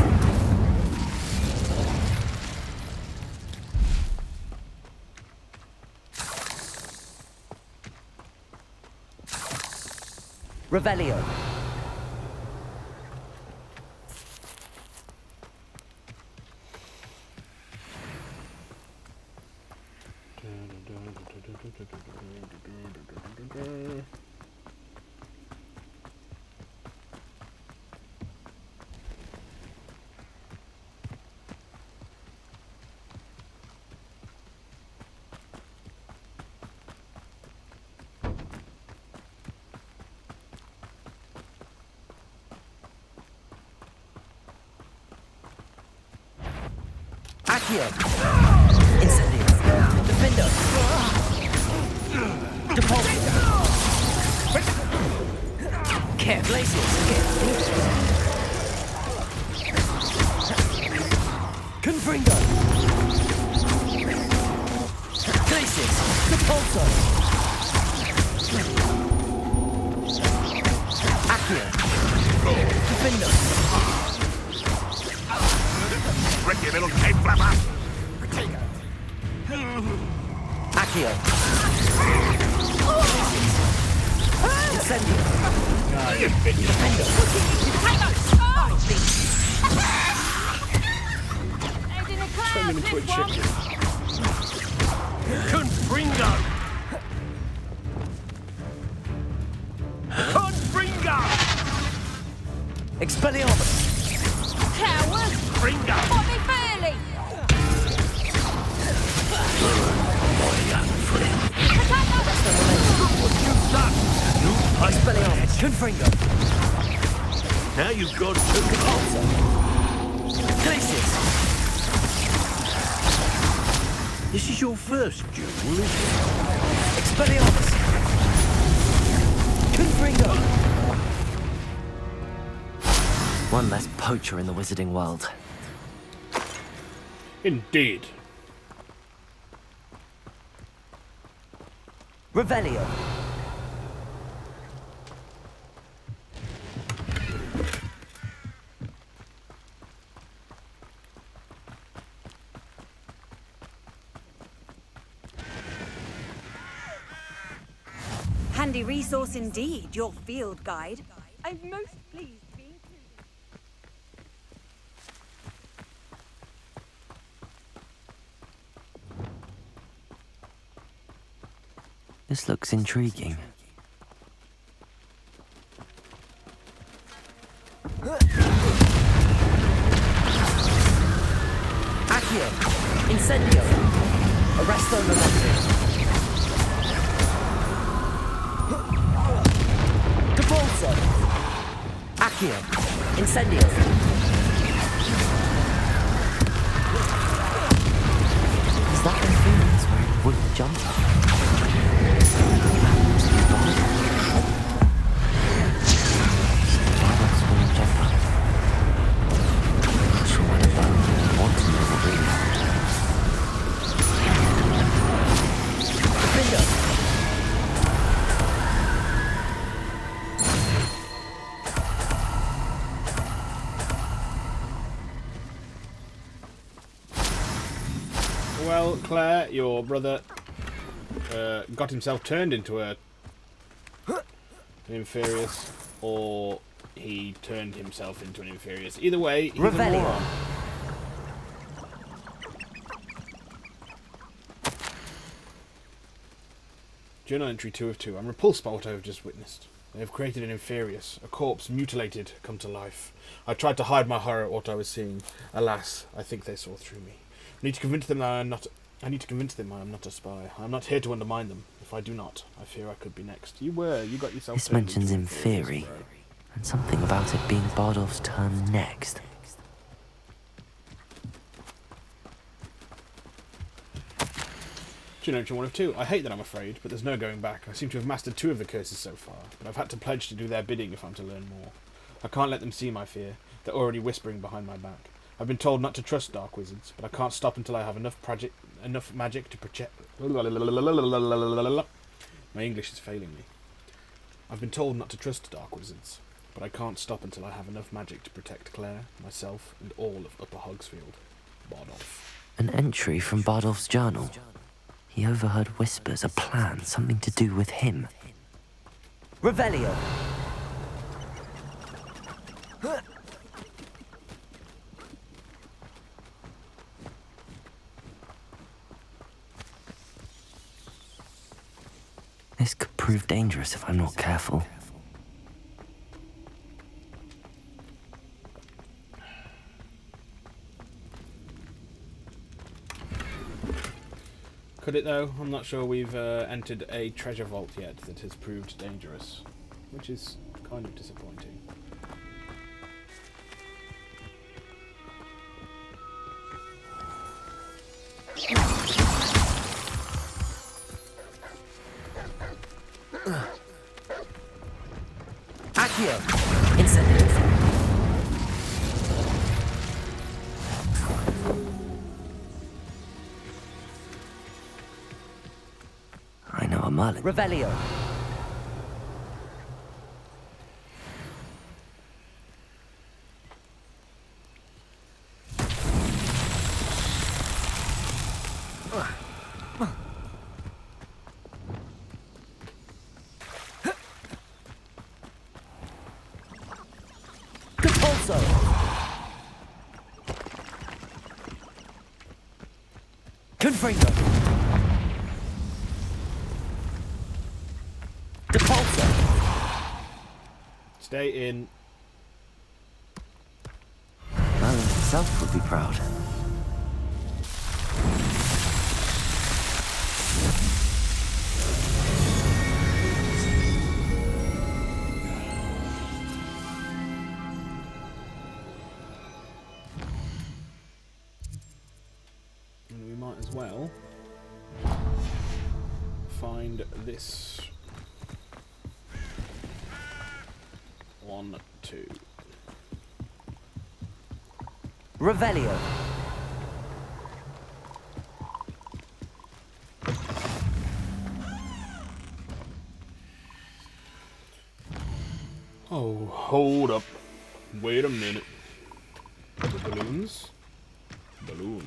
Revelio! Accio. Incendio. Defender. Depulso. Care Glacius. Confringo. Glacius. Depulso. Accio. Defender.
Tricky little cave flapper.
Accio. Incendio. Defender.
20 minutes with chicken.
Confringo! Confringo!
Expelliarmus.
Coward!
Fringo!
Bobby Fairley!
Expelliarmus. Confringo.
Now you've got to
Depulso. Glacius.
This is your first duel, isn't it?
Expelliarmus. Confringo. One less poacher in the wizarding world.
Indeed.
Revelio.
Handy resource indeed, your field guide. I'm most pleased to be included.
This looks intriguing.
Accio. Incendio. Arresto Memento. Depulso. Accio. Incendio.
Is that Amphibians wearing wooden jumper? Bardock's wooden jumper. Not sure what about wants to know really.
Defender.
Well, Claire, your brother got himself turned into an Inferius, or he turned himself into an Inferius. Either way, he's a moron. Journal entry 2 of 2. I'm repulsed by what I have just witnessed. They have created an Inferius, a corpse mutilated, come to life. I tried to hide my horror at what I was seeing. Alas, I think they saw through me. I need to convince them I am not a spy. I am not here to undermine them. If I do not, I fear I could be next. You got yourself.
This mentions Inferi, and something about it being Bardolph's turn next.
Journal entry 1 of 2. I hate that I'm afraid, but there's no going back. I seem to have mastered 2 of the curses so far, but I've had to pledge to do their bidding if I'm to learn more. I can't let them see my fear. They're already whispering behind my back. I've been told not to trust dark wizards, but I can't stop until I have enough magic to protect. My English is failing me. I've been told not to trust dark wizards, but I can't stop until I have enough magic to protect Claire, myself, and all of Upper Hogsfield. Bardolph.
An entry from Bardolph's journal. He overheard whispers, a plan, something to do with him.
Revelio.
This could prove dangerous if I'm not careful.
Could it though? I'm not sure we've entered a treasure vault yet that has proved dangerous, which is kind of disappointing.
Accio! Incendiary.
I know a Merlin.
Revelio. Compulso. Confringo. Depulso.
Stay in.
Merlin himself would be proud.
And we might as well find this. 1, 2.
Revelio.
Oh, hold up. Wait a minute. The balloons? Balloons.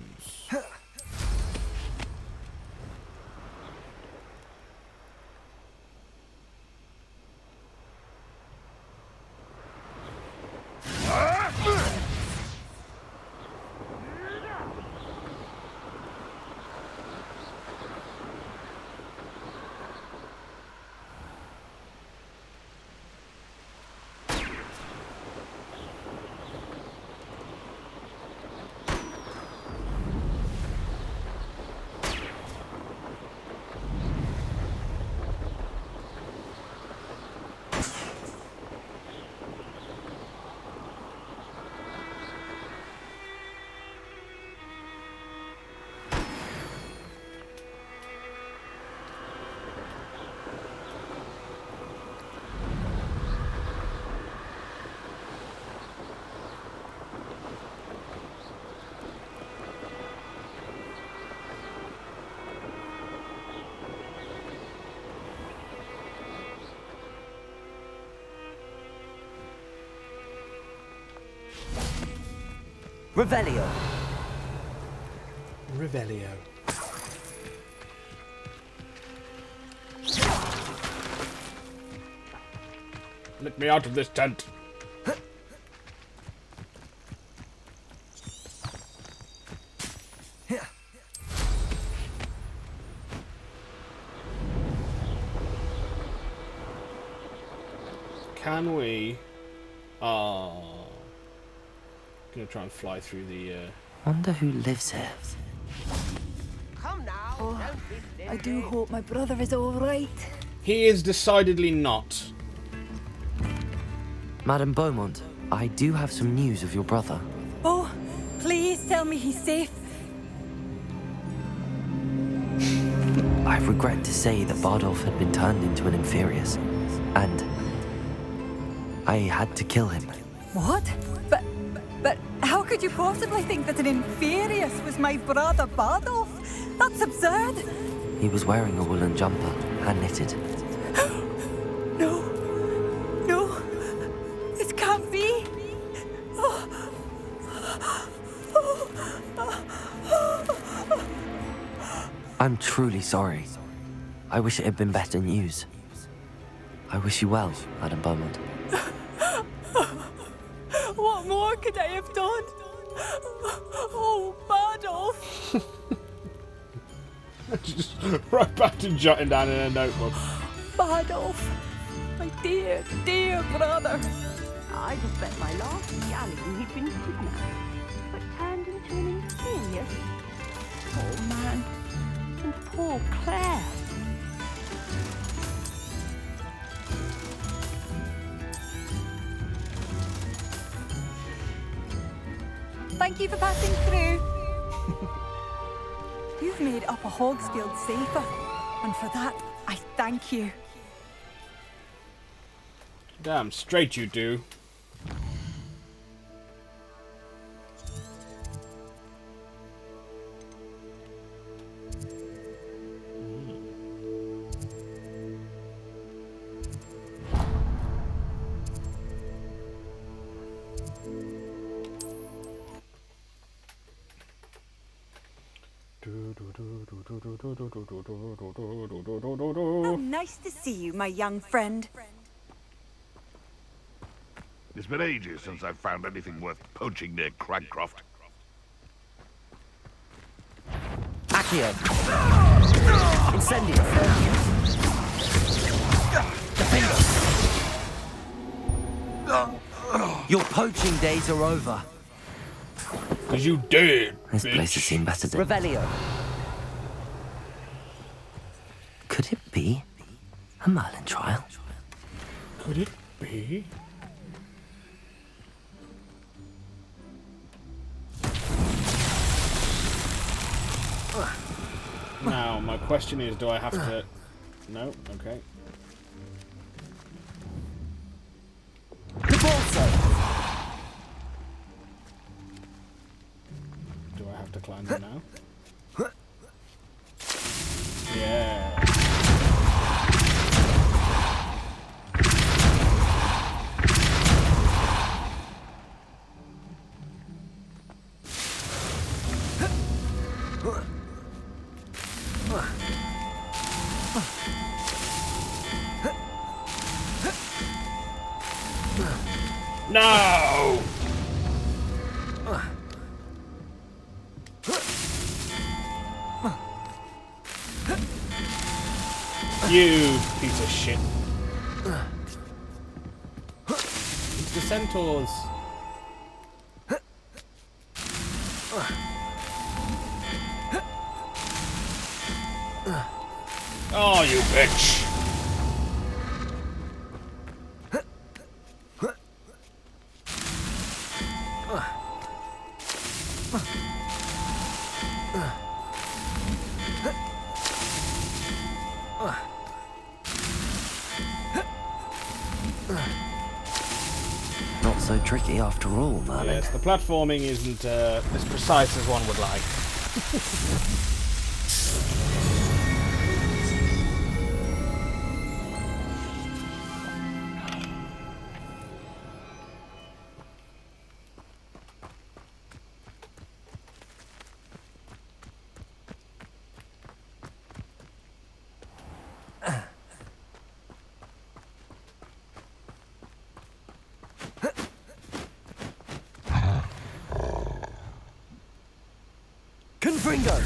Revelio.
Revelio. Let me out of this tent. Can we? Gonna try and fly through the.
Wonder who lives here.
I do hope my brother is all right.
He is decidedly not.
Madame Beaumont, I do have some news of your brother.
Oh, please tell me he's safe.
I regret to say that Bardolph had been turned into an Inferius, and I had to kill him.
What? But how could you possibly think that an Inferius was my brother Bardolph? That's absurd.
He was wearing a woolen jumper, hand-knitted.
No. It can't be.
I'm truly sorry. I wish it had been better news. I wish you well, Madame Beaumont.
What more could I have done? Oh, Bardolph.
Just right back to jotting down in a notebook.
Bardolph, my dear, dear brother.
I'd have bet my last galleon he'd been kidnapped, but turned into an inferior. Poor man. And poor Claire.
Thank you for passing through. You've made Upper Hogsfield safer, and for that, I thank you.
Damn straight you do.
Oh, nice to see you, my young friend.
It's been ages since I've found anything worth poaching near Cragcroft.
Accio! Incendio! Defender! Your poaching days are over.
Cause you dead,
This
bitch.
place has seen better days.
Revelio!
Could it be a Merlin trial?
Could it be? Now, my question is, do I have to... No? Okay. Do I have to climb them now? Yeah. No! You piece of shit. It's the centaurs. Oh, you bitch.
Not so tricky after all, Merlin.
Yes, the platforming isn't as precise as one would like.
Confringo!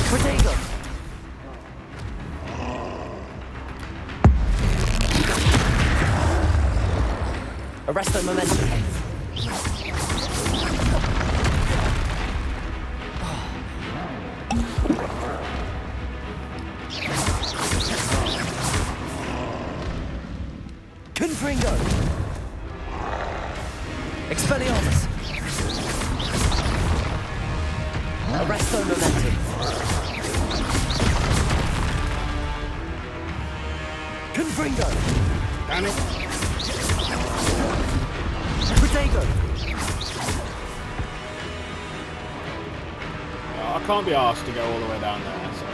Protego! Arresto momentum. Confringo! Expelliarmus! Arresto momentum. Confringo!
Damn it.
Protego!
I can't be asked to go all the way down there, so...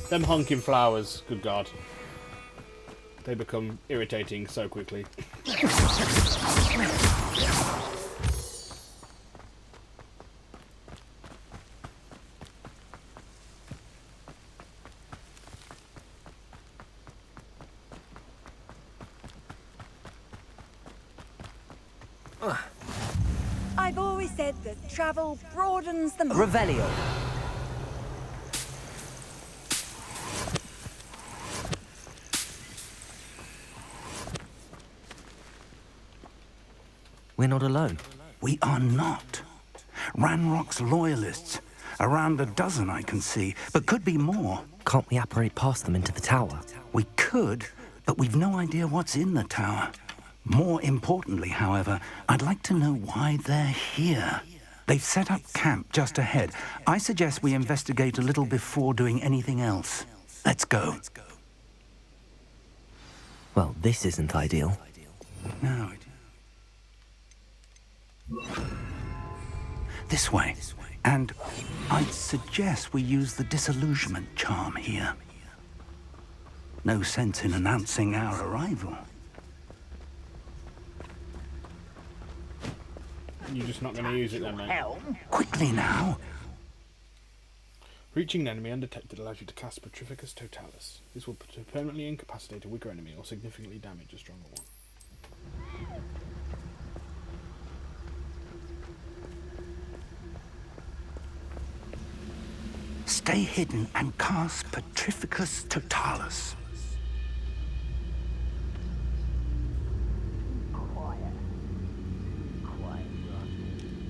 Them honking flowers, good God. They become irritating so quickly.
I've always said that travel broadens the mind.
Revelio.
We're not alone.
We are not. Ranrock's loyalists. Around a dozen I can see, but could be more.
Can't we apparate past them into the tower?
We could, but we've no idea what's in the tower. More importantly, however, I'd like to know why they're here. They've set up camp just ahead. I suggest we investigate a little before doing anything else. Let's go.
Well, this isn't ideal.
No. This way. And I'd suggest we use the disillusionment charm here. No sense in announcing our arrival.
You're just not going to use it then, mate.
Quickly now.
Reaching an enemy undetected allows you to cast Petrificus Totalis. This will permanently incapacitate a weaker enemy or significantly damage a stronger one.
Stay hidden and cast Petrificus Totalis.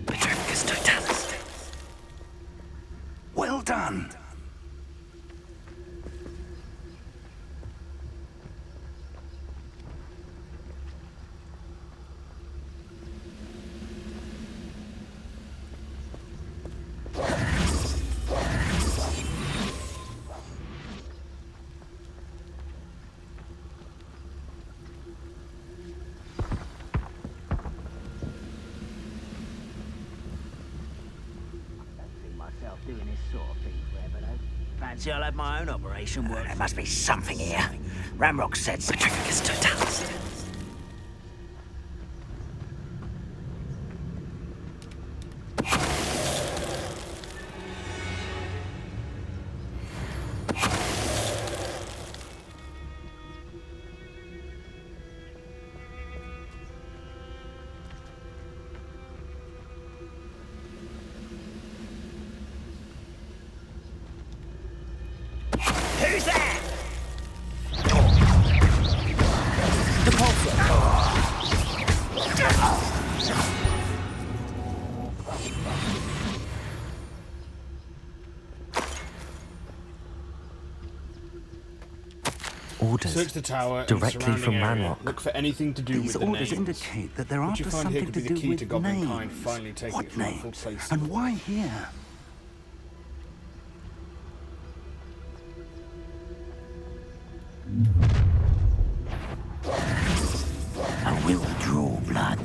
Petrificus Totalis.
Well done.
Doing this sort of thing forever, though. Fancy I'll have my own operation work. There must be something here. Ramrock said so.
Petrificus Totalis.
Who's there?
Orders
Search the tower and
directly
surrounding
from
area.
Ranrock.
Look for anything to do
These
with the
orders
names.
indicate that they're
What you
after
find here
something
could be
to
the
do
key to
with
Goblin
names.
Kind finally taking
What
its rightful
names?
place.
And why here?
I will draw blood.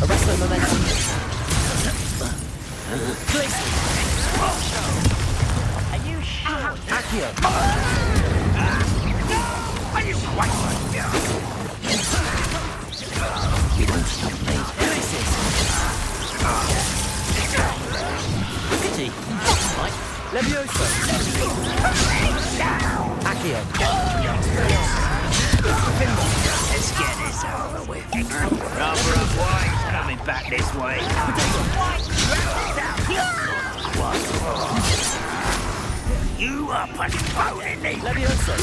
Arrest the momentum.
Are you sure?
Accio.
Are you quite
You won't stop me. Pity. Right. Levioso. Accio.
Let's get this over with. Rather a wise coming back this way. You are postponing me.
Levioso.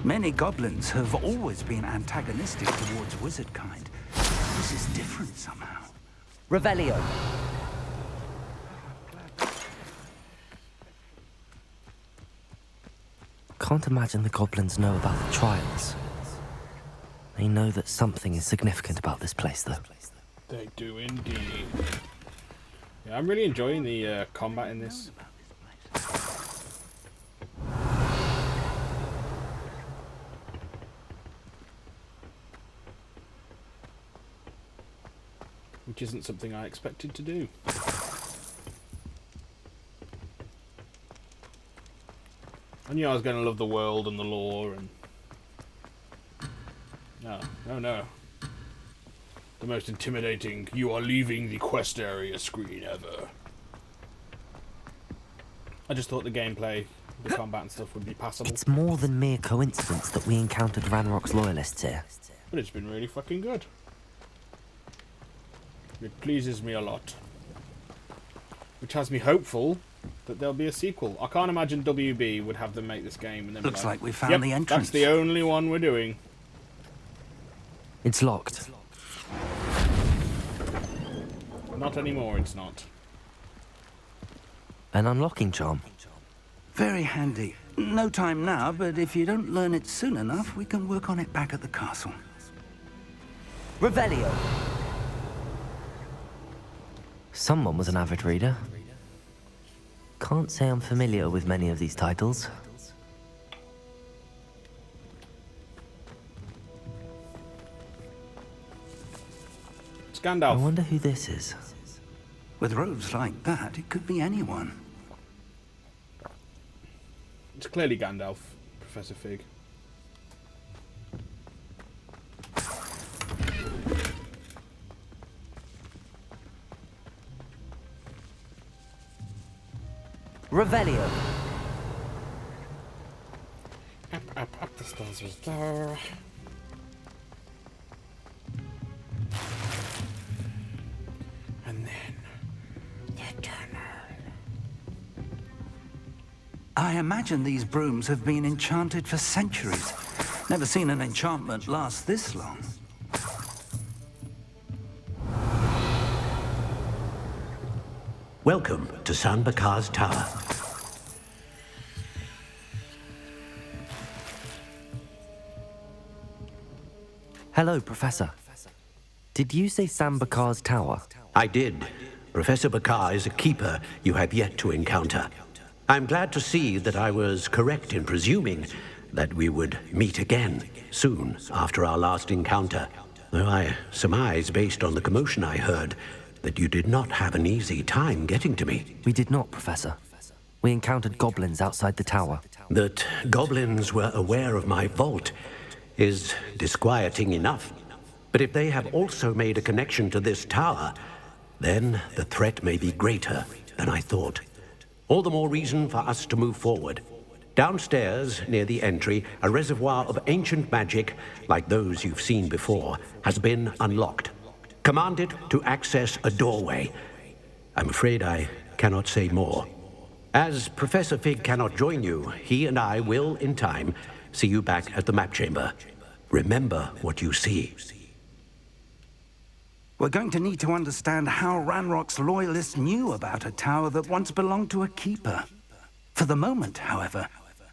Many goblins have always been antagonistic towards wizard kind. This is different somehow.
Revelio. Can't imagine the goblins know about the trials. They know that something is significant about this place, though.
They do indeed. Yeah, I'm really enjoying the combat in this. Which isn't something I expected to do. I knew I was going to love the world and the lore and... No. The most intimidating, you are leaving the quest area screen ever. I just thought the gameplay, the combat and stuff would be passable.
It's more than mere coincidence that we encountered Ranrock's loyalists here.
But it's been really fucking good. It pleases me a lot. Which has me hopeful that there'll be a sequel. I can't imagine WB would have them make this game and then be
Looks like we found
yep,
the entrance.
That's the only one we're doing.
It's locked.
Not anymore, it's not.
An unlocking charm.
Very handy. No time now, but if you don't learn it soon enough, we can work on it back at the castle.
Revelio. Someone was an avid reader. Can't say I'm familiar with many of these titles.
It's Gandalf.
I wonder who this is.
With robes like that, it could be anyone.
It's clearly Gandalf, Professor Fig.
Revelio.
Up the stairs was there. And then the tunnel.
I imagine these brooms have been enchanted for centuries. Never seen an enchantment last this long.
Welcome to San Bakar's Tower.
Hello, Professor. Did you say Sam Bakar's tower?
I did. Professor Bakar is a keeper you have yet to encounter. I'm glad to see that I was correct in presuming that we would meet again soon after our last encounter. Though I surmise, based on the commotion I heard, that you did not have an easy time getting to me.
We did not, Professor. We encountered goblins outside the tower.
That goblins were aware of my vault is disquieting enough. But if they have also made a connection to this tower, then the threat may be greater than I thought. All the more reason for us to move forward. Downstairs, near the entry, a reservoir of ancient magic, like those you've seen before, has been unlocked. Commanded to access a doorway. I'm afraid I cannot say more. As Professor Fig cannot join you, he and I will, in time, see you back at the map chamber. Remember what you see.
We're going to need to understand how Ranrock's loyalists knew about a tower that once belonged to a keeper. For the moment, however,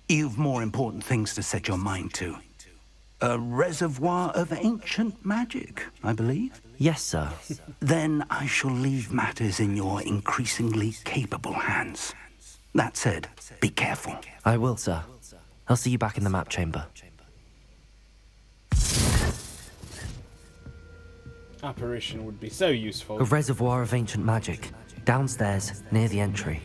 you've more important things to set your mind to. A reservoir of ancient magic, I believe?
Yes, sir.
Then I shall leave matters in your increasingly capable hands. That said, be careful.
I will, sir. I'll see you back in the map chamber.
Apparition would be so useful.
A reservoir of ancient magic. Downstairs, near the entry.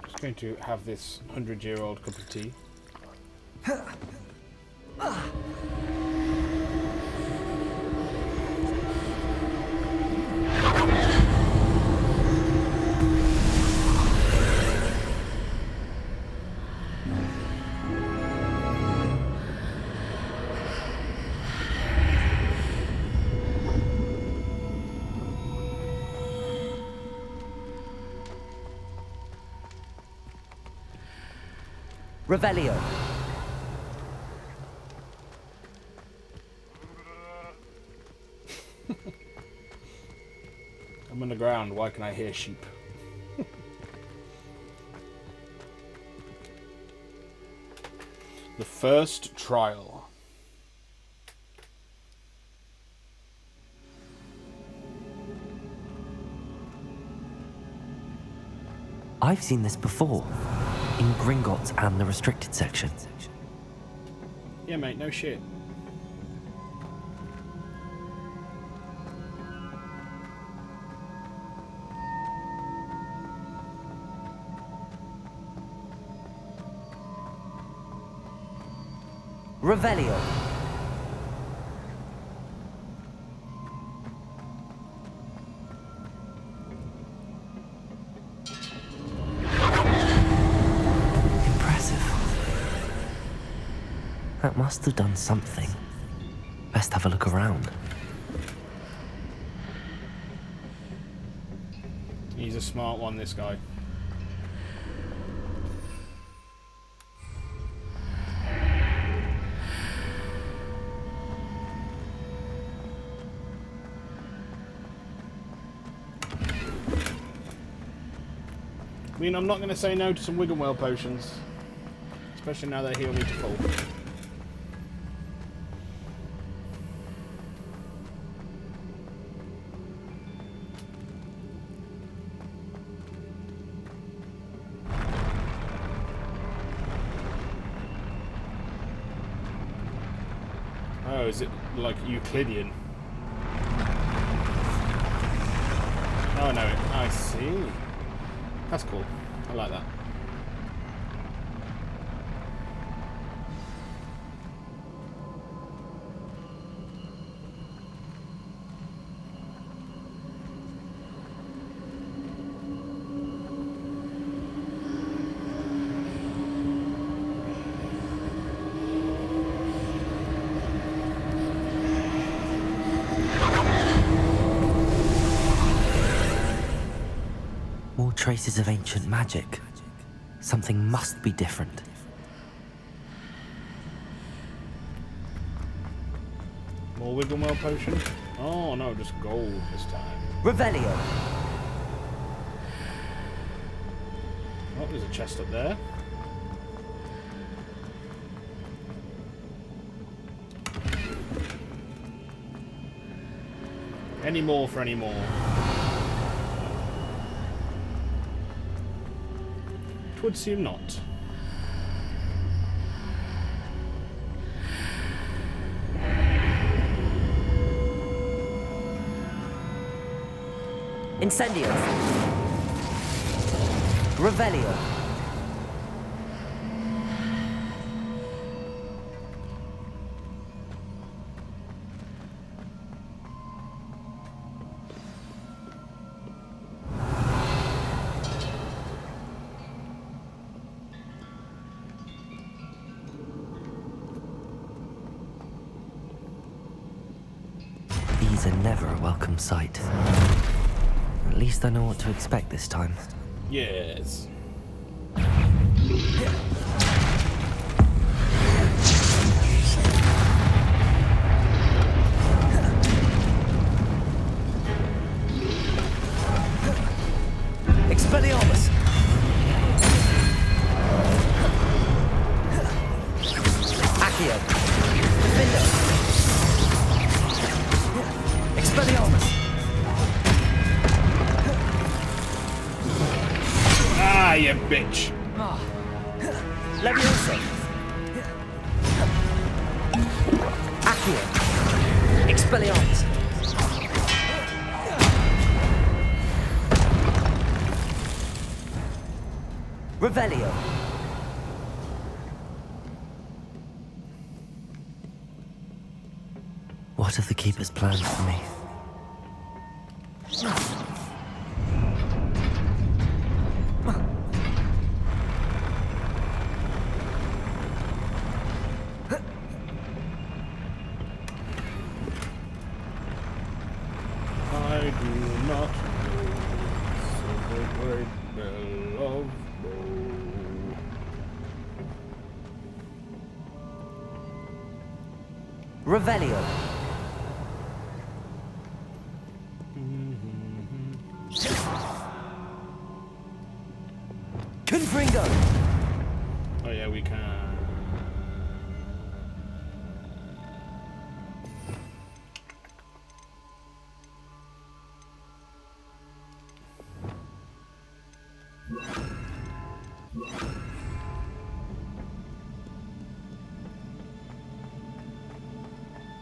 Just going to have this 100-year-old cup of tea.
Revelio.
I'm on the ground. Why can I hear sheep? The first trial.
I've seen this before. In Gringotts and the restricted section.
Yeah, mate, no shit.
Revelio. That must have done something. Best have a look around.
He's a smart one, this guy. I mean, I'm not going to say no to some Wiggenwell potions. Especially now they heal me to full. Oh, is it like Euclidean? Oh no, I see. That's cool. I like that.
More traces of ancient magic. Something must be different.
More Wiggenwell potion? Oh no, just gold this time.
Revelio!
Oh, there's a chest up there. Any more for any more? It would seem not.
Incendio! Revelio! These are never a welcome sight. At least I know what to expect this time.
Yes.
Expelliarmus! Accio! Defender! Expelliarmus!
Ah, you bitch!
Leviosa! Accio! Expelliarmus! Revelio! What have the Keepers planned for me?
I do not know the great bell of woe.
Revelio! Confringo!
Oh yeah, we can.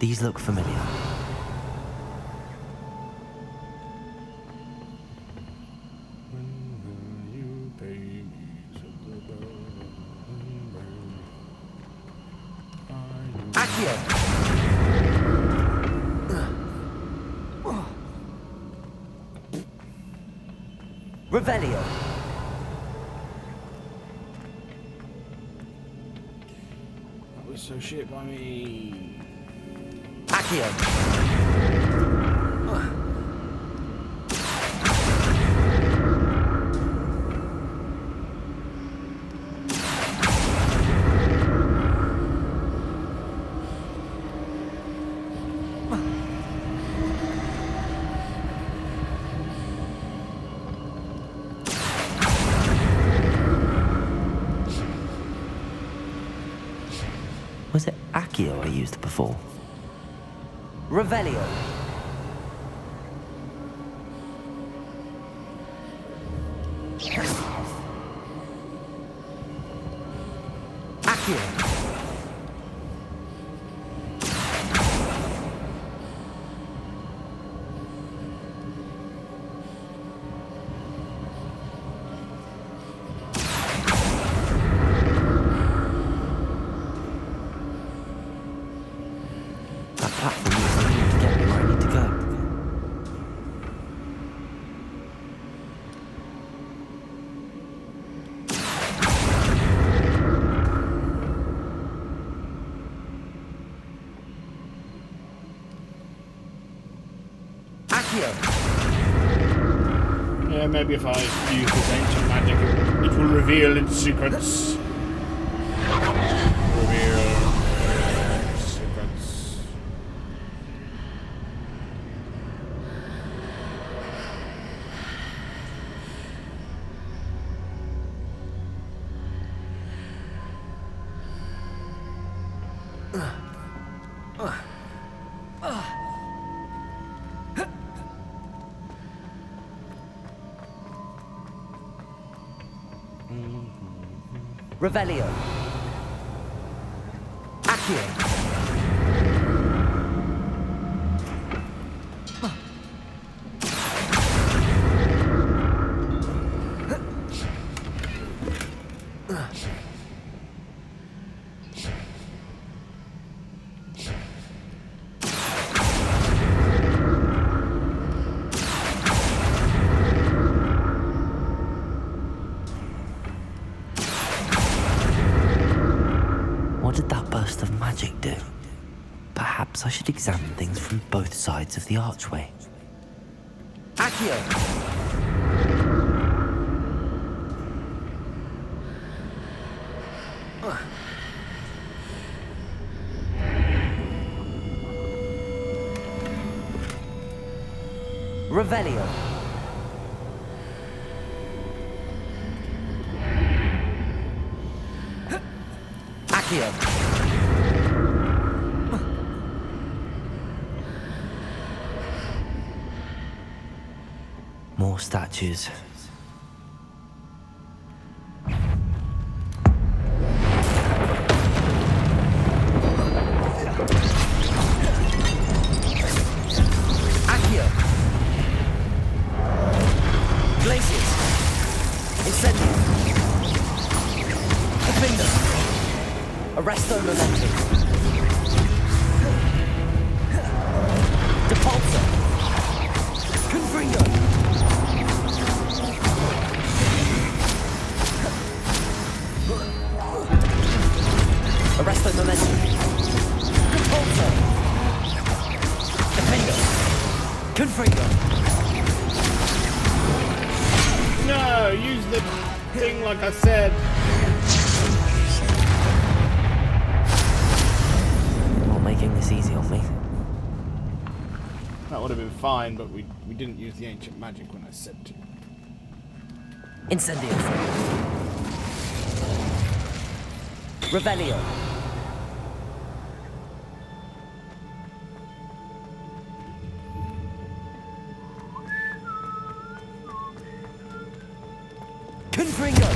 These look familiar. Accio! Revelio!
That was so shit by me.
Accio! Was it Accio I used before?
Revelio. Accio.
That platform is able to get me where I need to go.
Yeah, maybe if I use this ancient magic, it will reveal its secrets. Reveal its secrets.
Revelio. Accio.
What did that burst of magic do? Perhaps I should examine things from both sides of the archway.
Accio. Revelio. Accio.
More statues.
Accio. Glaciers. Incendio. Defender. Arresto Momentum. Depulso. Confringo. Arresto Momentum. Depulso. Defender. Confringo.
No, use the thing like I said.
Not making this easy on me.
That would have been fine, but we didn't use the ancient magic when I said to.
Incendio. Revelio. Confringo.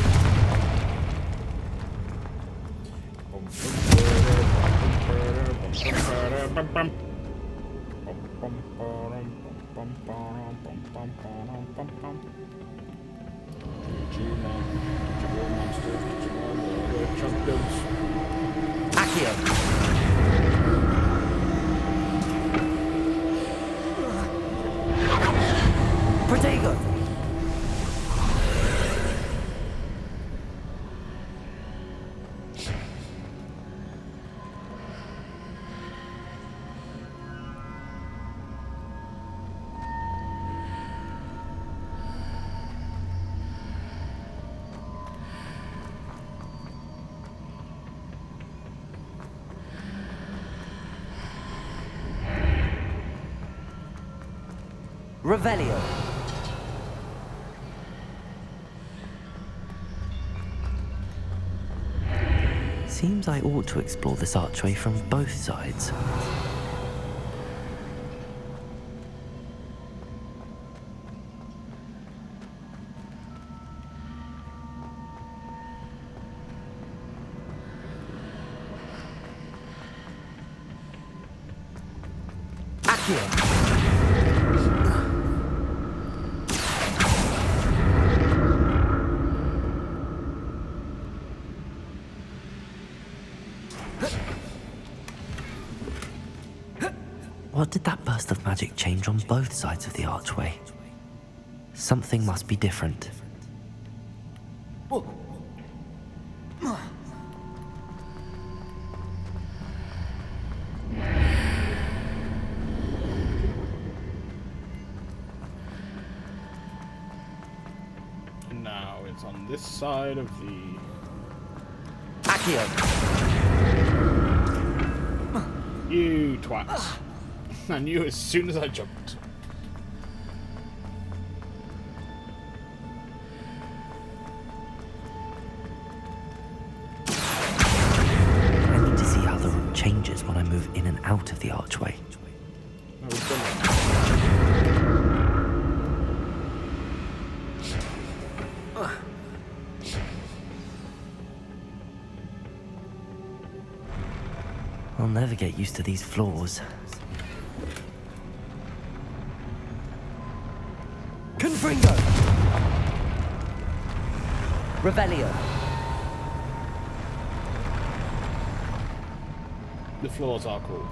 Accio. Protego. Revelio.
Seems I ought to explore this archway from both sides. What did that burst of magic change on both sides of the archway? Something must be different.
And now it's on this side of the... You twat. I knew as soon as I jumped.
I need to see how the room changes when I move in and out of the archway. I'll never get used to these floors.
Confringo! Revelio.
The floors are cool.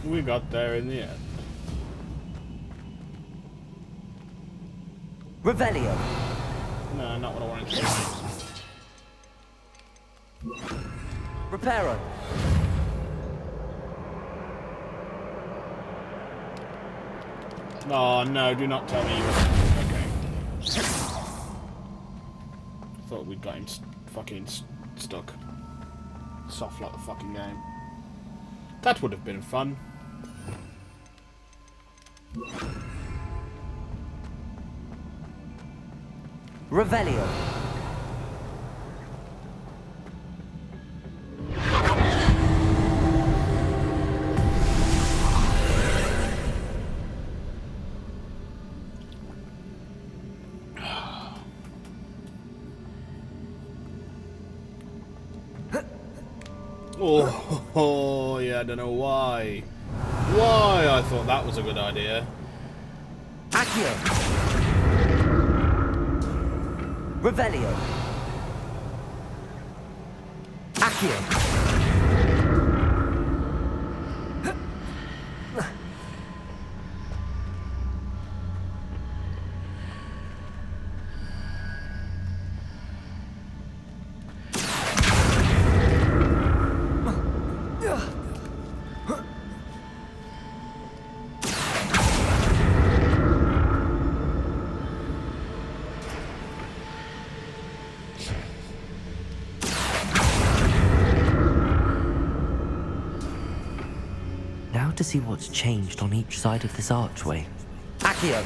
We got there in the end.
Revelio.
No, not what I wanted to do.
Reparo.
Oh no, do not tell me you were... Okay. Thought we'd got him fucking stuck. Soft like the fucking game. That would have been fun.
Revelio.
Oh, yeah, I don't know why. Why I thought that was a good idea.
Accio. Revelio. Accio.
Now to see what's changed on each side of this archway.
Accio.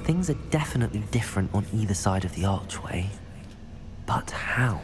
Things are definitely different on either side of the archway. But how?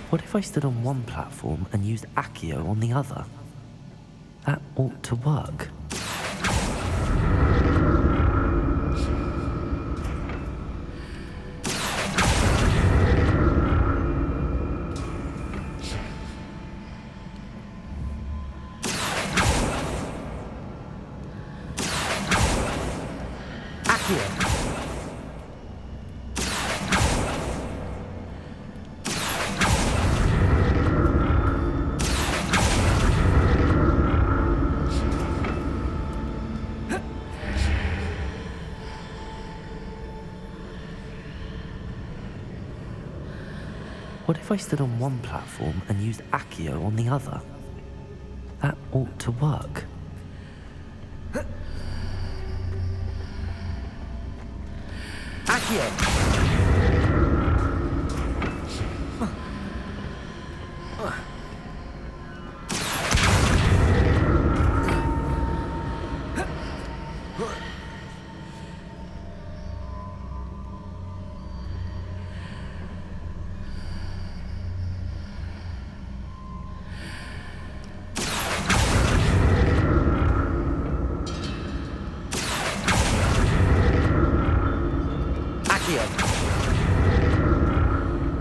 What if I stood on one platform and used Accio on the other? That ought to work. What if I stood on one platform and used Accio on the other? That ought to work.
Accio.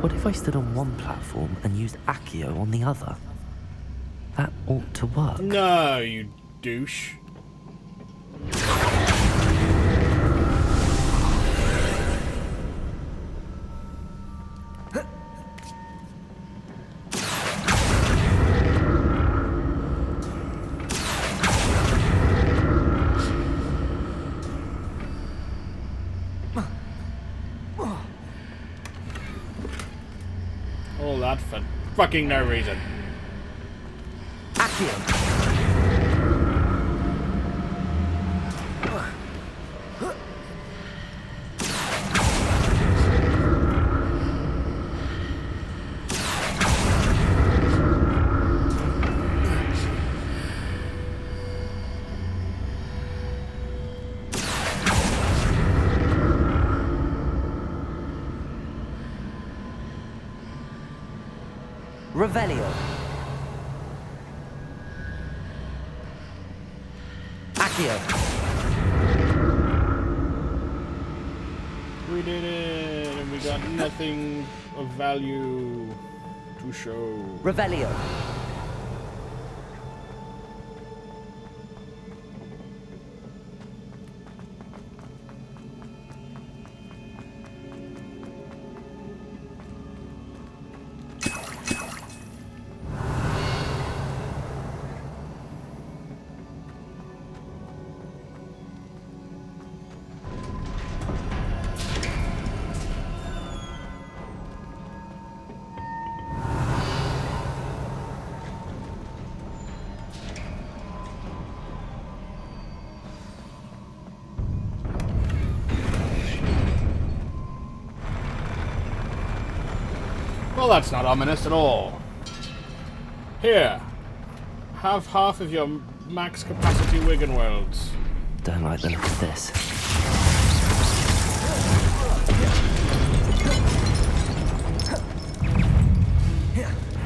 What if I stood on one platform and used Accio on the other? That ought to work.
No, you douche. All that for fucking no reason.
Accio. Revelio. Accio.
We did it, and we got nothing of value to show.
Revelio.
Well, that's not ominous at all. Here, have half of your max capacity Wigan Worlds.
Don't like the look of this.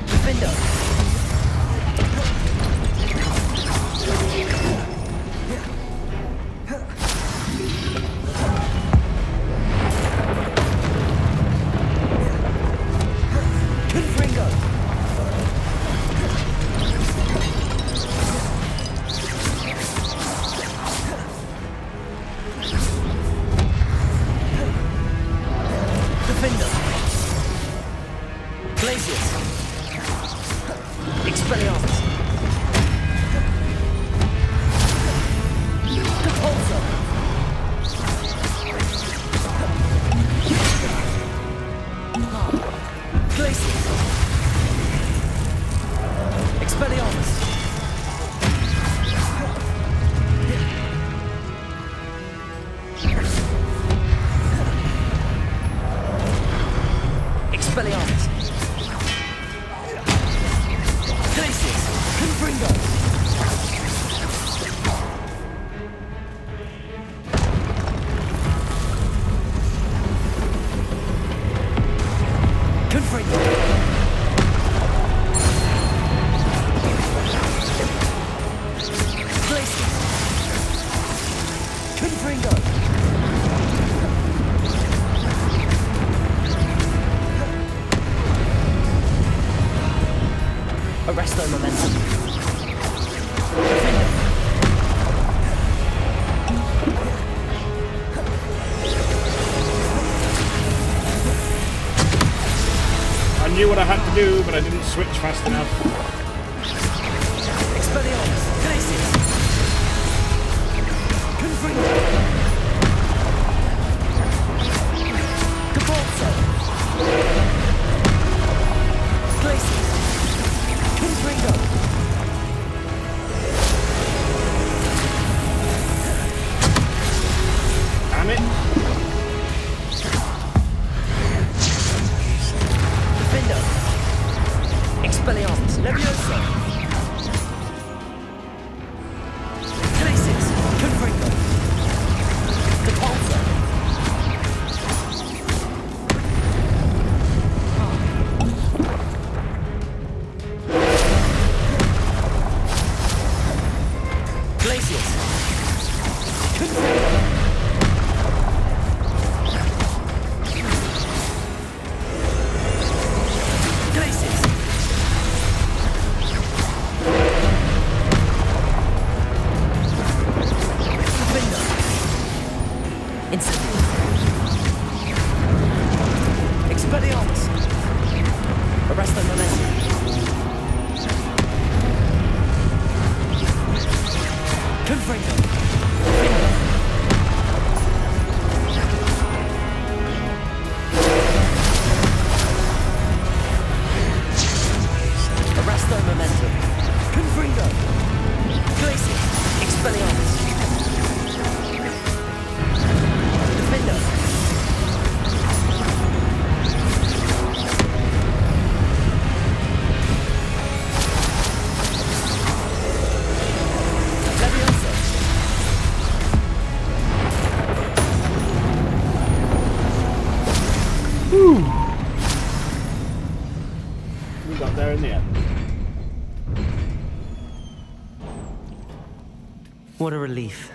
Defender! Arrest their momentum.
I knew what I had to do, but I didn't switch fast enough.
Expelliarmus! Glacius! Confringo! Cabalzo! Glacius! Confringo!
Damn it!
Defender! Expelliarmus! Levioso! Glacius! Confringo! Cabalzo! Glacius! Confringo! Glacius! Defender! Incendio! Expelliarmus! Arrest the momentum! Confringo! Defender! Arrest their momentum. Confringo! Glacius! Expelliarmus! Defender! Levioso!
We got there in the end.
What a relief.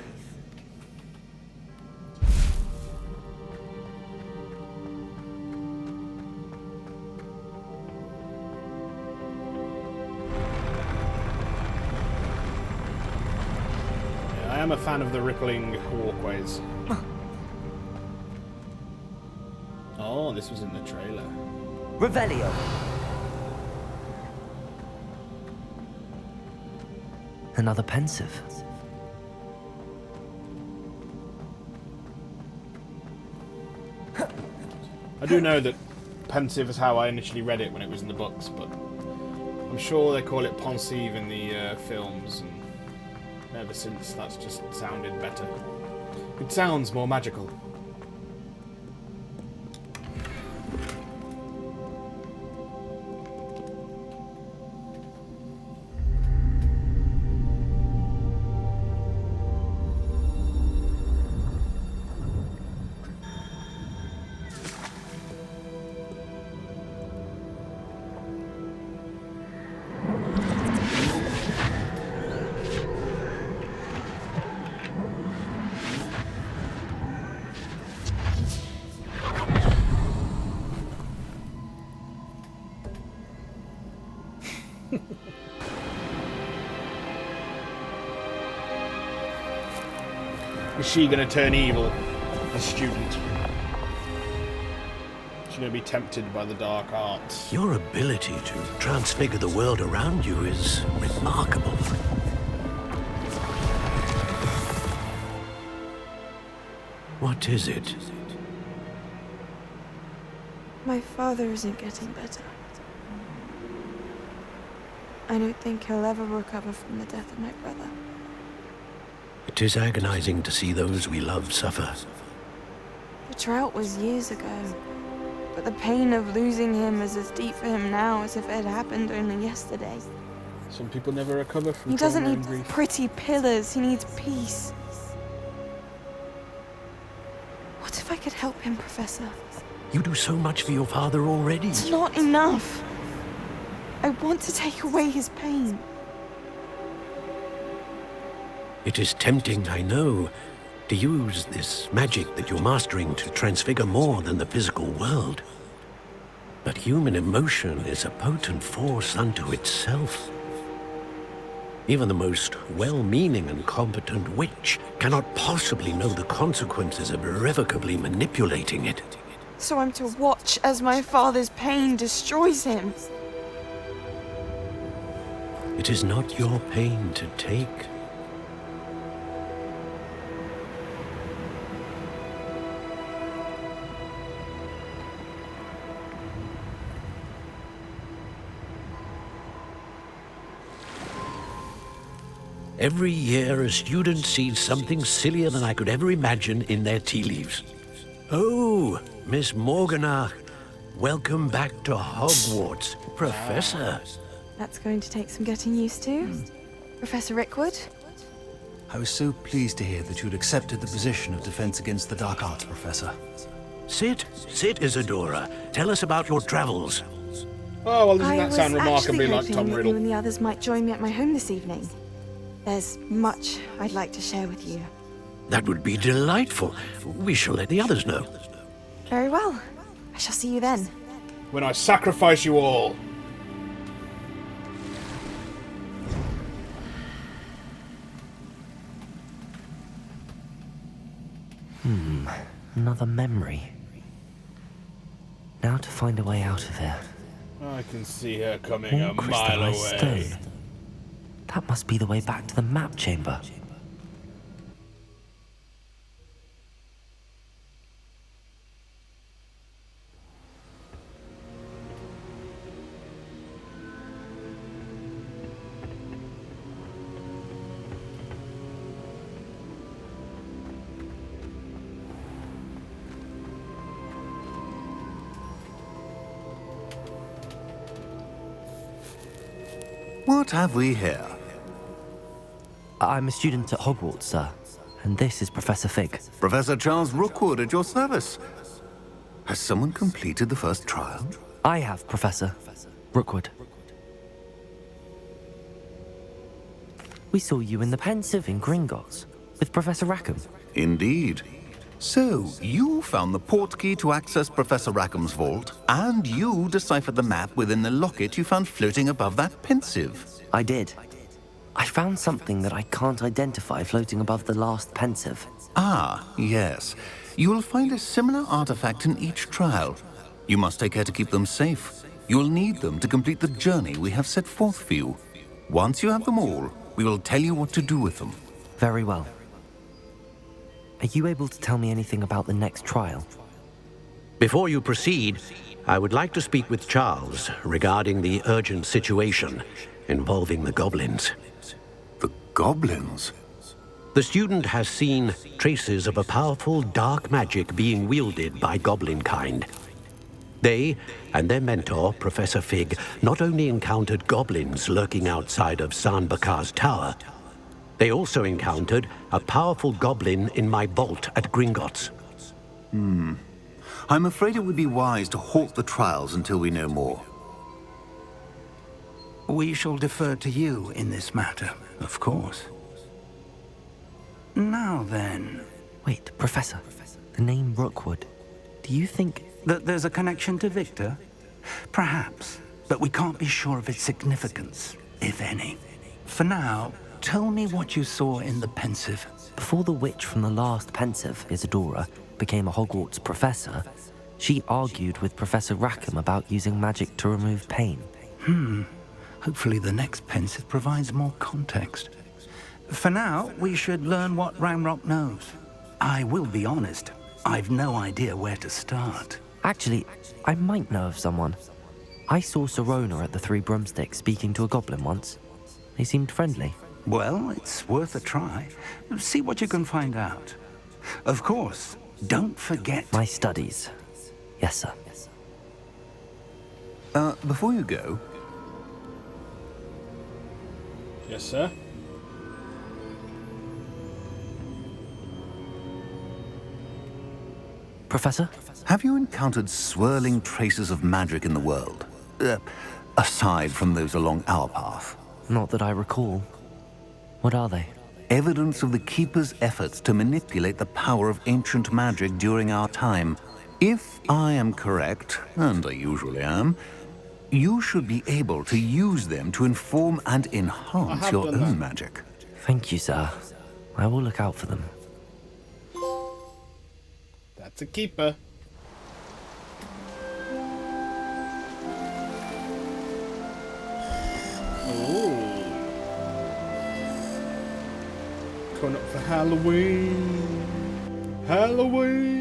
Yeah, I am a fan of the rippling walkways. Oh, this was in the trailer.
Revelio!
Another pensive.
I do know that pensive is how I initially read it when it was in the books, but I'm sure they call it pensive in the films, and ever since that's just sounded better. It sounds more magical. Is she going to turn evil? A student. She's going to be tempted by the dark arts.
Your ability to transfigure the world around you is remarkable. What is it?
My father isn't getting better. I don't think he'll ever recover from the death of my brother.
It is agonizing to see those we love suffer.
The drought was years ago, but the pain of losing him is as deep for him now as if it had happened only yesterday.
Some people never recover from
He doesn't
trauma
need
and grief.
pretty pillars, he needs peace. What if I could help him, Professor?
You do so much for your father already.
It's not enough. I want to take away his pain.
It is tempting, I know, to use this magic that you're mastering to transfigure more than the physical world. But human emotion is a potent force unto itself. Even the most well-meaning and competent witch cannot possibly know the consequences of irrevocably manipulating it.
So I'm to watch as my father's pain destroys him.
It is not your pain to take. Every year, a student sees something sillier than I could ever imagine in their tea leaves. Oh, Miss Morganach, welcome back to Hogwarts, Professor.
That's going to take some getting used to. Professor Rickwood?
I was so pleased to hear that you'd accepted the position of Defense Against the Dark Arts, Professor.
Sit, Isadora. Tell us about your travels.
Oh, well, doesn't
I
that
was
sound remarkably
actually
like
hoping
Tom
that
Riddle?
you and the others might join me at my home this evening. There's much I'd like to share with you.
That would be delightful. We shall let the others know.
Very well. I shall see you then.
When I sacrifice you all.
Another memory. Now to find a way out of here.
I can see her coming a
More
mile away.
crystallized stone. That must be the way back to the map chamber.
What have we here?
I'm a student at Hogwarts, sir. And this is Professor Fig.
Professor Charles Rookwood at your service. Has someone completed the first trial?
I have, Professor Rookwood. We saw you in the Pensive in Gringotts with Professor Rackham.
Indeed. So, you found the portkey to access Professor Rackham's vault, and you deciphered the map within the locket you found floating above that Pensive.
I did. I found something that I can't identify floating above the last Pensive.
Ah, yes. You will find a similar artifact in each trial. You must take care to keep them safe. You will need them to complete the journey we have set forth for you. Once you have them all, we will tell you what to do with them.
Very well. Are you able to tell me anything about the next trial?
Before you proceed, I would like to speak with Charles regarding the urgent situation involving the goblins.
The goblins?
The student has seen traces of a powerful dark magic being wielded by goblin kind. They and their mentor, Professor Fig, not only encountered goblins lurking outside of San Bakar's tower, they also encountered a powerful goblin in my vault at Gringotts.
I'm afraid it would be wise to halt the trials until we know more.
We shall defer to you in this matter, of course. Now then...
Wait, Professor. The name Rookwood. Do you think...
that there's a connection to Victor? Perhaps. but we can't be sure of its significance, if any. For now, tell me what you saw in the pensive.
Before the witch from the last pensive, Isadora, became a Hogwarts professor, she argued with Professor Rackham about using magic to remove pain.
Hopefully the next pensive provides more context. For now, we should learn what Ranrock knows. I will be honest, I've no idea where to start.
Actually, I might know of someone. I saw Sirona at the Three Broomsticks speaking to a goblin once. They seemed friendly.
Well, it's worth a try. See what you can find out. Of course, don't forget...
My studies. Yes, sir.
Before you go...
Yes, sir?
Professor?
Have you encountered swirling traces of magic in the world? Aside from those along our path?
Not that I recall. What are they?
Evidence of the Keeper's efforts to manipulate the power of ancient magic during our time. If I am correct, and I usually am, you should be able to use them to inform and enhance your own magic.
Thank you, sir. I will look out for them.
That's a keeper. Oh. Coming up for Halloween. Halloween.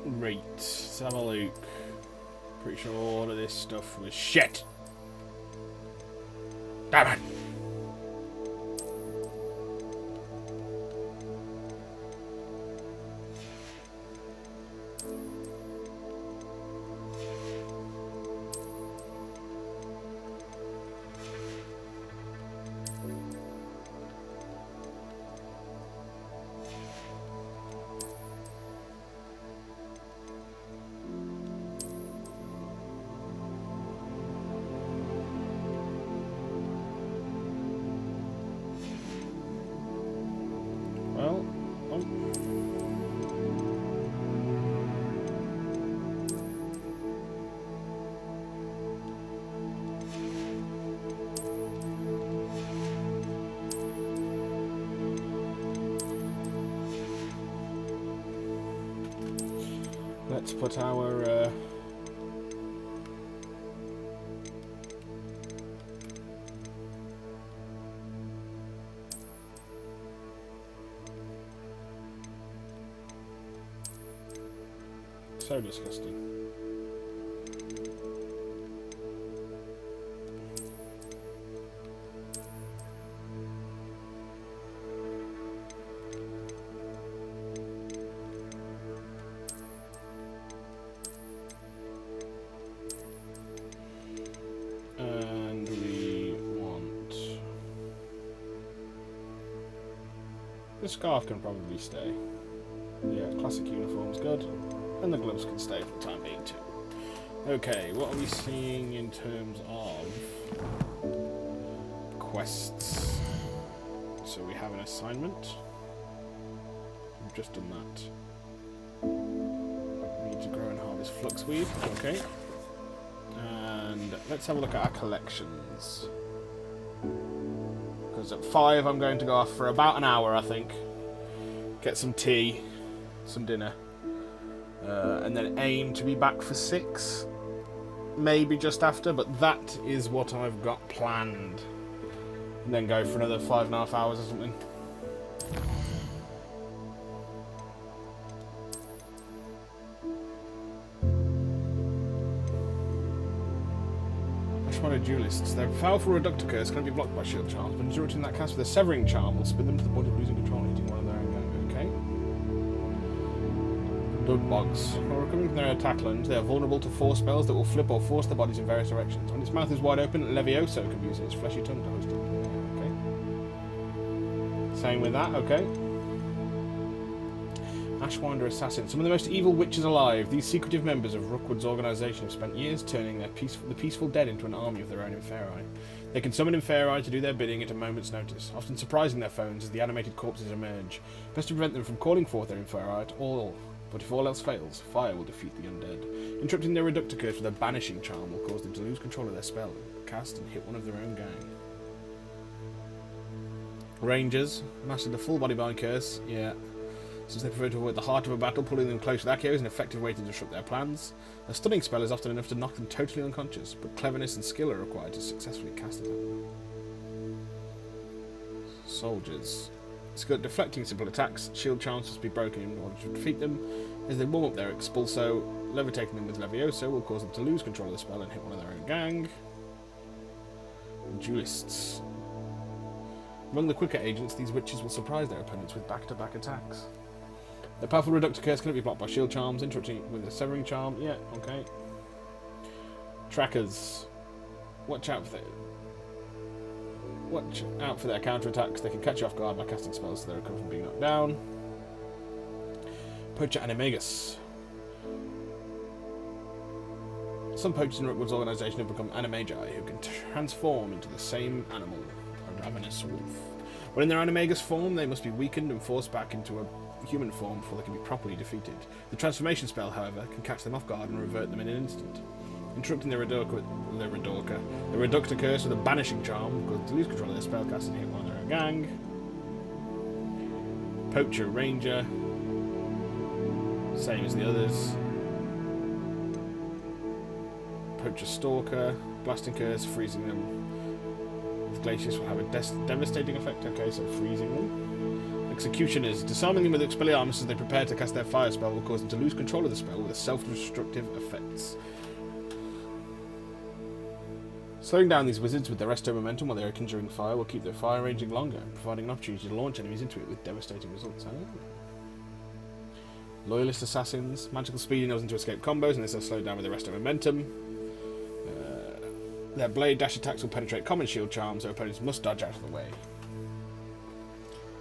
Right, let's have a look. Pretty sure all of this stuff was shit. Damn it. Well, let's put our so disgusting. And we want... the scarf can probably stay. Yeah, classic uniform's good. And the gloves can stay for the time being too. Okay, what are we seeing in terms of quests? So we have an assignment. We've just done that. We need to grow and harvest fluxweed. Okay. And let's have a look at our collections. Because at 5 I'm going to go off for about an hour, I think. Get some tea, some dinner. And then aim to be back for 6. Maybe just after, but that is what I've got planned. And then go for another 5.5 hours or something. Ashwinder duelists. Their powerful reductor curse cannot be blocked by shield charms, but interrupting that cast with a severing charm will spin them to the point of losing control and hitting one of their own gang. Okay. Dug bogs. While recovering from their attack lunge, they are vulnerable to force spells that will flip or force their bodies in various directions. When its mouth is wide open, Levioso can use its fleshy tongue to host it. Okay. Same with that, okay. Ashwinder assassins. Some of the most evil witches alive. These secretive members of Rookwood's organisation have spent years turning the peaceful dead into an army of their own Inferi. They can summon Inferi to do their bidding at a moment's notice, often surprising their foes as the animated corpses emerge. Best to prevent them from calling forth their Inferi at all. But if all else fails, fire will defeat the undead. Interrupting their reductor curse with a banishing charm will cause them to lose control of their spell, cast and hit one of their own gang. Rangers. Mastered the full body bind curse. Yeah. Since they prefer to avoid the heart of a battle, pulling them close with Accio is an effective way to disrupt their plans. A stunning spell is often enough to knock them totally unconscious, but cleverness and skill are required to successfully cast it. Soldiers. Skill at deflecting simple attacks, shield charms must be broken in order to defeat them. As they warm up their expulso, levitating them with Levioso will cause them to lose control of the spell and hit one of their own gang. Duelists. Among the quicker agents, these witches will surprise their opponents with back-to-back attacks. The powerful reductor curse cannot be blocked by shield charms, interrupting it with a severing charm. Yeah, okay. Trackers. Watch out for their counterattacks. They can catch you off guard by casting spells so they recover from being knocked down. Poacher Animagus. Some poachers in Rookwood's organisation have become Animagi, who can transform into the same animal, a ravenous wolf. When in their Animagus form, they must be weakened and forced back into a human form before they can be properly defeated. The transformation spell, however, can catch them off guard and revert them in an instant. Interrupting the reductor curse with a banishing charm will cause them to lose control of their spellcast and hit one of their own gang. Poacher Ranger. Same as the others. Poacher Stalker. Blasting curse, freezing them. With Glacius will have a devastating effect. Okay, so freezing them. Executioners. Disarming them with Expelliarmus as they prepare to cast their fire spell will cause them to lose control of the spell with self-destructive effects. Slowing down these wizards with their resto momentum while they are conjuring fire will keep their fire ranging longer, providing an opportunity to launch enemies into it with devastating results. Loyalist assassins. Magical speed enables them to escape combos, and this will slow down with the resto momentum. Their blade dash attacks will penetrate common shield charms, so opponents must dodge out of the way.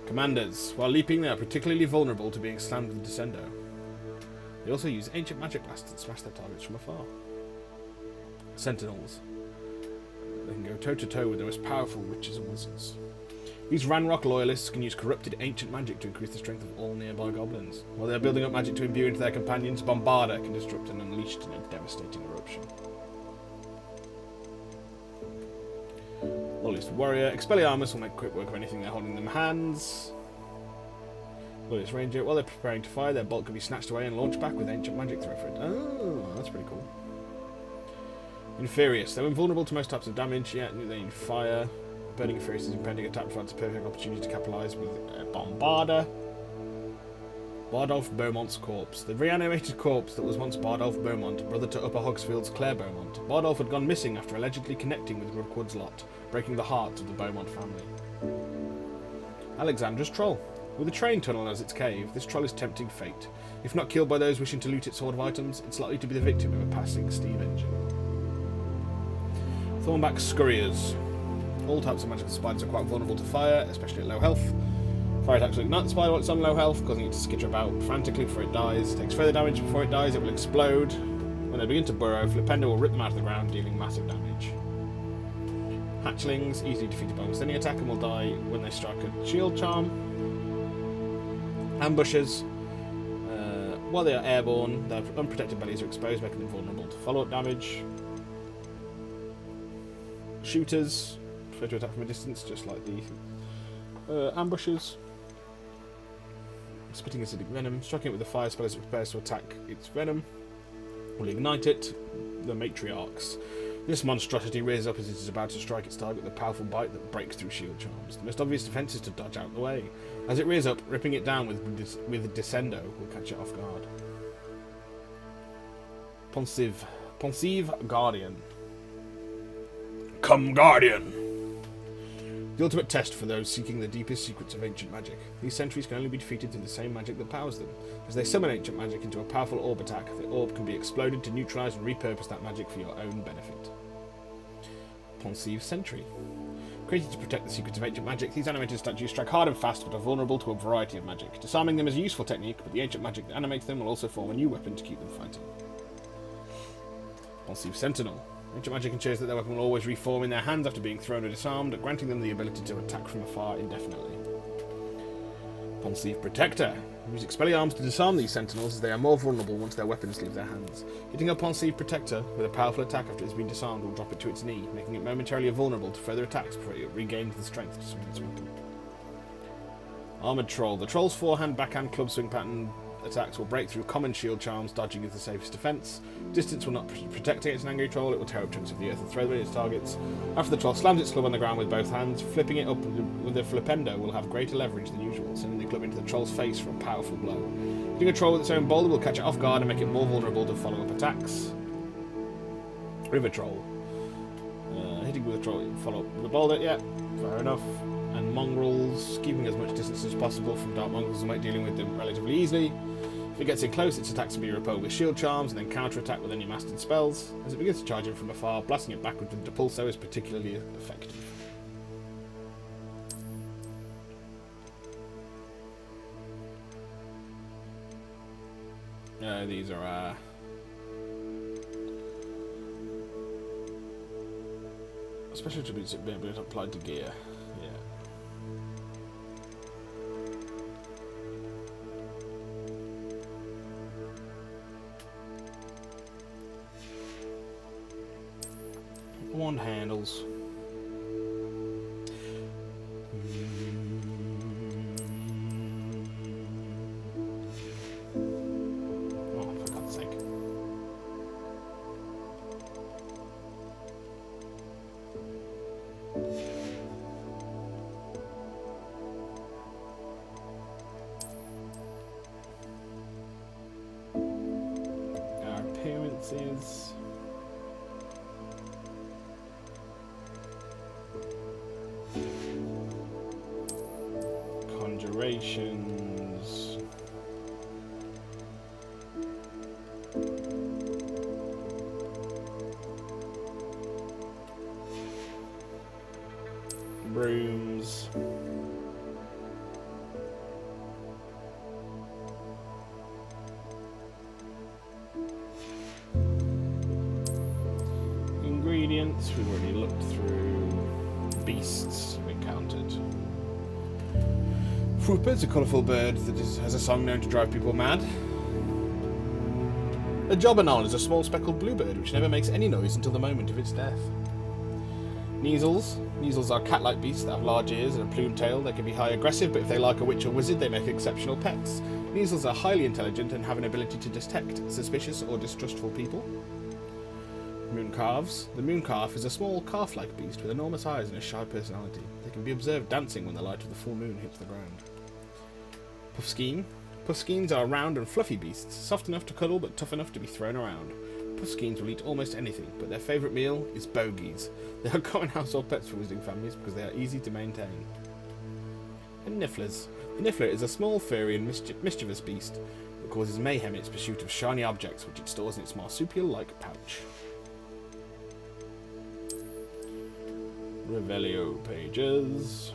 Commanders. While leaping, they are particularly vulnerable to being slammed with Descendo. They also use ancient magic blasts that smash their targets from afar. Sentinels. They can go toe-to-toe with the most powerful witches and wizards. These Ranrock loyalists can use corrupted ancient magic to increase the strength of all nearby goblins. While they are building up magic to imbue into their companions, Bombarda can disrupt and unleash in a devastating eruption. Loyalist warrior. Expelliarmus will make quick work of anything they're holding in their hands. Loyalist ranger. While they're preparing to fire, their bolt can be snatched away and launched back with ancient magic throw for it. Oh, that's pretty cool. Inferius. They're invulnerable to most types of damage, yet they need fire. Burning Inferius' impending attack provides a perfect opportunity to capitalise with Bombarda. Bardolph Beaumont's corpse. The reanimated corpse that was once Bardolph Beaumont, brother to Upper Hogsfield's Claire Beaumont. Bardolph had gone missing after allegedly connecting with Rookwood's lot, breaking the hearts of the Beaumont family. Alexandra's Troll. With a train tunnel as its cave, this troll is tempting fate. If not killed by those wishing to loot its hoard of items, it's likely to be the victim of a passing steam engine. Thornback Scurriers. All types of magical spiders are quite vulnerable to fire, especially at low health. Fire attacks will ignite the spider while it's on low health, causing it to skitter about frantically before it dies. It takes further damage before it dies, it will explode. When they begin to burrow, Flipendo will rip them out of the ground, dealing massive damage. Hatchlings, easily defeated by almost any attack, and will die when they strike a shield charm. Ambushers. While they are airborne, their unprotected bellies are exposed, making them vulnerable to follow-up damage. Shooters. Prefer to attack from a distance, just like the ambushers. Spitting acidic venom. Striking it with a fire spell as it prepares to attack its venom will ignite it. The matriarchs. This monstrosity rears up as it is about to strike its target with a powerful bite that breaks through shield charms. The most obvious defense is to dodge out of the way. As it rears up, ripping it down with Descendo will catch it off guard. Pensive Guardian. Come, Guardian! The ultimate test for those seeking the deepest secrets of ancient magic. These sentries can only be defeated through the same magic that powers them. As they summon ancient magic into a powerful orb attack, the orb can be exploded to neutralize and repurpose that magic for your own benefit. Pensive Sentry. Created to protect the secrets of ancient magic, these animated statues strike hard and fast but are vulnerable to a variety of magic. Disarming them is a useful technique, but the ancient magic that animates them will also form a new weapon to keep them fighting. Pensive Sentinel. Ancient magic ensures that their weapon will always reform in their hands after being thrown or disarmed, granting them the ability to attack from afar indefinitely. Pensive Protector. Use Expelliarms to disarm these sentinels as they are more vulnerable once their weapons leave their hands. Hitting a Pensive Protector with a powerful attack after it has been disarmed will drop it to its knee, making it momentarily vulnerable to further attacks before it regains the strength to swing its weapon. Armoured Troll. The Troll's forehand, backhand, club swing pattern attacks will break through common shield charms, dodging is the safest defense. Distance will not protect against an angry troll, it will tear up chunks of the earth and throw them at its targets. After the troll slams its club on the ground with both hands, flipping it up with a flipendo will have greater leverage than usual, sending the club into the troll's face for a powerful blow. Hitting a troll with its own boulder will catch it off guard and make it more vulnerable to follow-up attacks. River Troll. Hitting with a troll, follow up with a boulder, yeah, fair enough. And mongrels, keeping as much distance as possible from dark mongrels will make dealing with them relatively easily. If it gets in close, its attacks can be repelled with shield charms and then counter-attack with any mastered spells. As it begins to charge in from afar, blasting it backwards with Depulso is particularly effective. These are special attributes that may be applied to gear. Yeah. Wand handles. Oh, for God's sake. Our appearances. Conjurations. Brooms. Ingredients, we've already looked through. Beasts we've encountered. Fruitbird's a colourful bird that has a song known to drive people mad. A Jobberknoll is a small speckled bluebird which never makes any noise until the moment of its death. Kneazles. Kneazles are cat-like beasts that have large ears and a plumed tail. They can be highly aggressive, but if they like a witch or wizard, they make exceptional pets. Kneazles are highly intelligent and have an ability to detect suspicious or distrustful people. Mooncalves. The mooncalf is a small calf-like beast with enormous eyes and a shy personality. They can be observed dancing when the light of the full moon hits the ground. Puffskein. Puffskeins are round and fluffy beasts, soft enough to cuddle but tough enough to be thrown around. Puffskeins will eat almost anything, but their favourite meal is bogies. They are common household pets for wizarding families because they are easy to maintain. And Nifflers. The Niffler is a small, furry and mischievous beast that causes mayhem in its pursuit of shiny objects which it stores in its marsupial-like pouch. Revelio pages.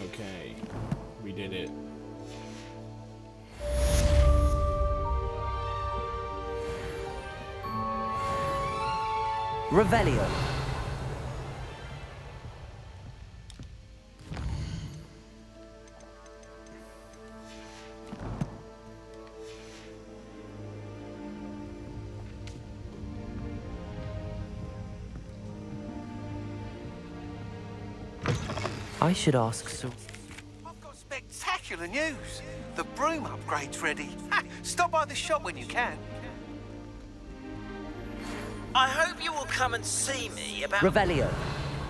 Okay, we did it.
Revelio. I should ask so.
I've got spectacular news. The broom upgrade's ready. Stop by the shop when you can. I hope you will come and see me about
Revelio.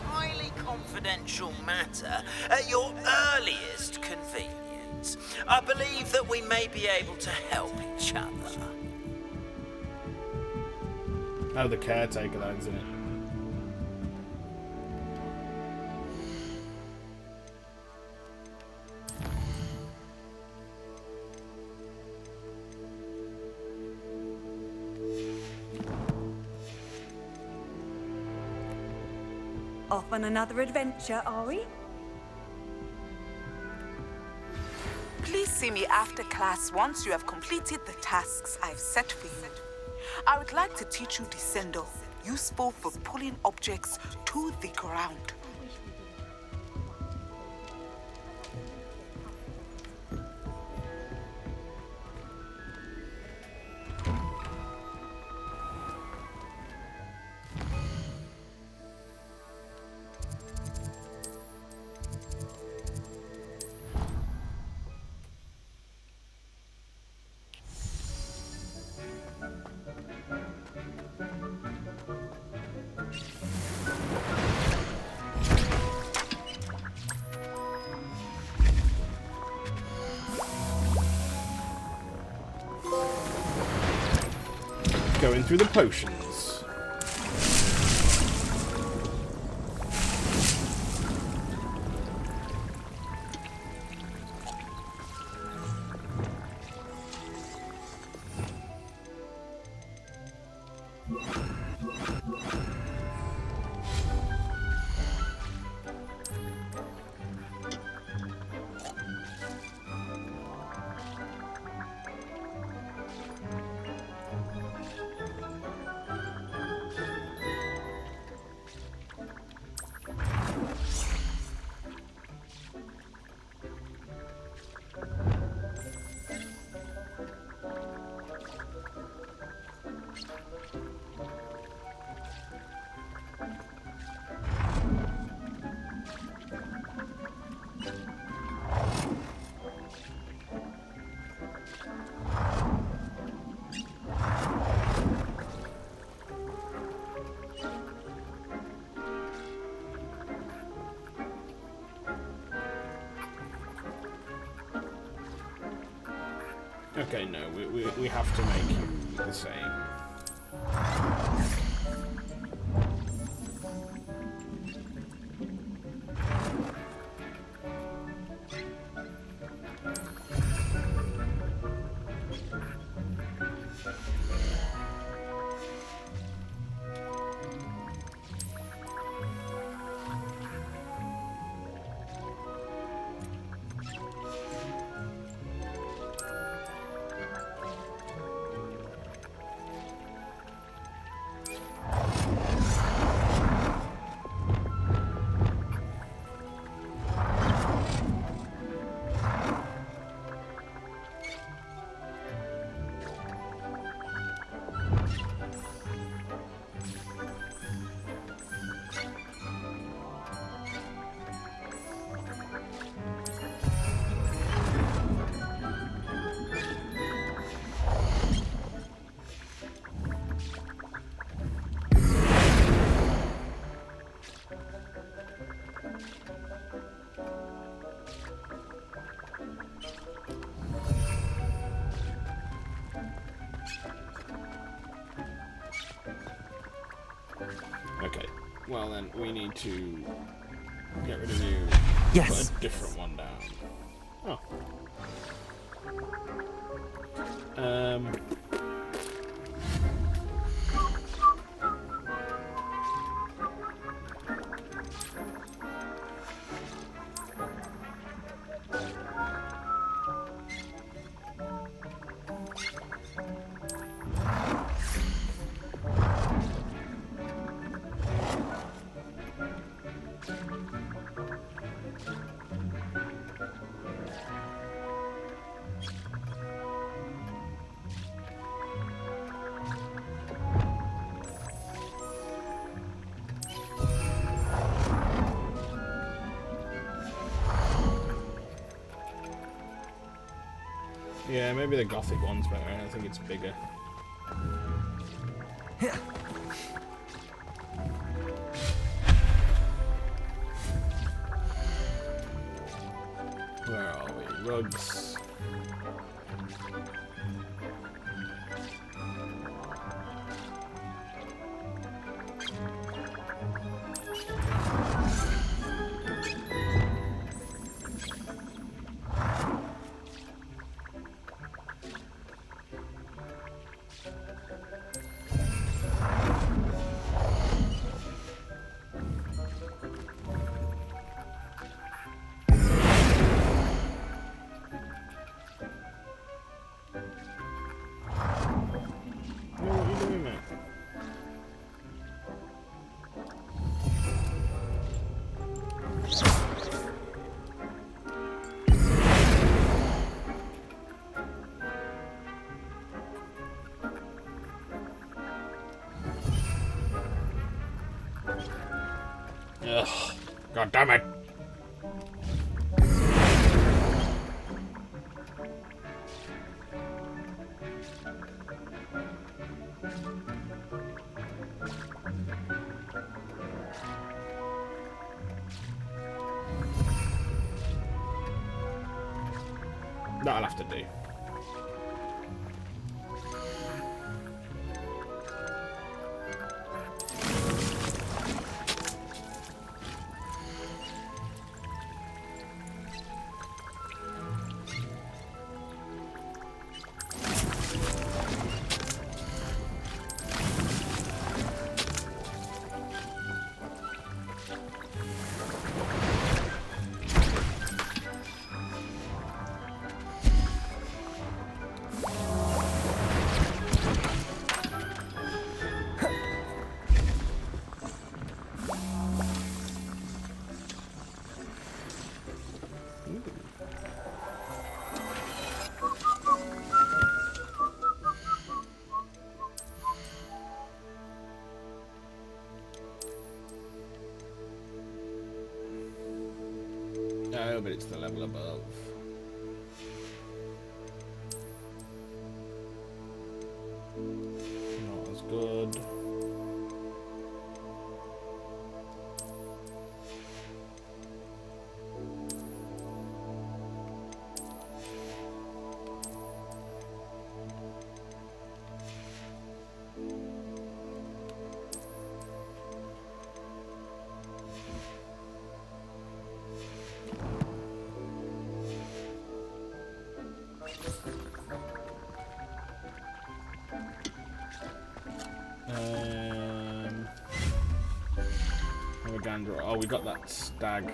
highly confidential
confidential matter at your earliest convenience. I believe that we may be able to help each other.
Oh, the caretaker, that isn't it?
Off on another adventure, are we?
Please see me after class once you have completed the tasks I've set for you. I would like to teach you Descendo, useful for pulling objects to the ground.
Going through the potions. Okay, no, we have to make you the same. Okay, well then we need to get rid of you.
Yes.
Put a different one down. Oh. Yeah, maybe the Gothic one's better. I think it's bigger. Where are we? Rugs. Ugh. God damn it. That'll have to do. No, but it's the level above. Not as good. Oh, we got that stag.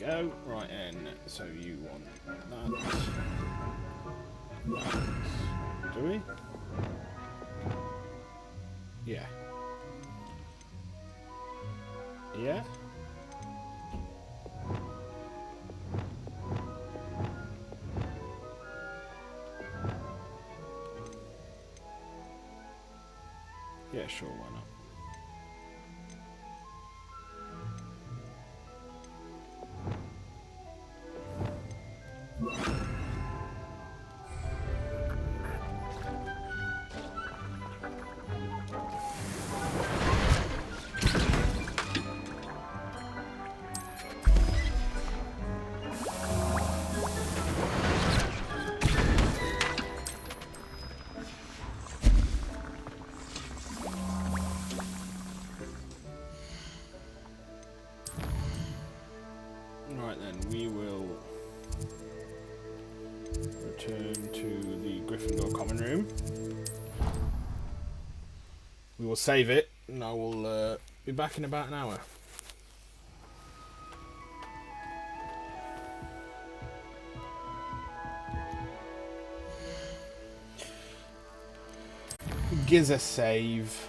go. Right, and so you want that. Do we? Yeah. Yeah? Yeah, sure, why not? Right then, we will return to the Gryffindor common room. We will save it, and I will be back in about an hour. Giza save.